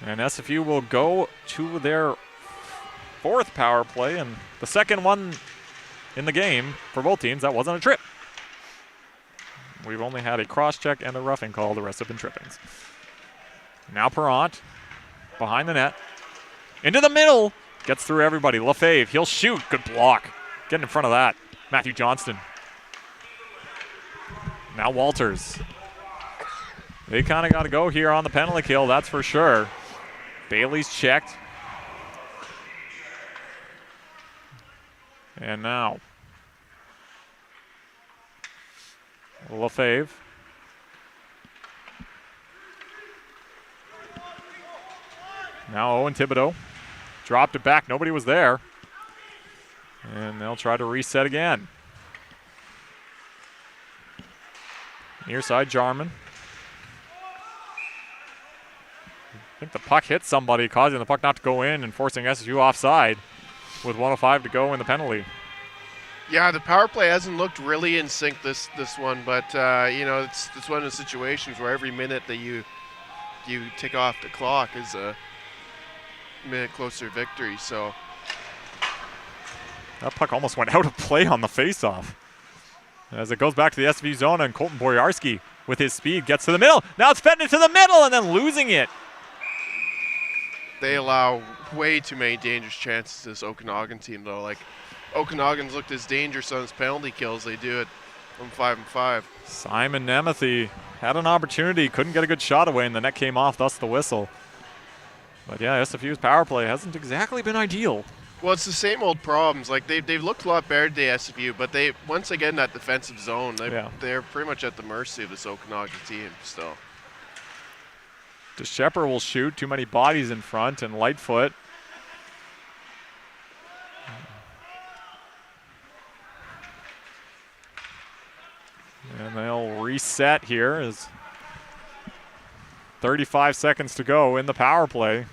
And SFU will go to their 4th power play, and the second one in the game for both teams. That wasn't a trip. We've only had a cross-check and a roughing call. The rest have been trippings. Now Perrant behind the net. Into the middle. Gets through everybody. Lefebvre, he'll shoot. Good block. Getting in front of that. Matthew Johnston. Now Walters. They kind of got to go here on the penalty kill, that's for sure. Bailey's checked. And now Lefebvre. Now Owen Thibodeau. Dropped it back. Nobody was there. And they'll try to reset again. Near side, Jarman. I think the puck hit somebody, causing the puck not to go in and forcing SSU offside with 1:05 to go in the penalty. Yeah, the power play hasn't looked really in sync this one, but you know, it's one of the situations where every minute that you take off the clock is a minute closer to victory. So that puck almost went out of play on the faceoff. As it goes back to the SFU zone, and Colton Boyarsky with his speed gets to the middle. Now it's fed into the middle and then losing it. They allow way too many dangerous chances to this Okanagan team, though. Like, Okanagan's looked as dangerous on his penalty kills. They do it from 5-5. Simon Nemeth had an opportunity, couldn't get a good shot away, and the net came off, thus the whistle. But yeah, SFU's power play hasn't exactly been ideal. Well, it's the same old problems. Like, they've looked a lot better today, SFU, but they once again that defensive zone, they're pretty much at the mercy of this Okanagan team still. DeShepper will shoot, too many bodies in front, and Lightfoot. And they'll reset here as 35 seconds to go in the power play.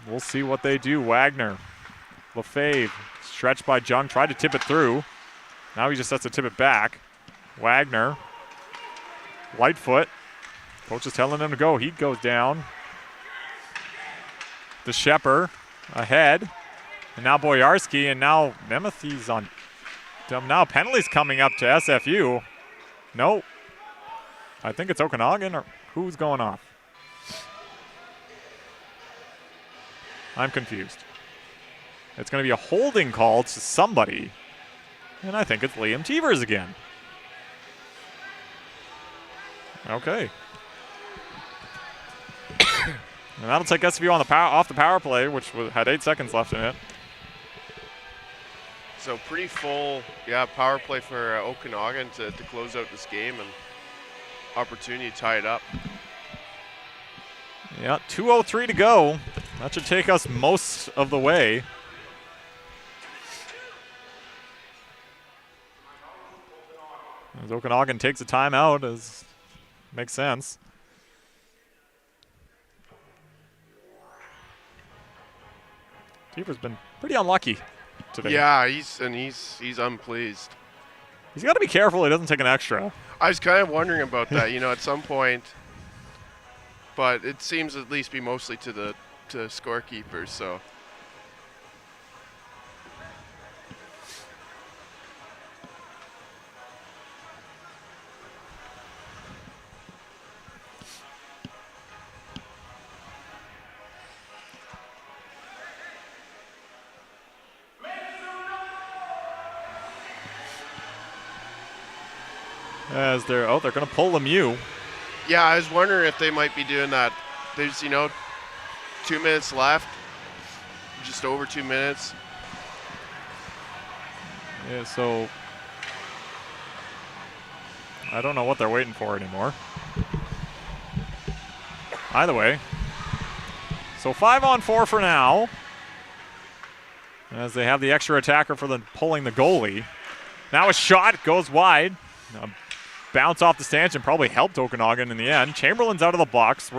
We'll see what they do. Wagner, Lefebvre, stretched by Jung, tried to tip it through. Now he just has to tip it back. Wagner, Lightfoot. Coach is telling him to go. He goes down. DeShepper ahead. And now Boyarsky, and now Nemethy's on. Now penalties coming up to SFU. No. I think it's Okanagan, or who's going off? I'm confused. It's going to be a holding call to somebody. And I think it's Liam Teevers again. Okay. And that'll take SFU on the off the power play, which had 8 seconds left in it. So pretty full, power play for Okanagan to close out this game, and opportunity to tie it up. Yeah, 2:03 to go. That should take us most of the way. As Okanagan takes a timeout, makes sense. Teever's been pretty unlucky today. Yeah, he's unpleased. He's got to be careful he doesn't take an extra. I was kind of wondering about that, at some point. But it seems at least be mostly to the scorekeepers, so. As they're going to pull Lemieux. Yeah, I was wondering if they might be doing that. There's 2 minutes left, just over 2 minutes. Yeah, so I don't know what they're waiting for anymore. Either way, so 5-on-4 for now, as they have the extra attacker for pulling the goalie. Now a shot goes wide. Bounce off the stanchion probably helped Okanagan in the end. Chamberlain's out of the box.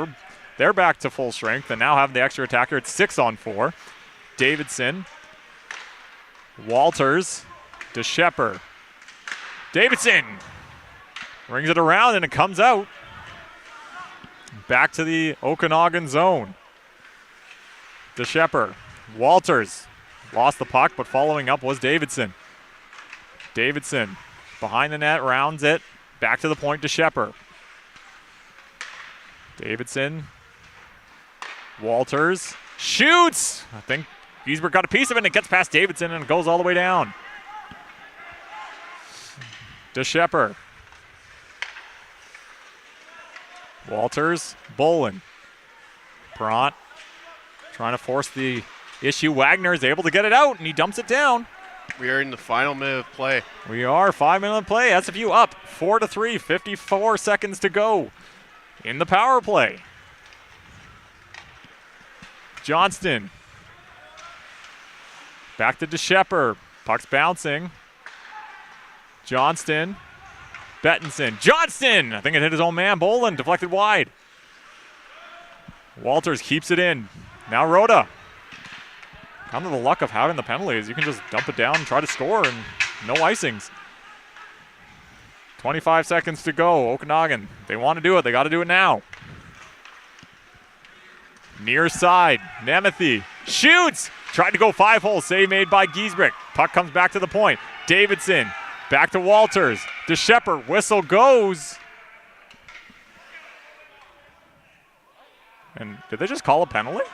They're back to full strength and now have the extra attacker. It's 6-on-4. Davidson, Walters, DeShepper. Davidson rings it around and it comes out. Back to the Okanagan zone. DeShepper, Walters lost the puck, but following up was Davidson. Davidson behind the net, rounds it. Back to the point to DeShepper. Davidson. Walters shoots. I think Giesbert got a piece of it and it gets past Davidson and it goes all the way down. DeShepper. Walters. Bolin. Perrant trying to force the issue. Wagner is able to get it out and he dumps it down. We are in the final minute of play. We are 5 minutes of play. SFU up 4-3, 54 seconds to go in the power play. Johnston. Back to DeShepper. Puck's bouncing. Johnston. Bettinson. Johnston! I think it hit his own man. Bolin deflected wide. Walters keeps it in. Now Rhoda. Kind of the luck of having the penalties. You can just dump it down and try to score and no icings. 25 seconds to go. Okanagan. They want to do it. They got to do it now. Near side. Nemeth shoots. Tried to go 5-hole. Save made by Giesbrecht. Puck comes back to the point. Davidson. Back to Walters. DeShepper. Whistle goes. And did they just call a penalty?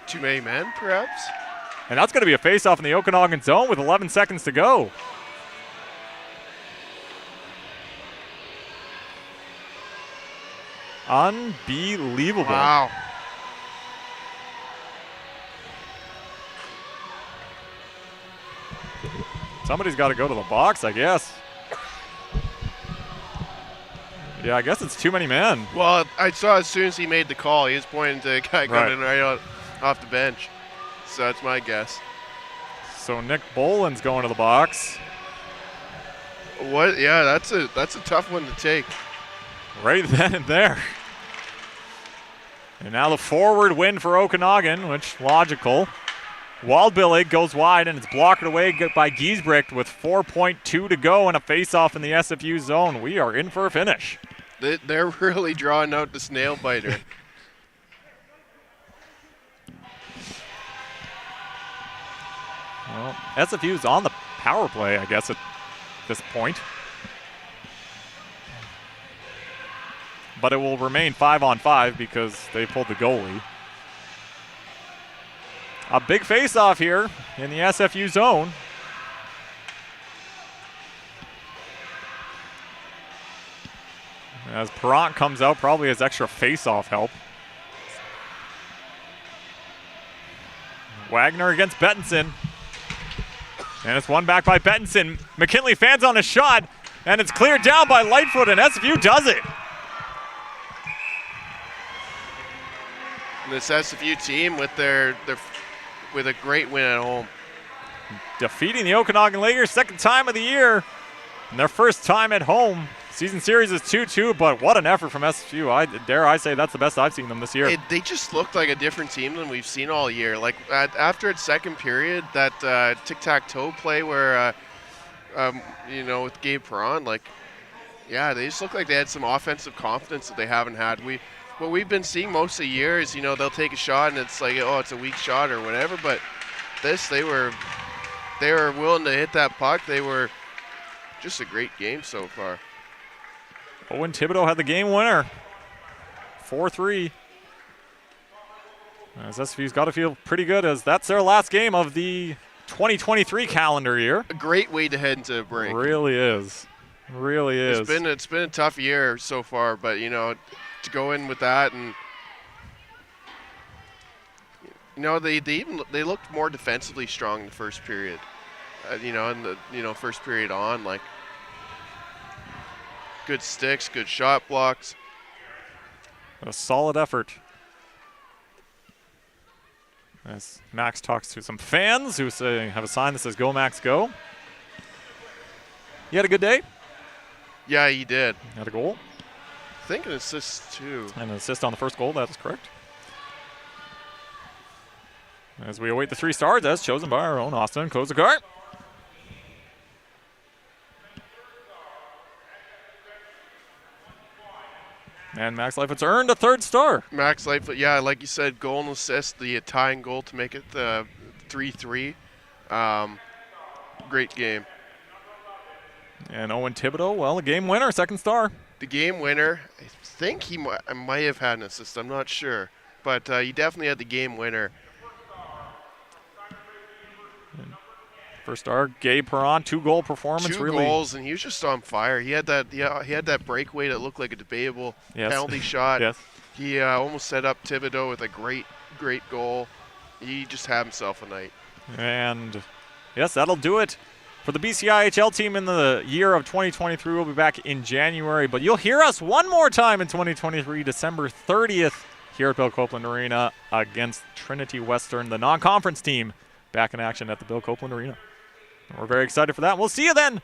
Too many men, perhaps? And that's going to be a face-off in the Okanagan zone with 11 seconds to go. Unbelievable. Wow. Somebody's got to go to the box, I guess. Yeah, I guess it's too many men. Well, I saw as soon as he made the call, he was pointing to a guy coming right out off the bench. So that's my guess. So Nick Boland's going to the box. What? Yeah, that's a tough one to take. Right then and there. And now the forward win for Okanagan, which logical. Waldbillig goes wide and it's blocked away by Giesbrecht with 4.2 to go and a face-off in the SFU zone. We are in for a finish. They're really drawing out the snail biter. Well, SFU's on the power play, I guess, at this point. But it will remain 5-on-5 because they pulled the goalie. A big face-off here in the SFU zone. As Perrant comes out, probably has extra face-off help. Wagner against Bettinson. And it's won back by Bettinson. McKinley fans on a shot, and it's cleared down by Lightfoot, and SFU does it. And this SFU team with with a great win at home. Defeating the Okanagan Lakers, second time of the year, and their first time at home. Season series is 2-2, but what an effort from SFU. Dare I say that's the best I've seen them this year. They just looked like a different team than we've seen all year. Like after its second period, that tic-tac-toe play where, with Gabe Perron, they just looked like they had some offensive confidence that they haven't had. What we've been seeing most of the year is, they'll take a shot and it's like, oh, it's a weak shot or whatever. But they were willing to hit that puck. They were just a great game so far. Owen Thibodeau had the game winner, 4-3. As SFU's got to feel pretty good as that's their last game of the 2023 calendar year. A great way to head into a break. Really is. Really is. It's been a tough year so far, but you know, to go in with that, and you know, they looked more defensively strong in the first period. You know, in the first period on, like good sticks, good shot blocks. A solid effort. As Max talks to some fans who have a sign that says "Go Max, go." You had a good day? Yeah, he did. Had a goal? I think an assist too. And an assist on the first goal, that is correct. As we await the 3 stars, as chosen by our own Austin Kozakar. And Max Lightfoot's earned a 3rd star. Max Lightfoot, yeah, like you said, goal and assist, the tying goal to make it 3-3. Great game. And Owen Thibodeau, well, a game winner, 2nd star. The game winner, I think he might have had an assist, I'm not sure. But he definitely had the game winner. And 1st star, Gabe Perron, 2-goal performance. 2 really. goals, and he was just on fire. He had that breakaway that looked like a debatable penalty shot. Yes. He almost set up Thibodeau with a great goal. He just had himself a night. And yes, that'll do it for the BCIHL team in the year of 2023. We'll be back in January, but you'll hear us one more time in 2023, December 30th, here at Bill Copeland Arena against Trinity Western, the non-conference team, back in action at the Bill Copeland Arena. We're very excited for that. We'll see you then.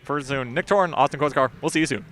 For soon, Nick Torn, Austin Kozakar. We'll see you soon.